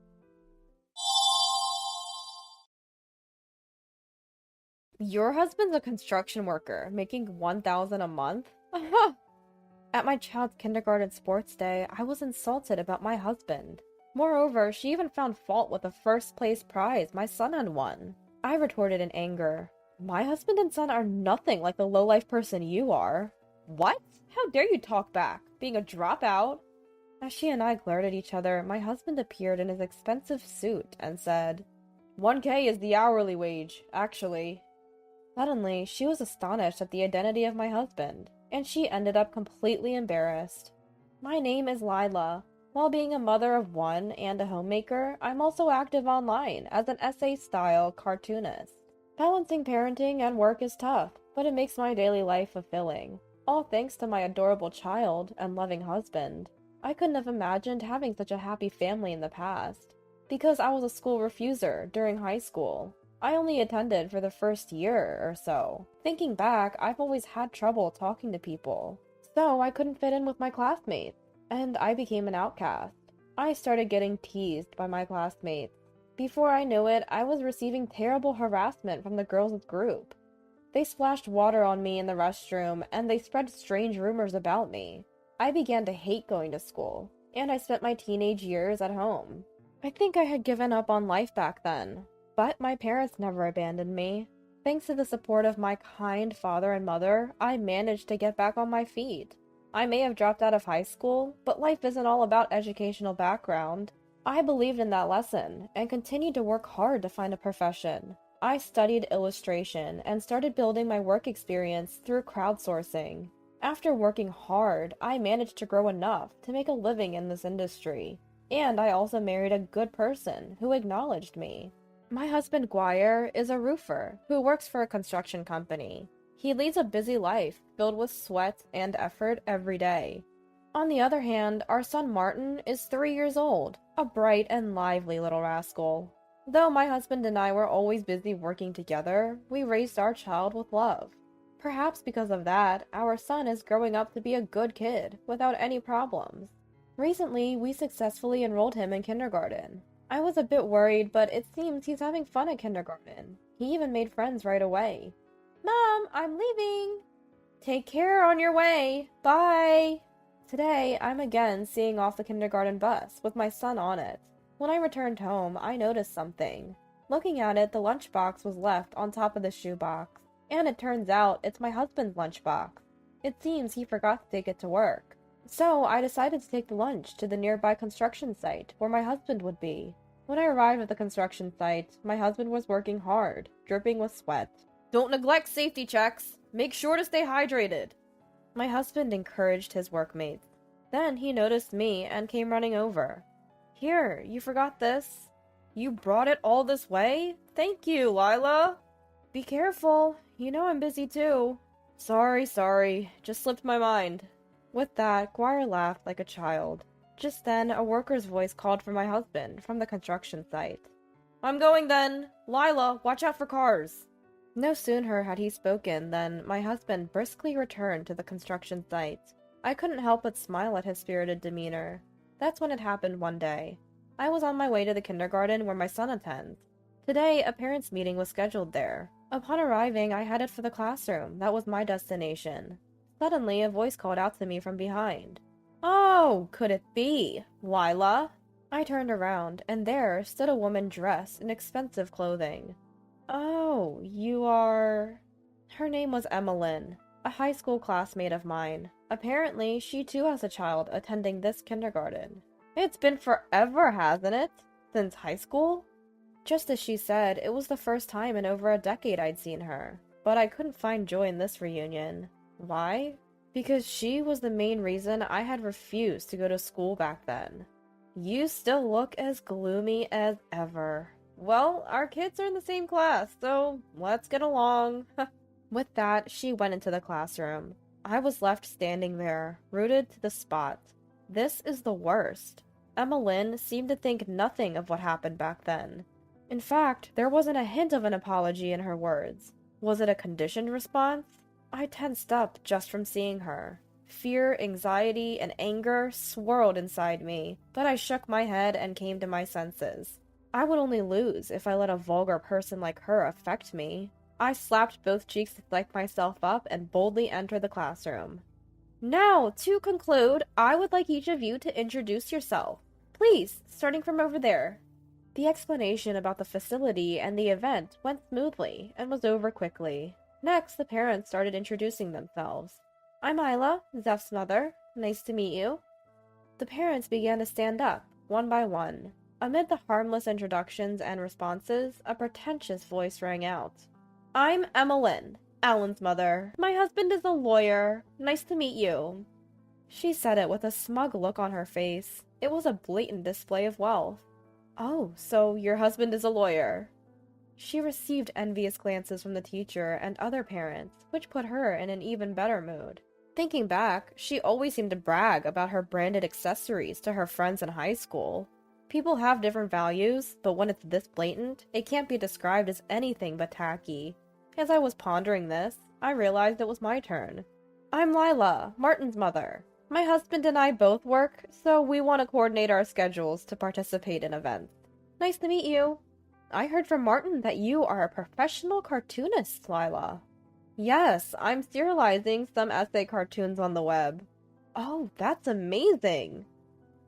Your husband's a construction worker, making $1,000 a month? At my child's kindergarten sports day, I was insulted about my husband. Moreover, she even found fault with the first place prize my son had won. I retorted in anger. My husband and son are nothing like the low-life person you are. What? How dare you talk back, being a dropout? As she and I glared at each other, my husband appeared in his expensive suit and said, "1K is the hourly wage, actually." Suddenly, she was astonished at the identity of my husband, and she ended up completely embarrassed. My name is Lila. While being a mother of one and a homemaker, I'm also active online as an essay-style cartoonist. Balancing parenting and work is tough, but it makes my daily life fulfilling, all thanks to my adorable child and loving husband. I couldn't have imagined having such a happy family in the past, because I was a school refuser during high school. I only attended for the first year or so. Thinking back, I've always had trouble talking to people, so I couldn't fit in with my classmates, and I became an outcast. I started getting teased by my classmates. Before I knew it, I was receiving terrible harassment from the girls' group. They splashed water on me in the restroom, and they spread strange rumors about me. I began to hate going to school, and I spent my teenage years at home. I think I had given up on life back then, but my parents never abandoned me. Thanks to the support of my kind father and mother, I managed to get back on my feet. I may have dropped out of high school, but life isn't all about educational background. I believed in that lesson and continued to work hard to find a profession. I studied illustration and started building my work experience through crowdsourcing. After working hard, I managed to grow enough to make a living in this industry. And I also married a good person who acknowledged me. My husband Guire is a roofer who works for a construction company. He leads a busy life filled with sweat and effort every day. On the other hand, our son Martin is 3 years old, a bright and lively little rascal. Though my husband and I were always busy working together, we raised our child with love. Perhaps because of that, our son is growing up to be a good kid without any problems. Recently, we successfully enrolled him in kindergarten. I was a bit worried, but it seems he's having fun at kindergarten. He even made friends right away. Mom, I'm leaving! Take care on your way! Bye! Today, I'm again seeing off the kindergarten bus with my son on it. When I returned home, I noticed something. Looking at it, the lunchbox was left on top of the shoebox, and it turns out it's my husband's lunchbox. It seems he forgot to take it to work. So I decided to take the lunch to the nearby construction site where my husband would be. When I arrived at the construction site, my husband was working hard, dripping with sweat. Don't neglect safety checks. Make sure to stay hydrated. My husband encouraged his workmates. Then he noticed me and came running over. Here, you forgot this. You brought it all this way? Thank you, Lila. Be careful. You know I'm busy too. Sorry. Just slipped my mind. With that, Guire laughed like a child. Just then, a worker's voice called for my husband from the construction site. I'm going then. Lila, watch out for cars. No sooner had he spoken than my husband briskly returned to the construction site. I couldn't help but smile at his spirited demeanor. That's when it happened one day. I was on my way to the kindergarten where my son attends. Today, a parents' meeting was scheduled there. Upon arriving, I headed for the classroom. That was my destination. Suddenly, a voice called out to me from behind. Oh, could it be? Lila? I turned around, and there stood a woman dressed in expensive clothing. Oh, you are... Her name was Emmeline, a high school classmate of mine. Apparently, she too has a child attending this kindergarten. It's been forever, hasn't it? Since high school? Just as she said, it was the first time in over a decade I'd seen her. But I couldn't find joy in this reunion. Why? Because she was the main reason I had refused to go to school back then. You still look as gloomy as ever. Well, our kids are in the same class, so let's get along. With that, she went into the classroom. I was left standing there, rooted to the spot. This is the worst. Emmeline seemed to think nothing of what happened back then. In fact, there wasn't a hint of an apology in her words. Was it a conditioned response? I tensed up just from seeing her. Fear, anxiety, and anger swirled inside me, but I shook my head and came to my senses. I would only lose if I let a vulgar person like her affect me. I slapped both cheeks to psych myself up and boldly entered the classroom. Now, to conclude, I would like each of you to introduce yourself. Please, starting from over there. The explanation about the facility and the event went smoothly and was over quickly. Next, the parents started introducing themselves. I'm Isla, Zeph's mother. Nice to meet you. The parents began to stand up, one by one. Amid the harmless introductions and responses, a pretentious voice rang out. I'm Emmeline, Alan's mother. My husband is a lawyer. Nice to meet you. She said it with a smug look on her face. It was a blatant display of wealth. Oh, so your husband is a lawyer. She received envious glances from the teacher and other parents, which put her in an even better mood. Thinking back, she always seemed to brag about her branded accessories to her friends in high school. People have different values, but when it's this blatant, it can't be described as anything but tacky. As I was pondering this, I realized it was my turn. I'm Lila, Martin's mother. My husband and I both work, so we want to coordinate our schedules to participate in events. Nice to meet you. I heard from Martin that you are a professional cartoonist, Lila. Yes, I'm serializing some essay cartoons on the web. Oh, that's amazing!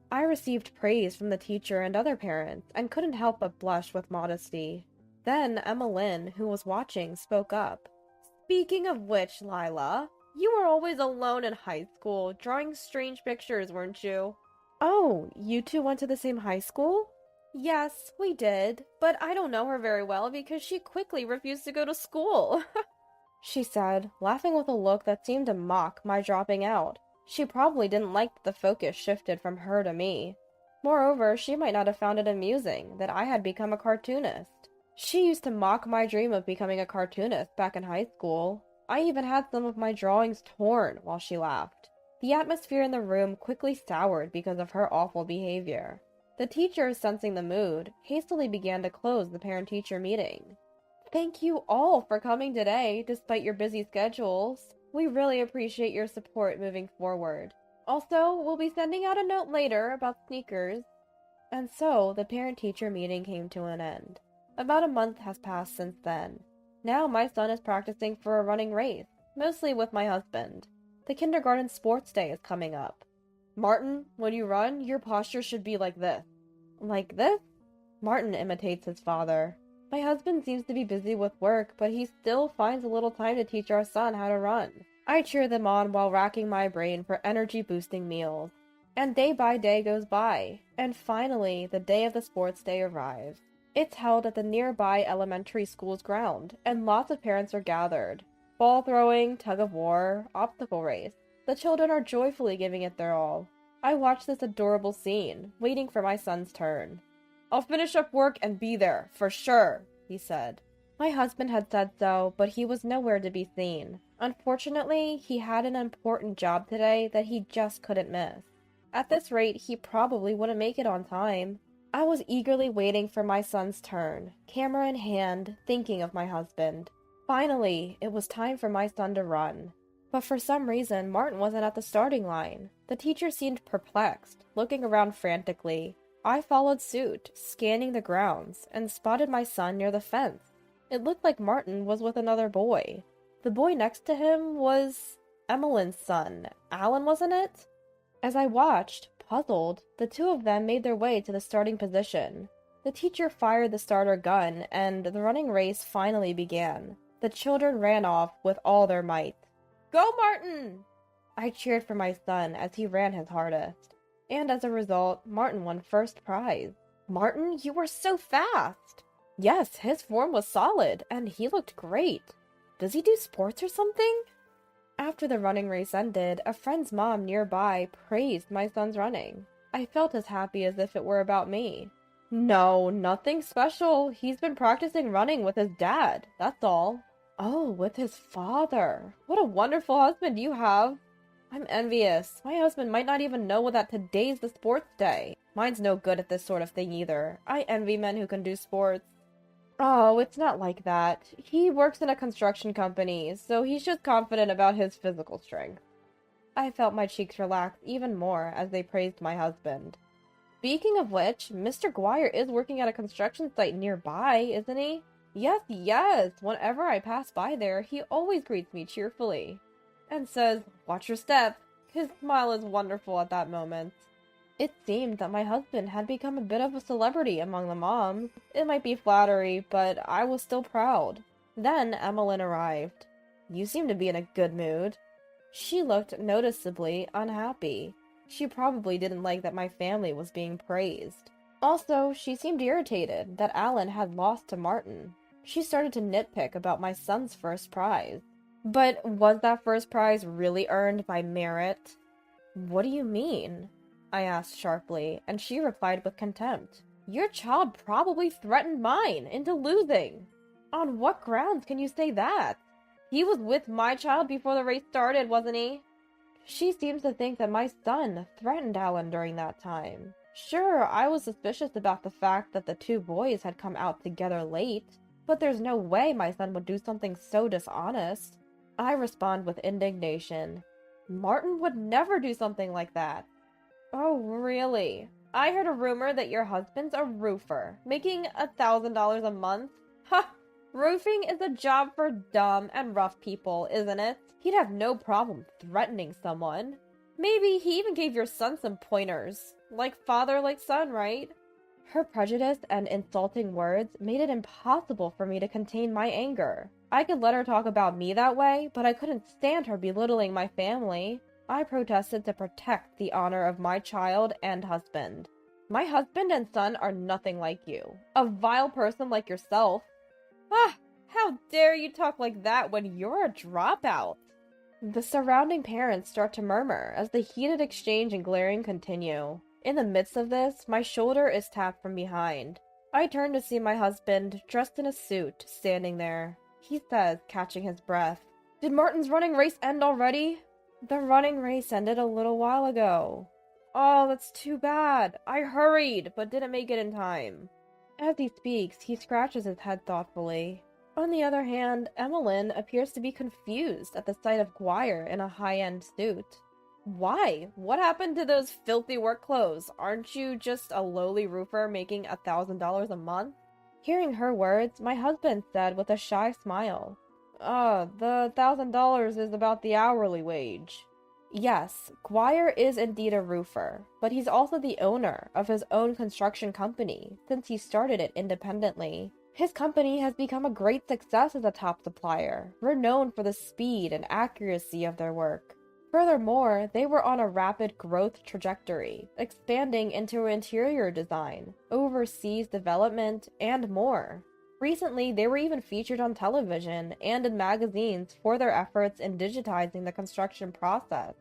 I received praise from the teacher and other parents, and couldn't help but blush with modesty. Then Emma Lynn, who was watching, spoke up. Speaking of which, Lila, you were always alone in high school, drawing strange pictures, weren't you? Oh, you two went to the same high school? Yes, we did, but I don't know her very well because she quickly refused to go to school. She said, laughing with a look that seemed to mock my dropping out. She probably didn't like that the focus shifted from her to me. Moreover, she might not have found it amusing that I had become a cartoonist. She used to mock my dream of becoming a cartoonist back in high school. I even had some of my drawings torn while she laughed. The atmosphere in the room quickly soured because of her awful behavior. The teacher, sensing the mood, hastily began to close the parent-teacher meeting. Thank you all for coming today, despite your busy schedules. We really appreciate your support moving forward. Also, we'll be sending out a note later about sneakers. And so, the parent-teacher meeting came to an end. About a month has passed since then. Now my son is practicing for a running race, mostly with my husband. The kindergarten sports day is coming up. Martin, when you run, your posture should be like this. Like this? Martin imitates his father. My husband seems to be busy with work, but he still finds a little time to teach our son how to run. I cheer them on while racking my brain for energy-boosting meals. And day by day goes by, and finally the day of the sports day arrives. It's held at the nearby elementary school's ground, and lots of parents are gathered. Ball throwing, tug-of-war, obstacle race. The children are joyfully giving it their all. I watch this adorable scene, waiting for my son's turn. I'll finish up work and be there, for sure, he said. My husband had said so, but he was nowhere to be seen. Unfortunately, he had an important job today that he just couldn't miss. At this rate, he probably wouldn't make it on time. I was eagerly waiting for my son's turn, camera in hand, thinking of my husband. Finally, it was time for my son to run. But for some reason, Martin wasn't at the starting line. The teacher seemed perplexed, looking around frantically. I followed suit, scanning the grounds, and spotted my son near the fence. It looked like Martin was with another boy. The boy next to him was Emmeline's son. Alan, wasn't it? As I watched, puzzled, the two of them made their way to the starting position. The teacher fired the starter gun, and the running race finally began. The children ran off with all their might. Go, Martin! I cheered for my son as he ran his hardest. And as a result, Martin won first prize. Martin, you were so fast! Yes, his form was solid, and he looked great. Does he do sports or something? After the running race ended, a friend's mom nearby praised my son's running. I felt as happy as if it were about me. No, nothing special. He's been practicing running with his dad, that's all. Oh, with his father. What a wonderful husband you have. I'm envious. My husband might not even know that today's the sports day. Mine's no good at this sort of thing either. I envy men who can do sports. Oh, it's not like that. He works in a construction company, so he's just confident about his physical strength. I felt my cheeks relax even more as they praised my husband. Speaking of which, Mr. Guire is working at a construction site nearby, isn't he? Yes. Whenever I pass by there, he always greets me cheerfully. And says, watch your step. His smile is wonderful at that moment. It seemed that my husband had become a bit of a celebrity among the moms. It might be flattery, but I was still proud. Then Emmeline arrived. You seem to be in a good mood. She looked noticeably unhappy. She probably didn't like that my family was being praised. Also, she seemed irritated that Alan had lost to Martin. She started to nitpick about my son's first prize. But was that first prize really earned by merit? What do you mean? I asked sharply, and she replied with contempt. Your child probably threatened mine into losing. On what grounds can you say that? He was with my child before the race started, wasn't he? She seems to think that my son threatened Alan during that time. Sure, I was suspicious about the fact that the two boys had come out together late, but there's no way my son would do something so dishonest. I respond with indignation. Martin would never do something like that. Oh, really? I heard a rumor that your husband's a roofer, making $1,000 a month. Ha! Roofing is a job for dumb and rough people, isn't it? He'd have no problem threatening someone. Maybe he even gave your son some pointers. Like father, like son, right? Her prejudice and insulting words made it impossible for me to contain my anger. I could let her talk about me that way, but I couldn't stand her belittling my family. I protested to protect the honor of my child and husband. My husband and son are nothing like you. A vile person like yourself. Ah, how dare you talk like that when you're a dropout? The surrounding parents start to murmur as the heated exchange and glaring continue. In the midst of this, my shoulder is tapped from behind. I turn to see my husband, dressed in a suit, standing there. He says, catching his breath, "Did Martin's running race end already?" "The running race ended a little while ago." "Oh, that's too bad. I hurried, but didn't make it in time." As he speaks, he scratches his head thoughtfully. On the other hand, Emmeline appears to be confused at the sight of Guire in a high-end suit. Why? What happened to those filthy work clothes? Aren't you just a lowly roofer making $1,000 a month? Hearing her words, my husband said with a shy smile, The $1,000 is about the hourly wage." Yes, Guire is indeed a roofer, but he's also the owner of his own construction company since he started it independently. His company has become a great success as a top supplier, renowned for the speed and accuracy of their work. Furthermore, they were on a rapid growth trajectory, expanding into interior design, overseas development, and more. Recently, they were even featured on television and in magazines for their efforts in digitizing the construction process.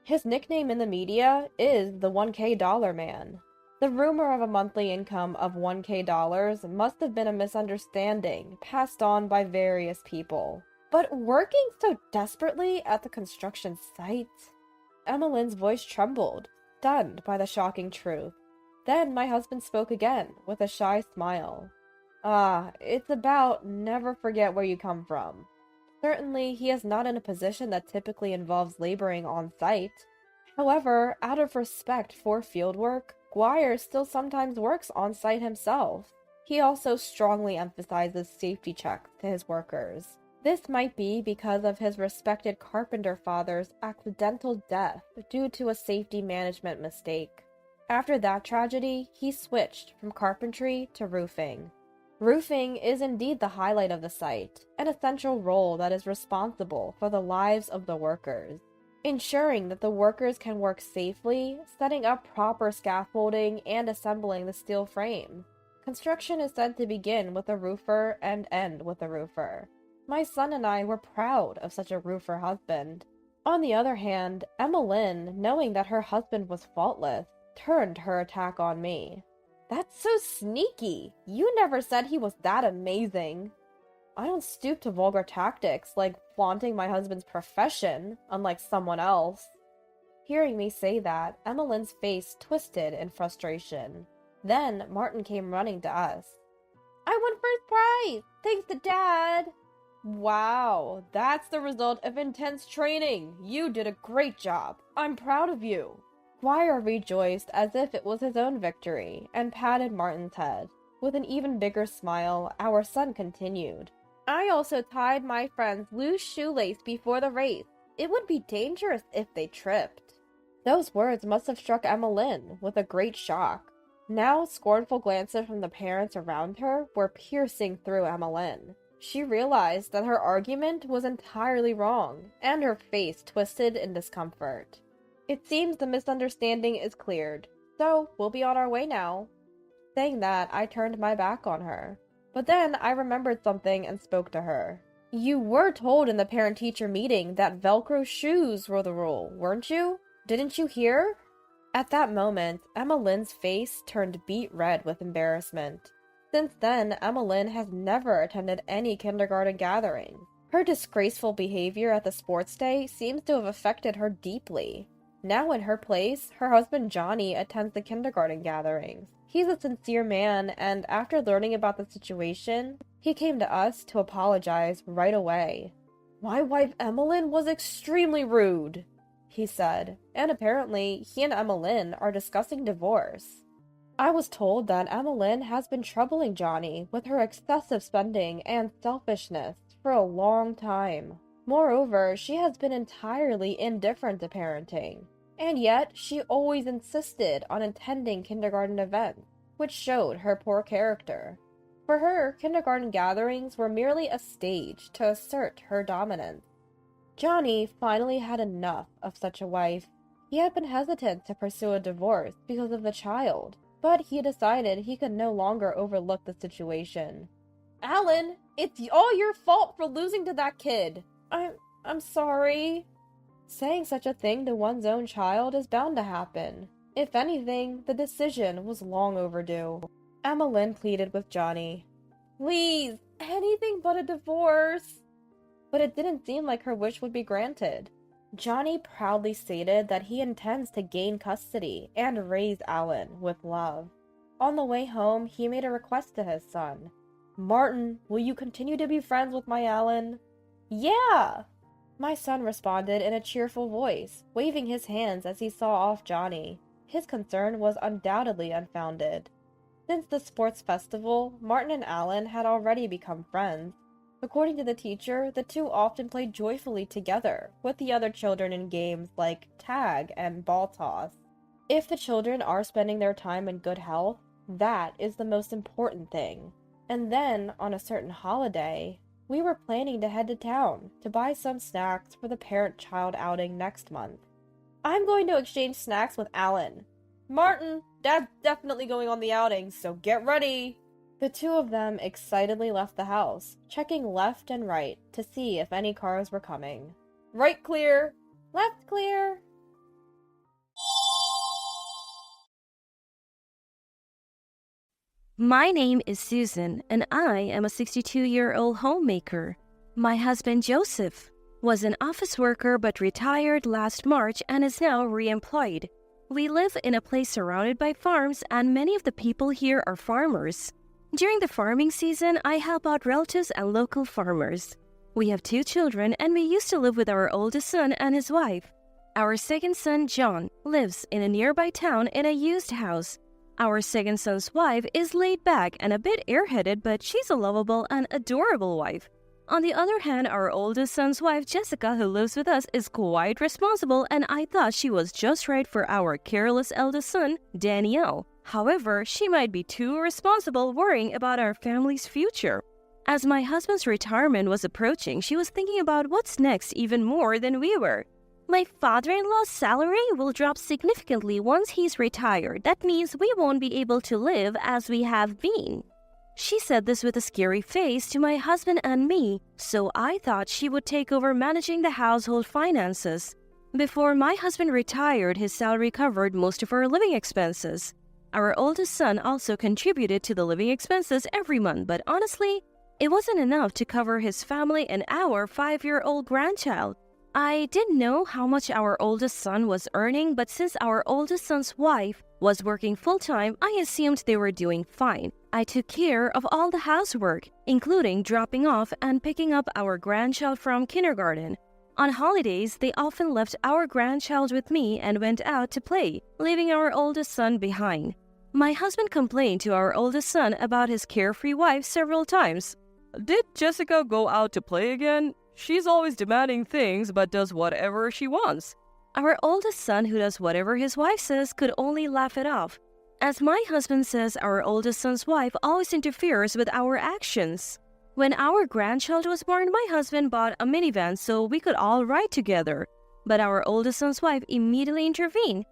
His nickname in the media is the $1K Dollar Man. The rumor of a monthly income of $1K must have been a misunderstanding passed on by various people. But working so desperately at the construction site? Emmeline's voice trembled, stunned by the shocking truth. Then my husband spoke again, with a shy smile. It's about never forget where you come from. Certainly, he is not in a position that typically involves laboring on site. However, out of respect for fieldwork, Guire still sometimes works on site himself. He also strongly emphasizes safety checks to his workers. This might be because of his respected carpenter father's accidental death due to a safety management mistake. After that tragedy, he switched from carpentry to roofing. Roofing is indeed the highlight of the site, an essential role that is responsible for the lives of the workers. Ensuring that the workers can work safely, setting up proper scaffolding, and assembling the steel frame. Construction is said to begin with a roofer and end with a roofer. My son and I were proud of such a roofer husband. On the other hand, Emmeline, knowing that her husband was faultless, turned her attack on me. "That's so sneaky! You never said he was that amazing!" I don't stoop to vulgar tactics like flaunting my husband's profession, unlike someone else. Hearing me say that, Emmeline's face twisted in frustration. Then Martin came running to us. "I won first prize! Thanks to Dad!" "Wow, that's the result of intense training! You did a great job! I'm proud of you!" Guire rejoiced as if it was his own victory, and patted Martin's head. With an even bigger smile, our son continued. "I also tied my friend's loose shoelace before the race. It would be dangerous if they tripped." Those words must have struck Emmeline with a great shock. Now, scornful glances from the parents around her were piercing through Emmeline. She realized that her argument was entirely wrong, and her face twisted in discomfort. "It seems the misunderstanding is cleared, so we'll be on our way now." Saying that, I turned my back on her. But then I remembered something and spoke to her. "You were told in the parent-teacher meeting that Velcro shoes were the rule, weren't you? Didn't you hear?" At that moment, Emmeline's face turned beet red with embarrassment. Since then, Emmeline has never attended any kindergarten gatherings. Her disgraceful behavior at the sports day seems to have affected her deeply. Now in her place, her husband Johnny attends the kindergarten gatherings. He's a sincere man, and after learning about the situation, he came to us to apologize right away. "My wife Emmeline was extremely rude," he said, and apparently he and Emmeline are discussing divorce. I was told that Emmeline has been troubling Johnny with her excessive spending and selfishness for a long time. Moreover, she has been entirely indifferent to parenting, and yet she always insisted on attending kindergarten events, which showed her poor character. For her, kindergarten gatherings were merely a stage to assert her dominance. Johnny finally had enough of such a wife. He had been hesitant to pursue a divorce because of the child, but he decided he could no longer overlook the situation. "Alan, it's all your fault for losing to that kid. I'm sorry." Saying such a thing to one's own child is bound to happen. If anything, the decision was long overdue. Emmeline pleaded with Johnny. "Please, anything but a divorce." But it didn't seem like her wish would be granted. Johnny proudly stated that he intends to gain custody and raise Alan with love. On the way home, he made a request to his son. "Martin, will you continue to be friends with my Alan?" "Yeah!" My son responded in a cheerful voice, waving his hands as he saw off Johnny. His concern was undoubtedly unfounded. Since the sports festival, Martin and Alan had already become friends. According to the teacher, the two often played joyfully together with the other children in games like tag and ball toss. If the children are spending their time in good health, that is the most important thing. And then, on a certain holiday, we were planning to head to town to buy some snacks for the parent-child outing next month. "I'm going to exchange snacks with Alan." "Martin, Dad's definitely going on the outing, so get ready." The two of them excitedly left the house, checking left and right to see if any cars were coming. "Right clear." "Left clear." My name is Susan, and I am a 62-year-old homemaker. My husband Joseph was an office worker but retired last March and is now re-employed. We live in a place surrounded by farms, and many of the people here are farmers. During the farming season, I help out relatives and local farmers. We have 2 children, and we used to live with our oldest son and his wife. Our second son, John, lives in a nearby town in a used house. Our second son's wife is laid back and a bit airheaded, but she's a lovable and adorable wife. On the other hand, our oldest son's wife, Jessica, who lives with us, is quite responsible, and I thought she was just right for our careless eldest son, Danielle. However, she might be too irresponsible, worrying about our family's future. As my husband's retirement was approaching, she was thinking about what's next even more than we were. My father-in-law's salary will drop significantly once he's retired. That means we won't be able to live as we have been. She said this with a scary face to my husband and me, so I thought she would take over managing the household finances. Before my husband retired, his salary covered most of our living expenses. Our oldest son also contributed to the living expenses every month, but honestly, it wasn't enough to cover his family and our 5-year-old grandchild. I didn't know how much our oldest son was earning, but since our oldest son's wife was working full-time, I assumed they were doing fine. I took care of all the housework, including dropping off and picking up our grandchild from kindergarten. On holidays, they often left our grandchild with me and went out to play, leaving our oldest son behind. My husband complained to our oldest son about his carefree wife several times. Did Jessica go out to play again? She's always demanding things but does whatever she wants. Our oldest son, who does whatever his wife says, could only laugh it off. As my husband says, our oldest son's wife always interferes with our actions. When our grandchild was born, my husband bought a minivan so we could all ride together. But our oldest son's wife immediately intervened.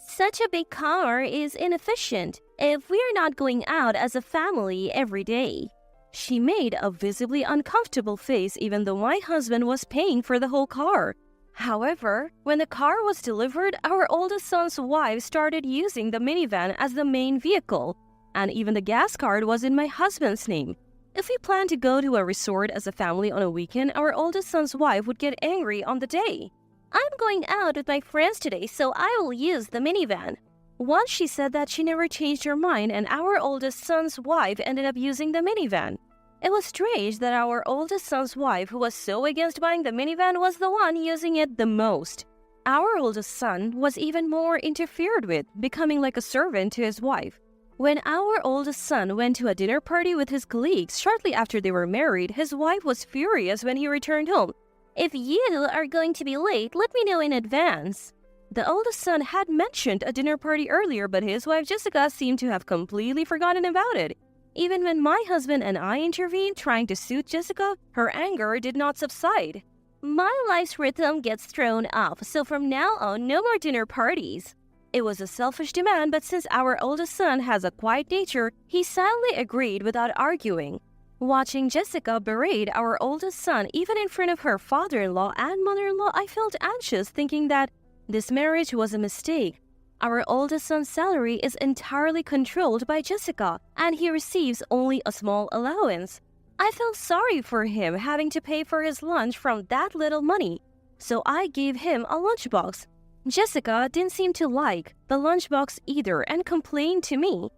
Such a big car is inefficient if we're not going out as a family every day. She made a visibly uncomfortable face even though my husband was paying for the whole car. However, when the car was delivered, our oldest son's wife started using the minivan as the main vehicle. and even the gas card was in my husband's name. If we planned to go to a resort as a family on a weekend, our oldest son's wife would get angry on the day. I'm going out with my friends today, so I will use the minivan. Once she said that, she never changed her mind, and our oldest son's wife ended up using the minivan. It was strange that our oldest son's wife, who was so against buying the minivan, was the one using it the most. Our oldest son was even more interfered with, becoming like a servant to his wife. When our oldest son went to a dinner party with his colleagues shortly after they were married, his wife was furious when he returned home. If you are going to be late, let me know in advance. The oldest son had mentioned a dinner party earlier, but his wife Jessica seemed to have completely forgotten about it. Even when my husband and I intervened trying to soothe Jessica, her anger did not subside. My life's rhythm gets thrown off, so from now on, no more dinner parties. It was a selfish demand, but since our oldest son has a quiet nature, he silently agreed without arguing. Watching Jessica berate our oldest son even in front of her father-in-law and mother-in-law, I felt anxious, thinking that this marriage was a mistake. Our oldest son's salary is entirely controlled by Jessica, and he receives only a small allowance. I felt sorry for him having to pay for his lunch from that little money, so I gave him a lunchbox. Jessica didn't seem to like the lunchbox either and complained to me.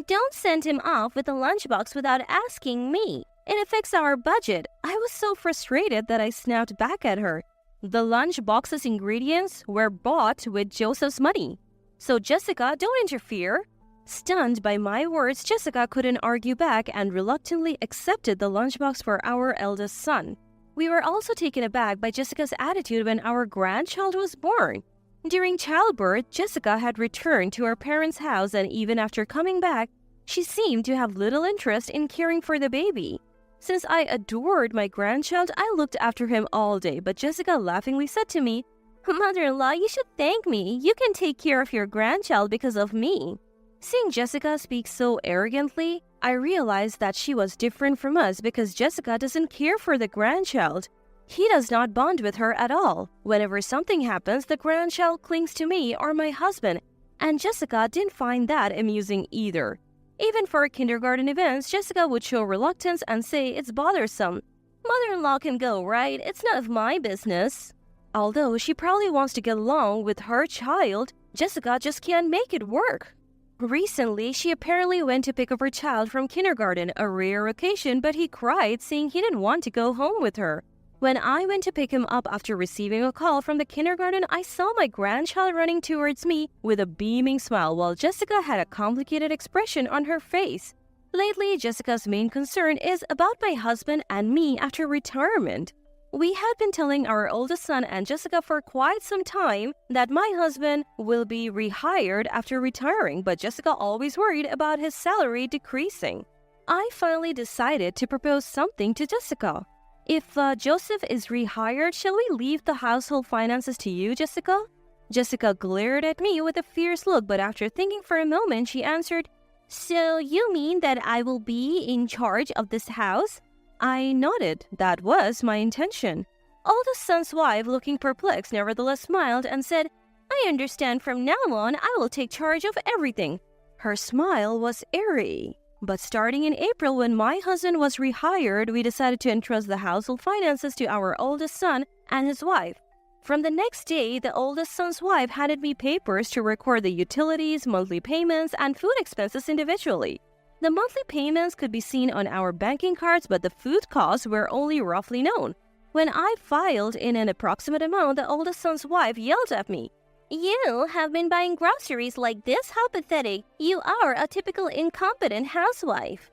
Don't send him off with a lunchbox without asking me. It affects our budget. I was so frustrated that I snapped back at her. The lunchbox's ingredients were bought with Joseph's money. So Jessica, don't interfere. Stunned by my words, Jessica couldn't argue back and reluctantly accepted the lunchbox for our eldest son. We were also taken aback by Jessica's attitude when our grandchild was born. During childbirth, Jessica had returned to her parents' house, and even after coming back, she seemed to have little interest in caring for the baby. Since I adored my grandchild, I looked after him all day, but Jessica laughingly said to me, "Mother-in-law, you should thank me. You can take care of your grandchild because of me." Seeing Jessica speak so arrogantly, I realized that she was different from us because Jessica doesn't care for the grandchild. He does not bond with her at all. Whenever something happens, the grandchild clings to me or my husband, and Jessica didn't find that amusing either. Even for kindergarten events, Jessica would show reluctance and say it's bothersome. Mother-in-law can go, right? It's none of my business. Although she probably wants to get along with her child, Jessica just can't make it work. Recently, she apparently went to pick up her child from kindergarten, a rare occasion, but he cried, saying he didn't want to go home with her. When I went to pick him up after receiving a call from the kindergarten, I saw my grandchild running towards me with a beaming smile, while Jessica had a complicated expression on her face. Lately, Jessica's main concern is about my husband and me after retirement. We had been telling our oldest son and Jessica for quite some time that my husband will be rehired after retiring, but Jessica always worried about his salary decreasing. I finally decided to propose something to Jessica. If Joseph is rehired, shall we leave the household finances to you, Jessica? Jessica glared at me with a fierce look, but after thinking for a moment, she answered, "So you mean that I will be in charge of this house?" I nodded. That was my intention. Oldest son's wife, looking perplexed, nevertheless smiled and said, "I understand. From now on, I will take charge of everything." Her smile was airy. But starting in April, when my husband was rehired, we decided to entrust the household finances to our oldest son and his wife. From the next day, the oldest son's wife handed me papers to record the utilities, monthly payments, and food expenses individually. The monthly payments could be seen on our banking cards, but the food costs were only roughly known. When I filed in an approximate amount, the oldest son's wife yelled at me, "You have been buying groceries like this? How pathetic. You are a typical incompetent housewife."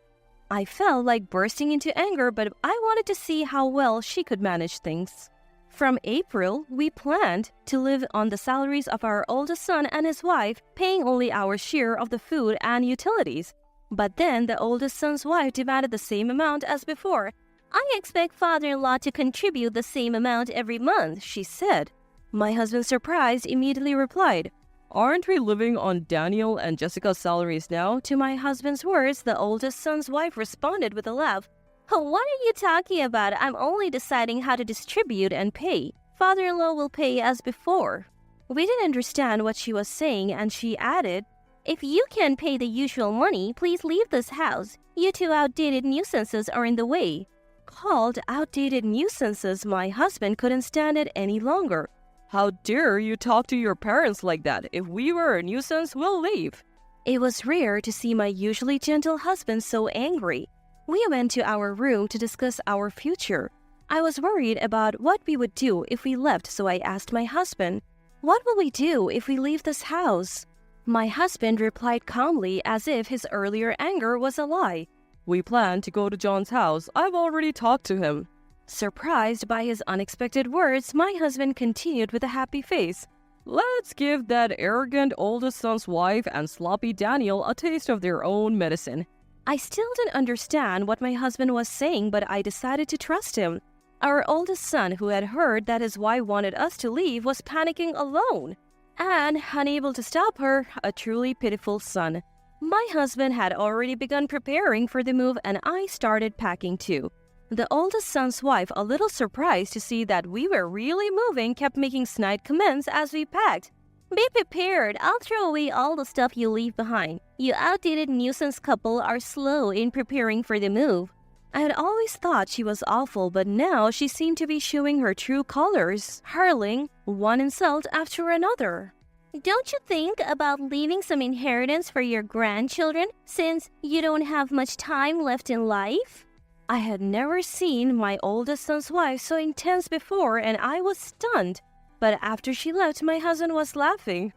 I felt like bursting into anger, but I wanted to see how well she could manage things. From April, we planned to live on the salaries of our oldest son and his wife, paying only our share of the food and utilities. But then the oldest son's wife demanded the same amount as before. "I expect father-in-law to contribute the same amount every month," she said. My husband, surprised, immediately replied, "Aren't we living on Daniel and Jessica's salaries now?" To my husband's words, the oldest son's wife responded with a laugh, "What are you talking about? I'm only deciding how to distribute and pay. Father-in-law will pay as before." We didn't understand what she was saying, and she added, If you can't pay the usual money, please leave this house. You two outdated nuisances are in the way. Called outdated nuisances, my husband couldn't stand it any longer. How dare you talk to your parents like that? If we were a nuisance, we'll leave. It was rare to see my usually gentle husband so angry. We went to our room to discuss our future. I was worried about what we would do if we left, so I asked my husband, "What will we do if we leave this house?" My husband replied calmly as if his earlier anger was a lie. We plan to go to John's house. I've already talked to him. Surprised by his unexpected words, my husband continued with a happy face. Let's give that arrogant oldest son's wife and sloppy Daniel a taste of their own medicine. I still didn't understand what my husband was saying, but I decided to trust him. Our oldest son, who had heard that his wife wanted us to leave, was panicking alone. And, unable to stop her, a truly pitiful son. My husband had already begun preparing for the move, and I started packing too. The oldest son's wife, a little surprised to see that we were really moving, kept making snide comments as we packed. "Be prepared, I'll throw away all the stuff you leave behind. You outdated nuisance couple are slow in preparing for the move." I had always thought she was awful, but now she seemed to be showing her true colors, hurling one insult after another. "Don't you think about leaving some inheritance for your grandchildren, since you don't have much time left in life?" I had never seen my oldest son's wife so intense before, and I was stunned. But after she left, my husband was laughing.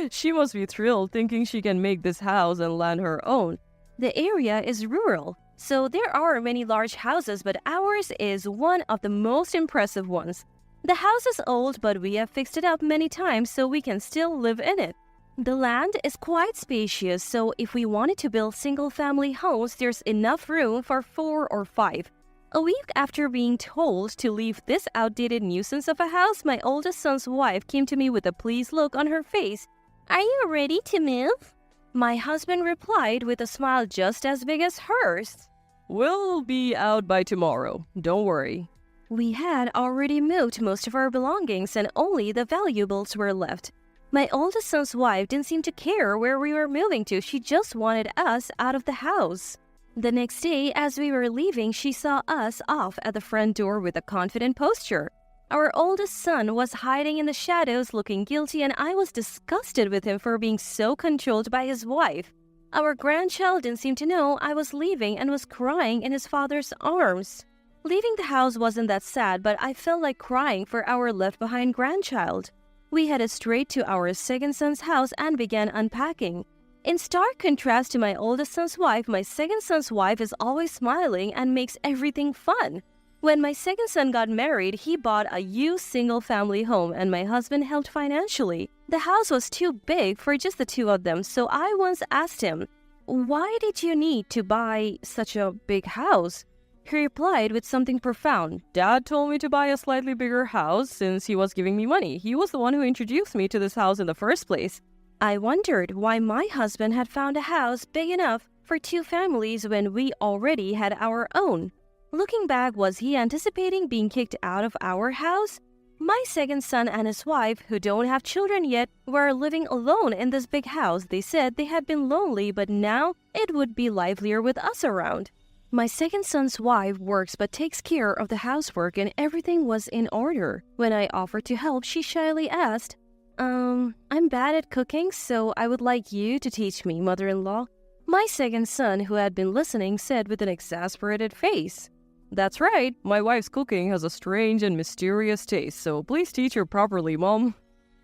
She must be thrilled thinking she can make this house and land her own. The area is rural, so there are many large houses, but ours is one of the most impressive ones. The house is old, but we have fixed it up many times so we can still live in it. The land is quite spacious, so if we wanted to build single-family homes, there's enough room for 4 or 5. A week after being told to leave this outdated nuisance of a house, my oldest son's wife came to me with a pleased look on her face. "Are you ready to move?" My husband replied with a smile just as big as hers. We'll be out by tomorrow. Don't worry. We had already moved most of our belongings and only the valuables were left. My oldest son's wife didn't seem to care where we were moving to. She just wanted us out of the house. The next day, as we were leaving, she saw us off at the front door with a confident posture. Our oldest son was hiding in the shadows looking guilty, and I was disgusted with him for being so controlled by his wife. Our grandchild didn't seem to know I was leaving and was crying in his father's arms. Leaving the house wasn't that sad, but I felt like crying for our left-behind grandchild. We headed straight to our second son's house and began unpacking. In stark contrast to my oldest son's wife, my second son's wife is always smiling and makes everything fun. When my second son got married, he bought a used single-family home and my husband helped financially. The house was too big for just the two of them, so I once asked him, "Why did you need to buy such a big house?" He replied with something profound. Dad told me to buy a slightly bigger house since he was giving me money. He was the one who introduced me to this house in the first place. I wondered why my husband had found a house big enough for 2 families when we already had our own. Looking back, was he anticipating being kicked out of our house? My second son and his wife, who don't have children yet, were living alone in this big house. They said they had been lonely, but now it would be livelier with us around. My second son's wife works but takes care of the housework and everything was in order. When I offered to help, she shyly asked, I'm bad at cooking, so I would like you to teach me, mother-in-law." My second son, who had been listening, said with an exasperated face, That's right, my wife's cooking has a strange and mysterious taste, so please teach her properly, Mom.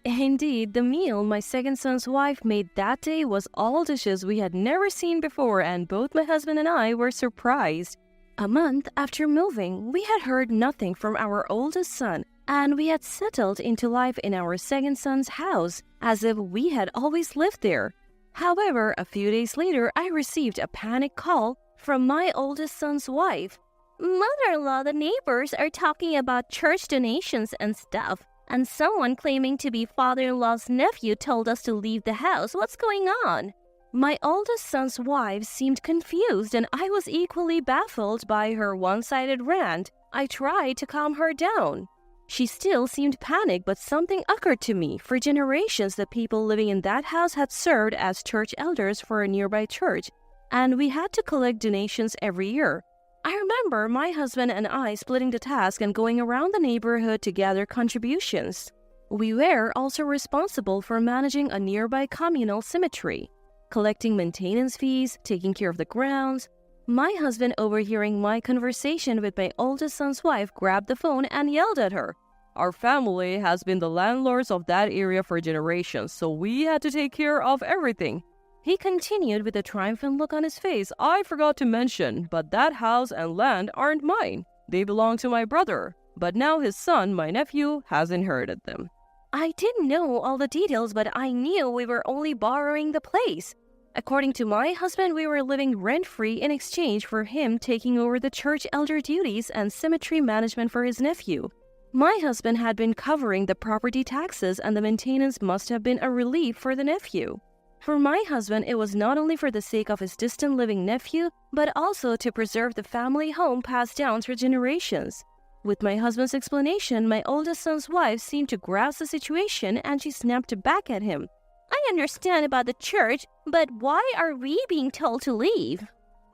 Indeed, the meal my second son's wife made that day was all dishes we had never seen before, and both my husband and I were surprised. A month after moving, we had heard nothing from our oldest son, and we had settled into life in our second son's house, as if we had always lived there. However, a few days later, I received a panic call from my oldest son's wife. "Mother-in-law, the neighbors are talking about church donations and stuff. And someone claiming to be father-in-law's nephew told us to leave the house. What's going on?" My oldest son's wife seemed confused, and I was equally baffled by her one-sided rant. I tried to calm her down. She still seemed panicked, but something occurred to me. For generations, the people living in that house had served as church elders for a nearby church, and we had to collect donations every year. I remember my husband and I splitting the task and going around the neighborhood to gather contributions. We were also responsible for managing a nearby communal cemetery, collecting maintenance fees, taking care of the grounds. My husband, overhearing my conversation with my oldest son's wife, grabbed the phone and yelled at her. Our family has been the landlords of that area for generations, so we had to take care of everything. He continued with a triumphant look on his face. I forgot to mention, but that house and land aren't mine. They belong to my brother, but now his son, my nephew, has inherited them. I didn't know all the details, but I knew we were only borrowing the place. According to my husband, we were living rent-free in exchange for him taking over the church elder duties and cemetery management for his nephew. My husband had been covering the property taxes, and the maintenance must have been a relief for the nephew. For my husband, it was not only for the sake of his distant living nephew, but also to preserve the family home passed down through generations. With my husband's explanation, my oldest son's wife seemed to grasp the situation, and she snapped back at him. I understand about the church, but why are we being told to leave?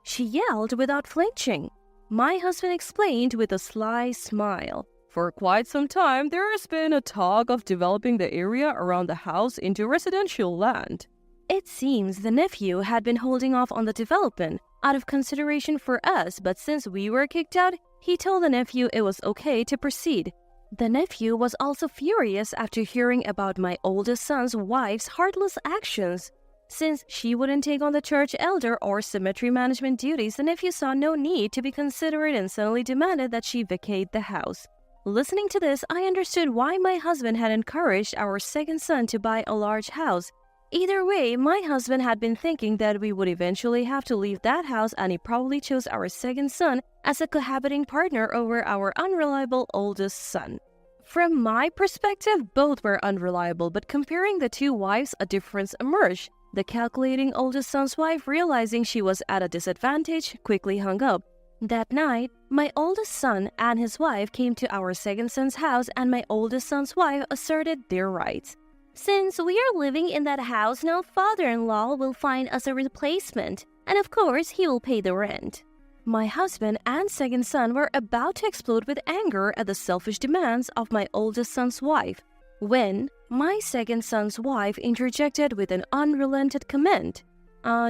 She yelled without flinching. My husband explained with a sly smile. For quite some time, there has been a talk of developing the area around the house into residential land. It seems the nephew had been holding off on the development out of consideration for us, but since we were kicked out, he told the nephew it was okay to proceed. The nephew was also furious after hearing about my oldest son's wife's heartless actions. Since she wouldn't take on the church elder or cemetery management duties, the nephew saw no need to be considerate and suddenly demanded that she vacate the house. Listening to this, I understood why my husband had encouraged our second son to buy a large house. Either way, my husband had been thinking that we would eventually have to leave that house, and he probably chose our second son as a cohabiting partner over our unreliable oldest son. From my perspective, both were unreliable, but comparing the two wives, a difference emerged. The calculating oldest son's wife, realizing she was at a disadvantage, quickly hung up. That night, my oldest son and his wife came to our second son's house, and my oldest son's wife asserted their rights. Since we are living in that house now, father-in-law will find us a replacement, and of course, he will pay the rent. My husband and second son were about to explode with anger at the selfish demands of my oldest son's wife, when my second son's wife interjected with an unrelenting comment.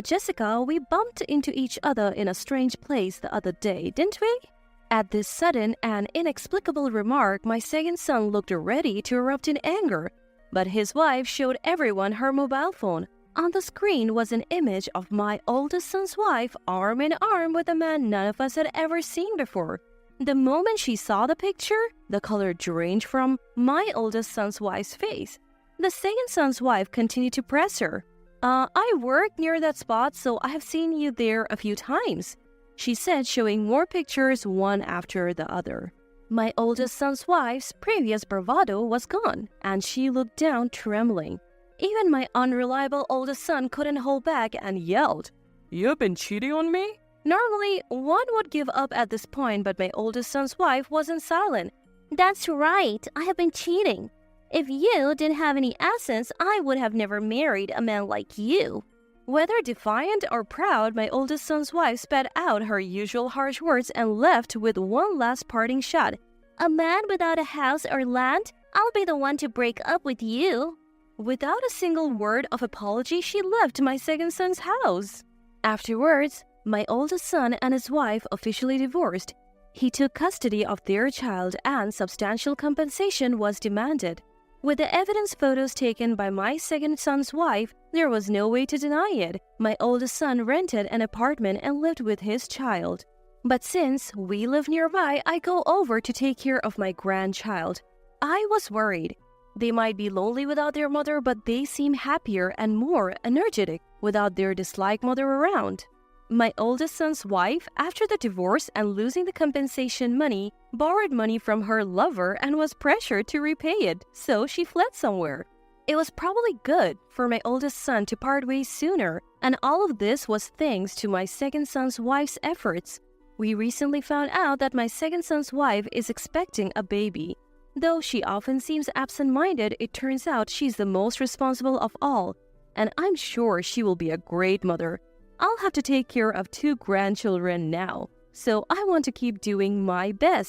Jessica, we bumped into each other in a strange place the other day, didn't we? At this sudden and inexplicable remark, my second son looked ready to erupt in anger, but his wife showed everyone her mobile phone. On the screen was an image of my oldest son's wife arm in arm with a man none of us had ever seen before. The moment she saw the picture, the color drained from my oldest son's wife's face. The second son's wife continued to press her. I work near that spot, so I have seen you there a few times, she said, showing more pictures one after the other. My oldest son's wife's previous bravado was gone, and she looked down trembling. Even my unreliable oldest son couldn't hold back and yelled, You've been cheating on me? Normally, one would give up at this point, but my oldest son's wife wasn't silent. That's right, I have been cheating. If you didn't have any assets, I would have never married a man like you. Whether defiant or proud, my oldest son's wife spat out her usual harsh words and left with one last parting shot. A man without a house or land, I'll be the one to break up with you. Without a single word of apology, she left my second son's house. Afterwards, my oldest son and his wife officially divorced. He took custody of their child, and substantial compensation was demanded. With the evidence photos taken by my second son's wife, there was no way to deny it. My oldest son rented an apartment and lived with his child. But since we live nearby, I go over to take care of my grandchild. I was worried. They might be lonely without their mother, but they seem happier and more energetic without their disliked mother around. My oldest son's wife, after the divorce and losing the compensation money, borrowed money from her lover and was pressured to repay it, so she fled somewhere. It was probably good for my oldest son to part ways sooner, and all of this was thanks to my second son's wife's efforts. We recently found out that my second son's wife is expecting a baby. Though she often seems absent-minded, it turns out she's the most responsible of all, and I'm sure she will be a great mother. I'll have to take care of 2 grandchildren now, so I want to keep doing my best.